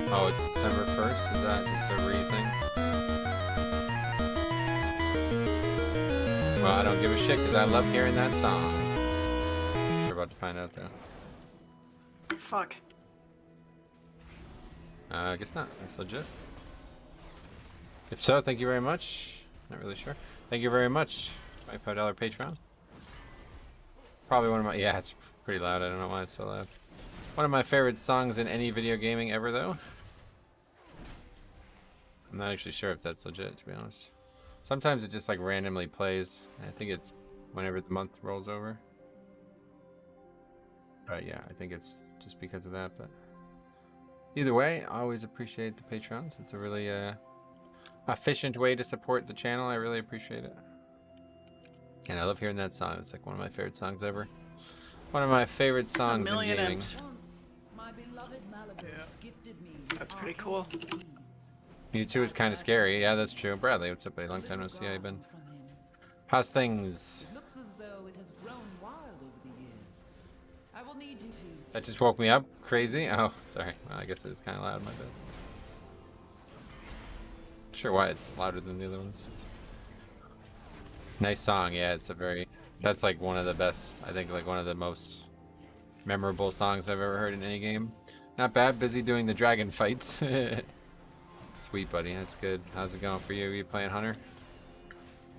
Oh, it's December 1st? Is that just a re-thing? Well, I don't give a shit because I love hearing that song. We're about to find out though. Fuck. I guess not. That's legit. If so, thank you very much. Not really sure. Thank you very much. $25 Patreon. Probably one of my... Yeah, it's pretty loud. I don't know why it's so loud. One of my favorite songs in any video gaming ever, though. I'm not actually sure if that's legit, to be honest. Sometimes it just like randomly plays. I think it's whenever the month rolls over. But yeah, I think it's just because of that. But either way, I always appreciate the Patrons. It's a really efficient way to support the channel. I really appreciate it. And I love hearing that song. It's like one of my favorite songs ever. One of my favorite songs in gaming. That's pretty cool. Mewtwo is kind of scary. Yeah, that's true. Bradley, what's up, buddy? Long time no see. How you been? How's things? Looks as though it has grown wild over the years. I will need you to. That just woke me up. Crazy. Oh, sorry. Well, I guess it's kind of loud. My bad. Not sure why it's louder than the other ones. Nice song. Yeah, it's a very. That's like one of the best. I think like one of the most memorable songs I've ever heard in any game. Not bad. Busy doing the dragon fights. Sweet, buddy. That's good. How's it going for you? Are you playing Hunter?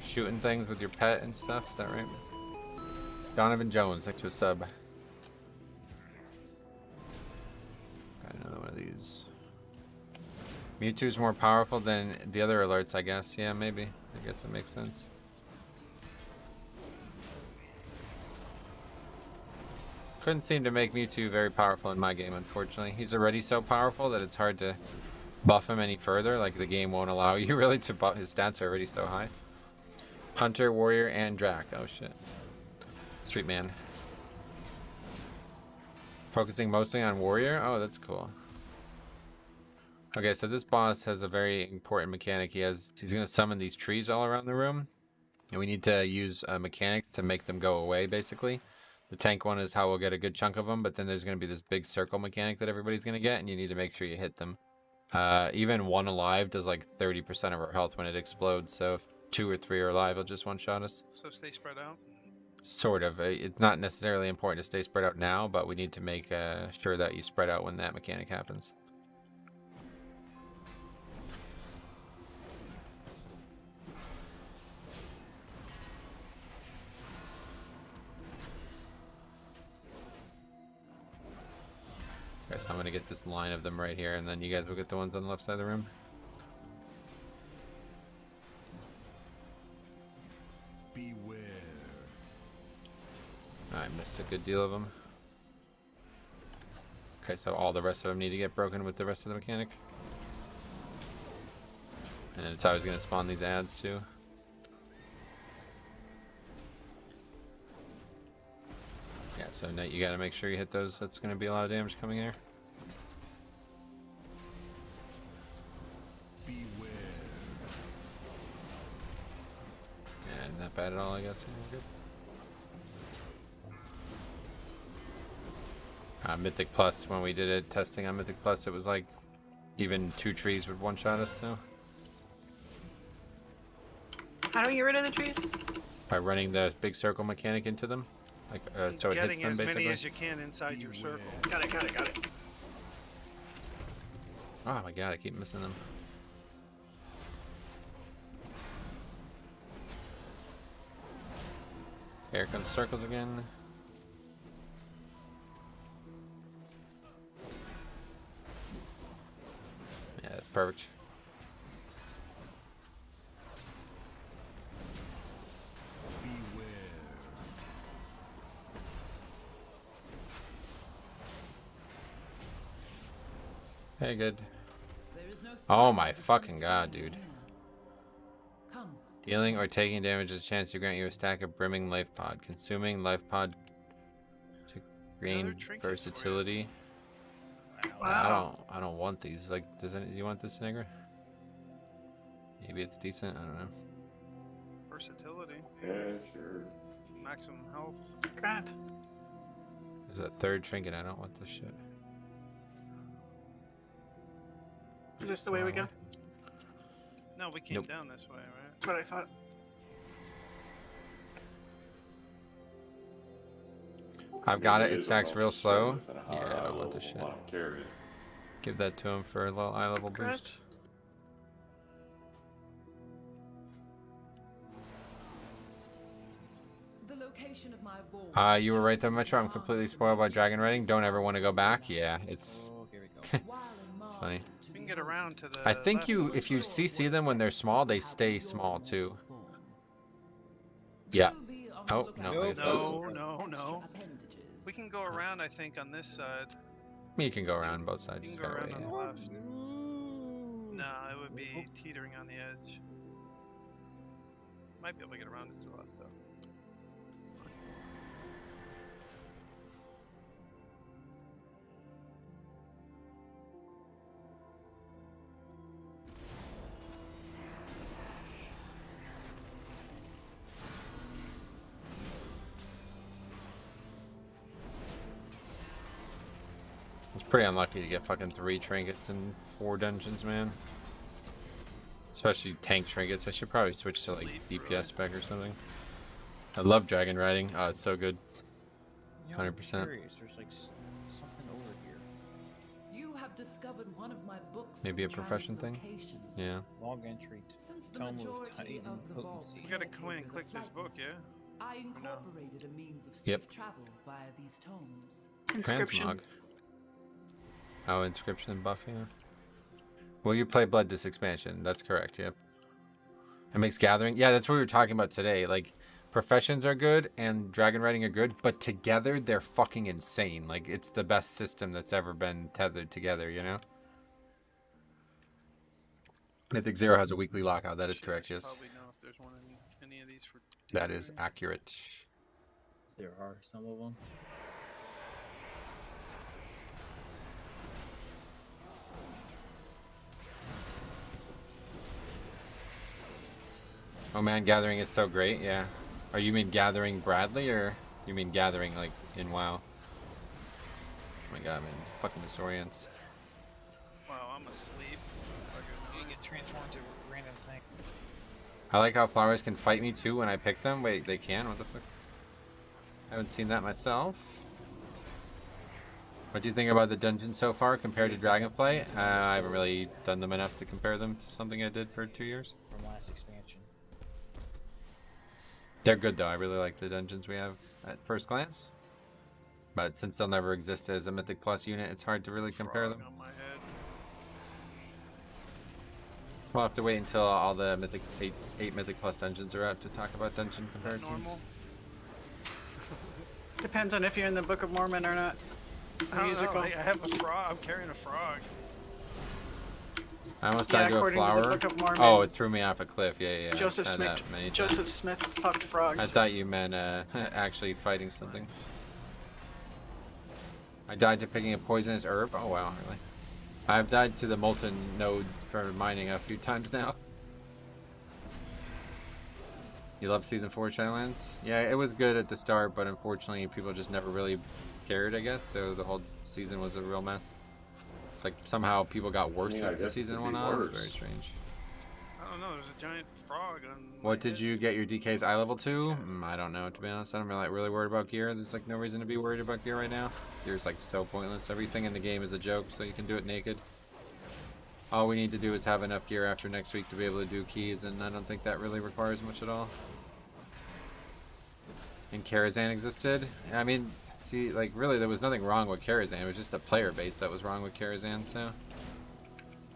Shooting things with your pet and stuff? Is that right? Donovan Jones, thanks to a sub. Got another one of these. Mewtwo's more powerful than the other alerts, I guess. Yeah, maybe. I guess that makes sense. Couldn't seem to make Mewtwo very powerful in my game, unfortunately. He's already so powerful that it's hard to buff him any further. Like, the game won't allow you really to buff. His stats are already so high. Hunter, Warrior, and Drac. Oh, shit. Street Man. Focusing mostly on Warrior? Oh, that's cool. Okay, so this boss has a very important mechanic. He's going to summon these trees all around the room. And we need to use mechanics to make them go away, basically. The tank one is how we'll get a good chunk of them, but then there's going to be this big circle mechanic that everybody's going to get, and you need to make sure you hit them. Even one alive does like 30% of our health when it explodes, so if 2 or 3 are alive, it'll just one-shot us. So stay spread out? Sort of. It's not necessarily important to stay spread out now, but we need to make sure that you spread out when that mechanic happens. Okay, so I'm gonna get this line of them right here, and then you guys will get the ones on the left side of the room. Beware. I missed a good deal of them. Okay, so all the rest of them need to get broken with the rest of the mechanic. And it's always gonna spawn these ads too. Yeah, so Knight, you gotta make sure you hit those. That's gonna be a lot of damage coming here. Beware. Yeah, not bad at all, I guess. Yeah, good. Mythic Plus, when we did it, testing on Mythic Plus, it was like even 2 trees would one-shot us, so. How do we get rid of the trees? By running the big circle mechanic into them. Like, so it hits them, basically. Getting as many as you can inside your circle. Got it. Oh my god, I keep missing them. Here comes circles again. Yeah, that's perfect. Hey, good. Oh my fucking god, dude. Dealing or taking damage has a chance to grant you a stack of brimming life pod. Consuming life pod to gain versatility. Wow. I don't want these. Like, do you want this, Negra? Maybe it's decent. I don't know. Versatility. Yeah, sure. Maximum health. Grant. There's a 3rd trinket. I don't want this shit. Is this the way we go? No, we came down this way, right? That's what I thought. I've got it. It stacks real slow. Yeah, I don't want this shit. Give that to him for a little eye level boost. The location of my vault. You were right there, Metro. I'm completely spoiled by Dragon Riding. Don't ever want to go back. Yeah, it's It's funny. You can get around to the I think left you, if you CC them when they're small, they stay small too. Yeah. Oh, no. I guess not. No. We can go around, I think, on this side. You can go around both sides. You Just can go gotta around wait. on the left. No, it would be teetering on the edge. Might be able to get around it to the left, though. It's pretty unlucky to get fucking 3 trinkets in 4 dungeons, man. Especially tank trinkets. I should probably switch to like DPS spec or something. I love dragon riding. Oh, it's so good. 100%. There's like something over here. You have discovered one of my books. Maybe a profession thing? Yeah. Log entry. Since the Tome of majority Titan of the vault's potency. You gotta come in and click this book, yeah? I incorporated a means of safe Yep. travel via these tomes. Transmog. Oh, inscription buff, yeah. Will you play Blood this expansion? That's correct, yep. It makes gathering. Yeah, that's what we were talking about today. Like, professions are good and dragon riding are good, but together they're fucking insane. Like, it's the best system that's ever been tethered together, you know? Mythic Zero has a weekly lockout. That is correct, yes. Probably know if there's one in any of these for That is accurate. There are some of them. Oh man, gathering is so great, yeah. Or you mean gathering Bradley, or you mean gathering like in WoW? Oh my god, man, it's fucking disorients. Wow, I'm asleep. You get transformed to a random thing. I like how flowers can fight me too when I pick them. Wait, they can? What the fuck? I haven't seen that myself. What do you think about the dungeons so far compared to Dragonflight? I haven't really done them enough to compare them to something I did for 2 years. From last expansion. They're good though. I really like the dungeons we have at first glance. But since they'll never exist as a Mythic Plus unit, it's hard to really compare them. On my head. We'll have to wait until all the Mythic 8 Mythic Plus dungeons are out to talk about dungeon comparisons. Normal? Depends on if you're in the Book of Mormon or not. I don't know, I have a frog. I'm carrying a frog. I almost died to a according to the flower. Book of Mormon, Oh, it threw me off a cliff. Yeah. Joseph I've Smith. had that many times. Joseph Smith fucked frogs. I thought you meant actually fighting something. I died to picking a poisonous herb. Oh wow, really? I've died to the molten node for mining a few times now. You love season 4 Shadowlands? Yeah, it was good at the start, but unfortunately people just never really cared, I guess. So the whole season was a real mess. It's like somehow people got worse Yeah, I as the guess it season could went be on. It was worse. very strange. I don't know, there's a giant frog on What did you get your DK's eye level to? I don't know, to be honest. I'm like really worried about gear. There's like no reason to be worried about gear right now. Gear's like so pointless. Everything in the game is a joke, so you can do it naked. All we need to do is have enough gear after next week to be able to do keys, and I don't think that really requires much at all. And Karazhan existed. I mean, see, like really there was nothing wrong with Karazhan. It was just the player base that was wrong with Karazhan, so.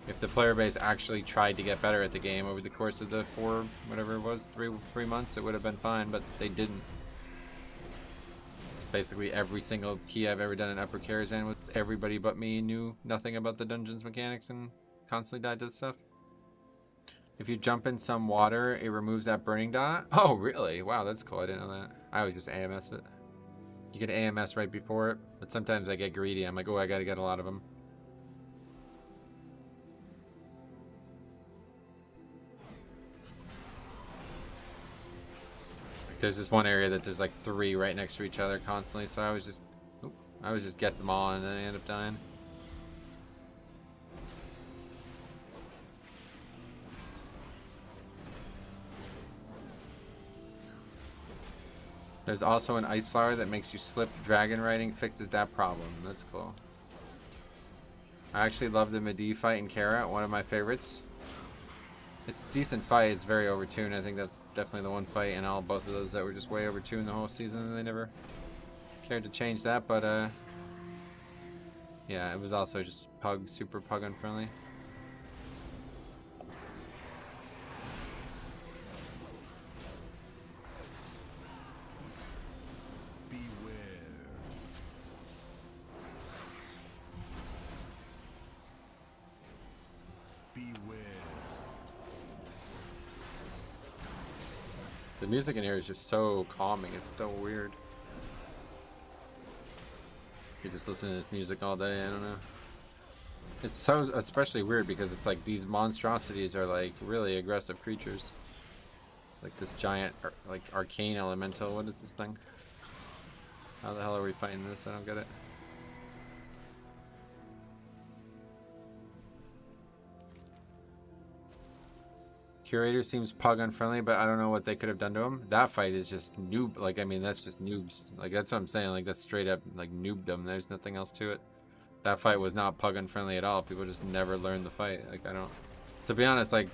If the player base actually tried to get better at the game over the course of the 4, whatever it was, 3 months, it would have been fine, but they didn't. So basically every single key I've ever done in Upper Karazhan with everybody but me knew nothing about the dungeon's mechanics and constantly died to stuff. If you jump in some water, it removes that burning dot. Oh, really? Wow, that's cool. I didn't know that. I always just AMS it. You get AMS right before it, but sometimes I get greedy. I'm like, oh, I gotta get a lot of them. There's this one area that there's like 3 right next to each other constantly, so I was just get them all and then I end up dying. There's also an ice flower that makes you slip. Dragon riding fixes that problem. That's cool. I actually love the Medivh fight in Kara, one of my favorites. It's a decent fight. It's very overtuned. I think that's definitely the one fight in both of those that were just way overtuned the whole season, and they never cared to change that. But yeah, Yeah, it was also just pug, super pug unfriendly. The music in here is just so calming. It's so weird. You just listen to this music all day. I don't know. It's so especially weird because it's like these monstrosities are like really aggressive creatures. Like this giant, like arcane elemental. What is this thing? How the hell are we fighting this? I don't get it. Curator seems pug unfriendly, but I don't know what they could have done to him. That fight is just noob. Like, I mean, that's just noobs. Like, that's what I'm saying. Like, that's straight up, like, noobdom. There's nothing else to it. That fight was not pug unfriendly at all. People just never learned the fight. Like, I don't... To be honest, like,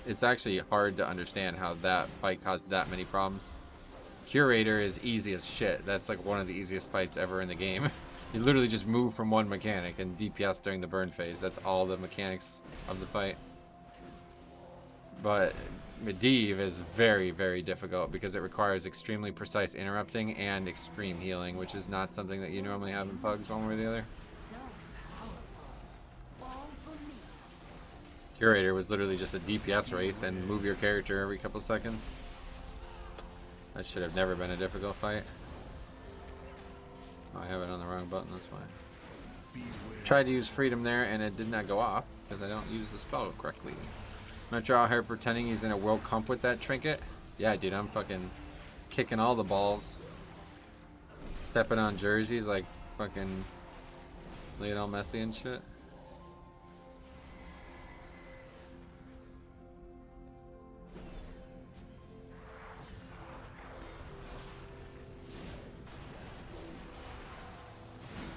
it's actually hard to understand how that fight caused that many problems. Curator is easy as shit. That's, like, one of the easiest fights ever in the game. You literally just move from one mechanic and DPS during the burn phase. That's all the mechanics of the fight. But Medivh is very, very difficult because it requires extremely precise interrupting and extreme healing, which is not something that you normally have in pugs one way or the other. Curator was literally just a DPS race and move your character every couple seconds. That should have never been a difficult fight. Oh, I have it on the wrong button, that's why. Tried to use freedom there and it did not go off because I don't use the spell correctly. Metro out here pretending he's in a World Cup with that trinket. Yeah, dude, I'm fucking kicking all the balls. Stepping on jerseys like fucking Lionel Messi and shit.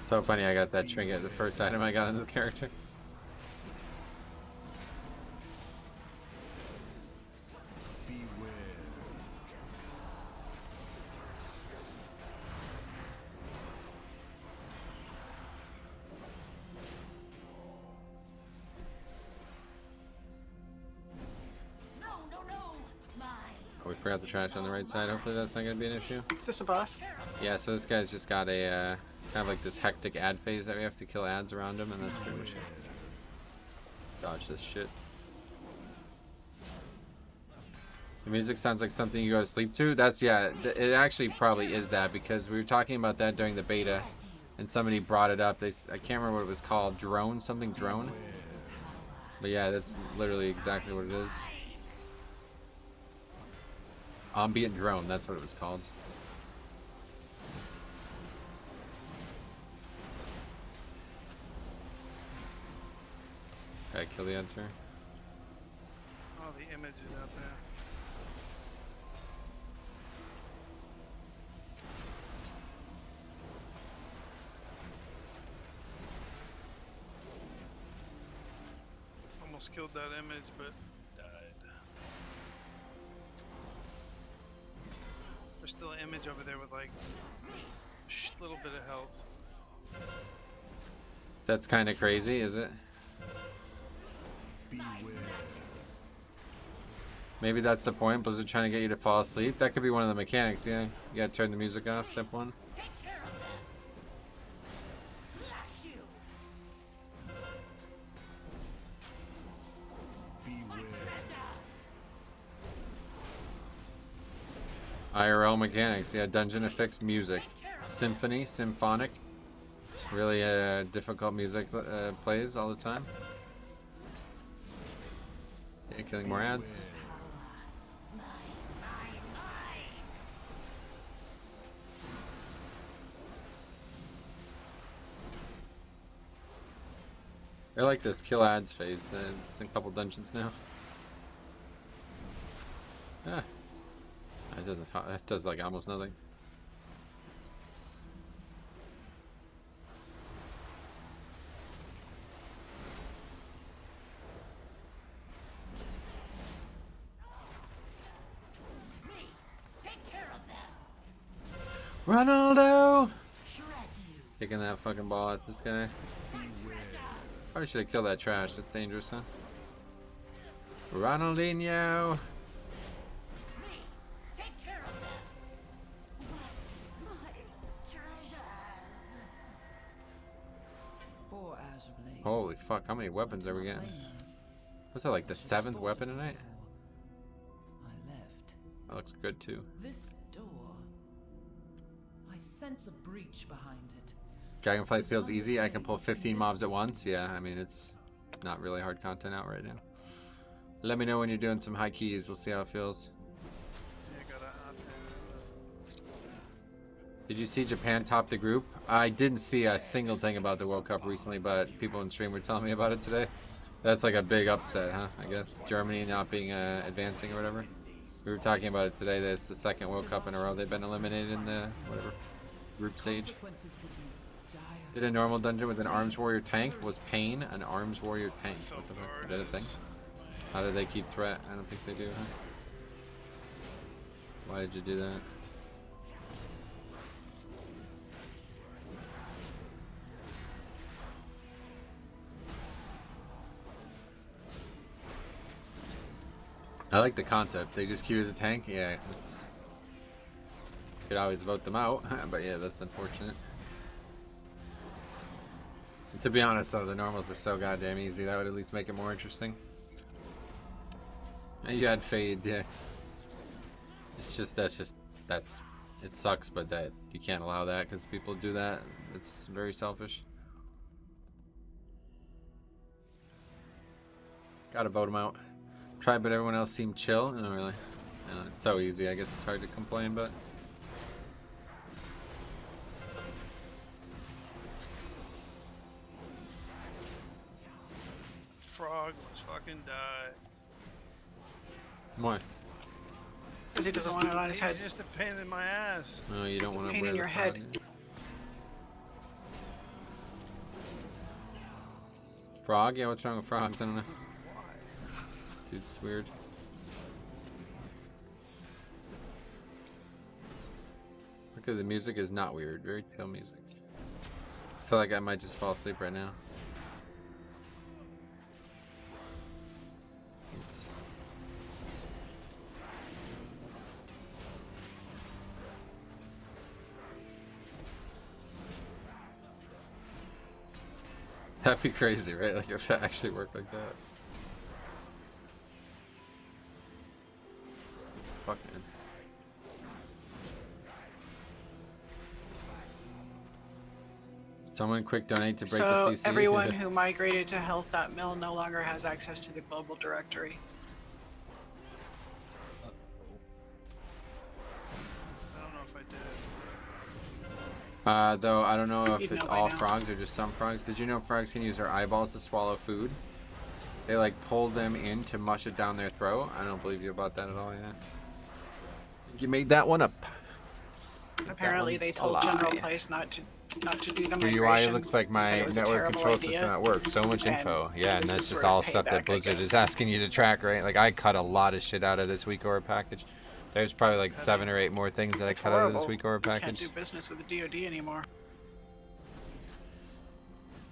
So funny I got that trinket, the first item I got into the character. Oh, we forgot the trash on the right side. Hopefully that's not going to be an issue. Is this a boss? Yeah, so this guy's just got a kind of like this hectic ad phase that we have to kill ads around him, and that's pretty much it. Dodge this shit. The music sounds like something you go to sleep to. That's, yeah, it actually probably is that, because we were talking about that during the beta and somebody brought it up. I can't remember what it was called. Drone? Something drone? But yeah, that's literally exactly what it is. Ambient drone, that's what it was called. Okay, kill the enter. Oh, the image is out there. Almost killed that image, but died. There's still an image over there with like a little bit of health. That's kind of crazy, is it? Maybe that's the point. Blizzard trying to get you to fall asleep. That could be one of the mechanics, yeah. You gotta turn the music off, step one. IRL mechanics, yeah. Dungeon affixed music. Symphony, symphonic. Really difficult music plays all the time. Yeah, killing more ads. I like this kill ads phase. It's in a couple dungeons now. Ah, that does like almost nothing. Ronaldo! Kicking that fucking ball at this guy. Probably should have killed that trash. That's dangerous, huh? Ronaldinho! Holy fuck, how many weapons are we getting? What's that, like the 7th weapon tonight? That looks good too. This door. I sense a breach behind it. Dragonflight feels easy. I can pull 15 mobs at once. Yeah, I mean, it's not really hard content out right now. Let me know when you're doing some high keys. We'll see how it feels. Did you see Japan top the group? I didn't see a single thing about the World Cup recently, but people in stream were telling me about it today. That's like a big upset, huh? I guess Germany not being advancing or whatever. We were talking about it today. That it's the 2nd World Cup in a row they've been eliminated in the whatever group stage. Did a normal dungeon with an arms warrior tank? Was Pain an arms warrior tank? What the fuck? Is that a thing? How do they keep threat? I don't think they do, huh? Why did you do that? I like the concept. They just queue as a tank. Yeah, it's. Could always vote them out, but yeah, that's unfortunate. And to be honest, though, the normals are so goddamn easy. That would at least make it more interesting. And you had Fade, yeah. It's just that's it sucks, but that you can't allow that because people do that. It's very selfish. Gotta vote them out. Tried, but everyone else seemed chill. No, really. No, it's so easy. I guess it's hard to complain, but. Frog must fucking die. Why? Because he doesn't want it on his head. It's just a pain in my ass. No, you don't want to pain wear in the your frog. head. Frog? Yeah, what's wrong with frogs? I don't know. Dude's weird. Okay, the music is not weird. Very chill music. I feel like I might just fall asleep right now. That'd be crazy, right? Like if it actually worked like that. Fuck, man. Someone quick donate to break the CC. So everyone who migrated to health.mil no longer has access to the global directory. I don't know if I did. Though I don't know if You'd it's know by all now. frogs or just some frogs. Did you know frogs can use their eyeballs to swallow food? They like pull them in to mush it down their throat. I don't believe you about that at all, yeah. You made that one up. Apparently they told General Place not to do the migration. Your UI looks like said my it was a network terrible control idea. system at work. So much And info. Yeah, and this that's is just sort of all stuff payback, that I Blizzard guess. is asking you to track, right? Like I cut a lot of shit out of this week order package. There's probably like 7 or 8 more things that I cut out of this Horrible. week order Can't package. do business with the DoD anymore.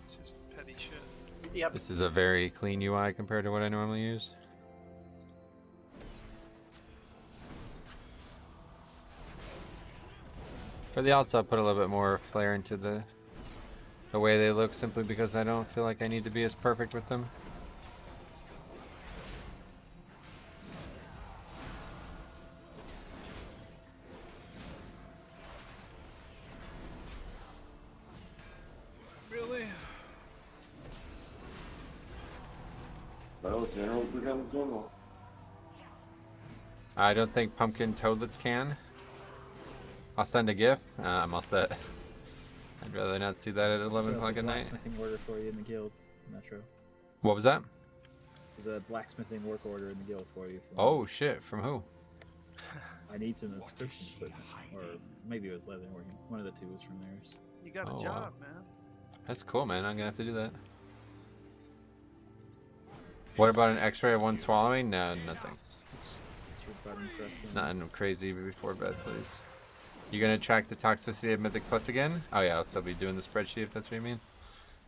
It's just petty shit. Yep. This is a very clean UI compared to what I normally use. For the alts, I'll put a little bit more flair into the way they look, simply because I don't feel like I need to be as perfect with them. Really? Well, General become General. I don't think pumpkin toadlets can. I'll send a GIF. I'm all set. I'd rather not see that at 11 o'clock at night. Blacksmithing order for you in the guild, Metro. What was that? There's a blacksmithing work order in the guild for you. Oh shit! From who? I need some inscription equipment, or maybe it was Leatherworking. One of the two was from theirs. You got a Oh, job, wow. man. That's cool, man. I'm gonna have to do that. What about an X-ray of one swallowing? No, no thanks. It's It's your button pressing. nothing crazy before bed, please. You gonna track the toxicity of Mythic Plus again? Oh yeah, I'll still be doing the spreadsheet if that's what you mean.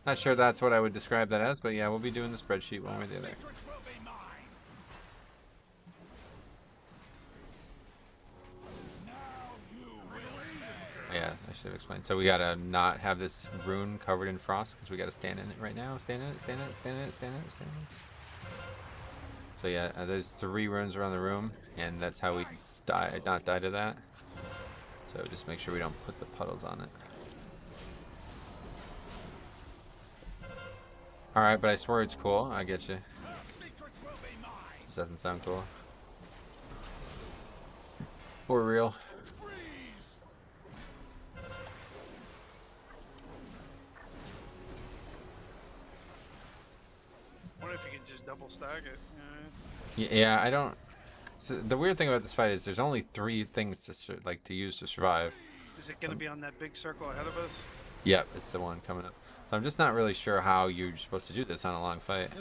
Not sure that's what I would describe that as, but yeah, we'll be doing the spreadsheet one way or the other. Yeah, I should have explained. So we gotta not have this rune covered in frost because we gotta stand in it right now. Stand in it, stand in it, stand in it, stand in it, stand in it. So yeah, there's 3 runes around the room, and that's how we not die to that. So just make sure we don't put the puddles on it. Alright, but I swear it's cool. I get you. This doesn't sound cool. Or real. I wonder if you can just double stack it. Yeah, I don't. So the weird thing about this fight is there's only 3 things to use to survive. Is it gonna be on that big circle ahead of us? Yep, it's the one coming up. So I'm just not really sure how you're supposed to do this on a long fight.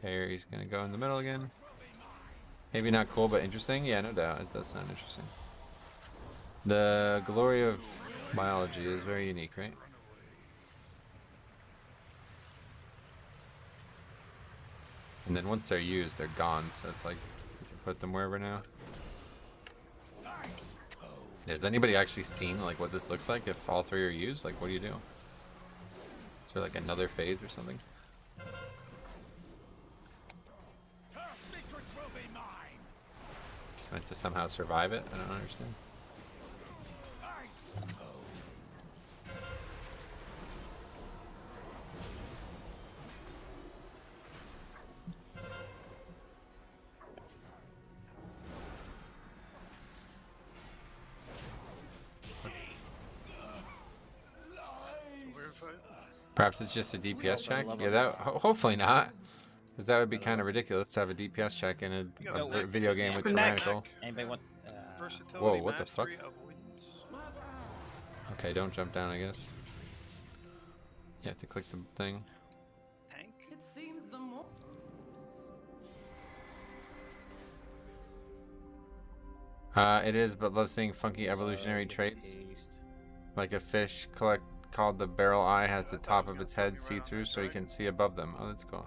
Here he's gonna go in the middle again. Maybe not cool, but interesting. Yeah, no doubt, it does sound interesting. The glory of biology is very unique, right? And then once they're used, they're gone, so it's like you can put them wherever now. Has anybody actually seen like what this looks like if all 3 are used? Like, what do you do? Is there like another phase or something? Just meant to somehow survive it? I don't understand. Perhaps it's just a DPS check? Yeah, that hopefully not. Because that would be kind of ridiculous to have a DPS check in a video game with Tyrannical. Anybody want? Whoa, what the fuck? Okay, don't jump down, I guess. You have to click the thing. Tank? It seems the more It is, but love seeing funky evolutionary traits. Like a fish called the barrel eye has the top of its head see-through so you can see above them. Oh, that's cool.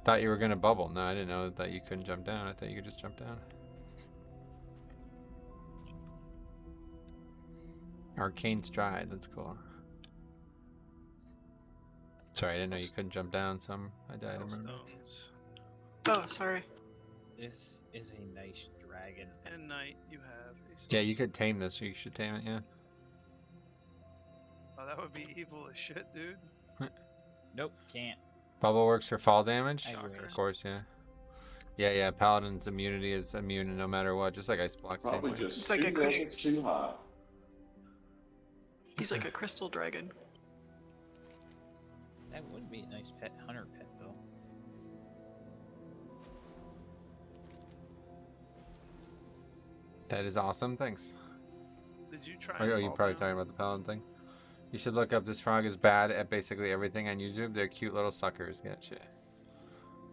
Thought you were gonna bubble. No, I didn't know that you couldn't jump down. I thought you could just jump down. Arcane stride, that's cool. Sorry, I didn't know you couldn't jump down, so I died. Oh, sorry. This is a nice dragon. And knight, you have. Yeah, you could tame this, so you should tame it, yeah. Oh, that would be evil as shit, dude. Nope, can't. Bubble works for fall damage? I wish. Of course, yeah. Yeah, Paladin's immunity is immune no matter what, just like Ice Block. Probably same way. just It's like 2 levels too high. He's like a crystal dragon. That would be a nice hunter pet, though. That is awesome, thanks. Did you try? Oh, you're probably talking about the Paladin thing. You should look up This Frog is Bad at basically everything on YouTube. They're cute little suckers. Gotcha.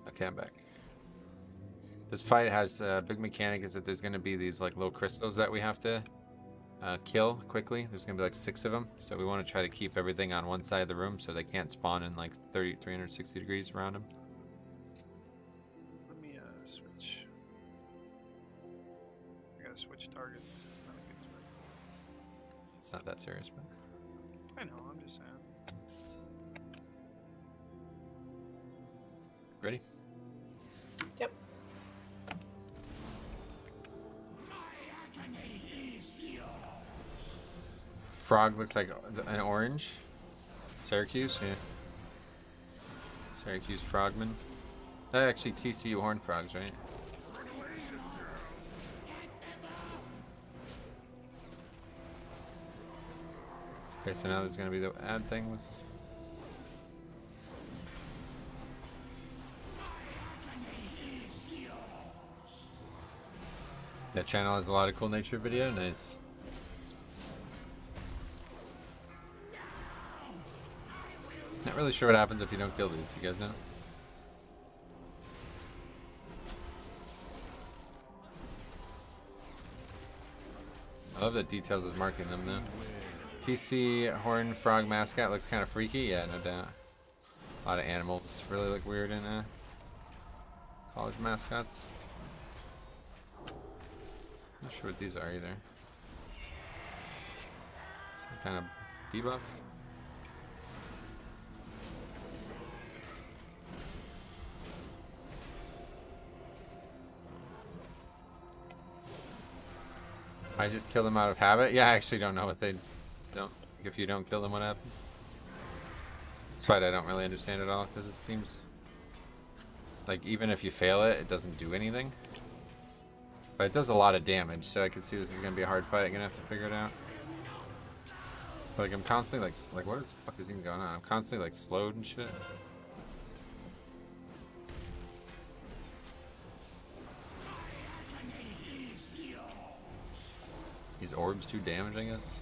Okay, I'm back. This fight has a big mechanic is that there's going to be these like little crystals that we have to kill quickly. There's going to be like 6 of them. So we want to try to keep everything on one side of the room so they can't spawn in like 360 degrees around them. Let me switch. I gotta switch targets. This is not a good spot. It's not that serious, but... I know, I'm just saying. Ready? Yep. Frog looks like an orange. Syracuse, yeah. Syracuse frogman. That actually TCU horned frogs, right? Okay, so now there's gonna be the ad thing was. That channel has a lot of cool nature video, nice. Not really sure what happens if you don't kill these, you guys know? I love the details of marking them though. TC Horn Frog mascot looks kind of freaky. Yeah, no doubt. A lot of animals really look weird in college mascots. Not sure what these are either. Some kind of debuff. I just kill them out of habit. Yeah, I actually don't know what they don't. If you don't kill them, what happens? This fight I don't really understand at all because it seems like even if you fail it, it doesn't do anything. But it does a lot of damage, so I can see this is gonna be a hard fight. I'm gonna have to figure it out. Like I'm constantly like what the fuck is even going on? I'm constantly like slowed and shit. These orbs do damage, I guess.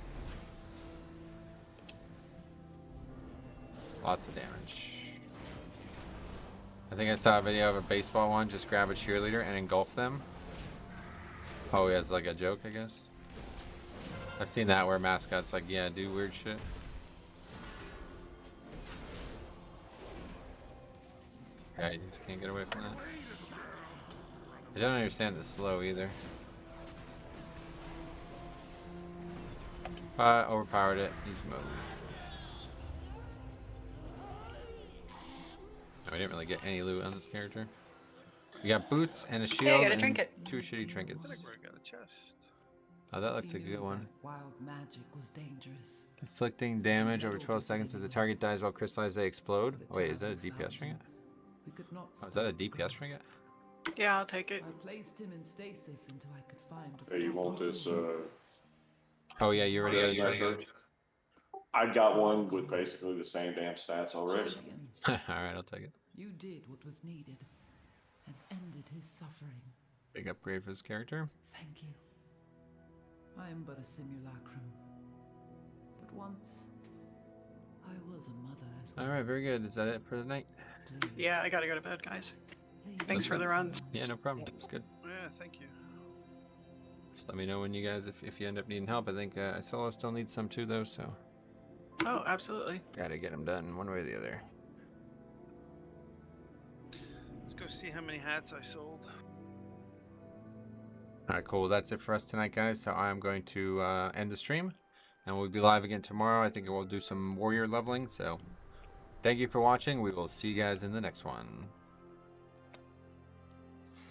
Lots of damage. I think I saw a video of a baseball one. Just grab a cheerleader and engulf them. Oh, he has like a joke, I guess. I've seen that where mascots like, yeah, do weird shit. Yeah, you just can't get away from that. I don't understand the slow either. Overpowered it. Easy mode. No, we didn't really get any loot on this character. We got boots and a shield. Hey, I got a and trinket. 2 shitty trinkets. I got a chest. Oh, that looks like a good one. Wild magic was dangerous. Inflicting damage over 12 seconds as the target dies while crystallized, they explode. Oh, wait, is that a DPS trinket? Oh, is that a DPS trinket? Yeah, I'll take it. I placed him in stasis until I could find a Hey, you want this? Oh yeah, you already got yours. I got one with basically the same damn stats already. Alright, I'll take it. You did what was needed and ended his suffering. Big upgrade for this character. Thank you. I am but a simulacrum. But once, I was a mother as well. Alright, very good. Is that it for the night? Yeah, I gotta go to bed, guys. Thanks for the runs. Yeah, no problem. It was good. Yeah, thank you. Just let me know when you guys, if you end up needing help. I think Solo still needs some too, though, so. Oh, absolutely. Gotta get them done one way or the other. Let's go see how many hats I sold. Alright, cool. That's it for us tonight, guys. So I'm going to end the stream. And we'll be live again tomorrow. I think we'll do some warrior leveling. So thank you for watching. We will see you guys in the next one.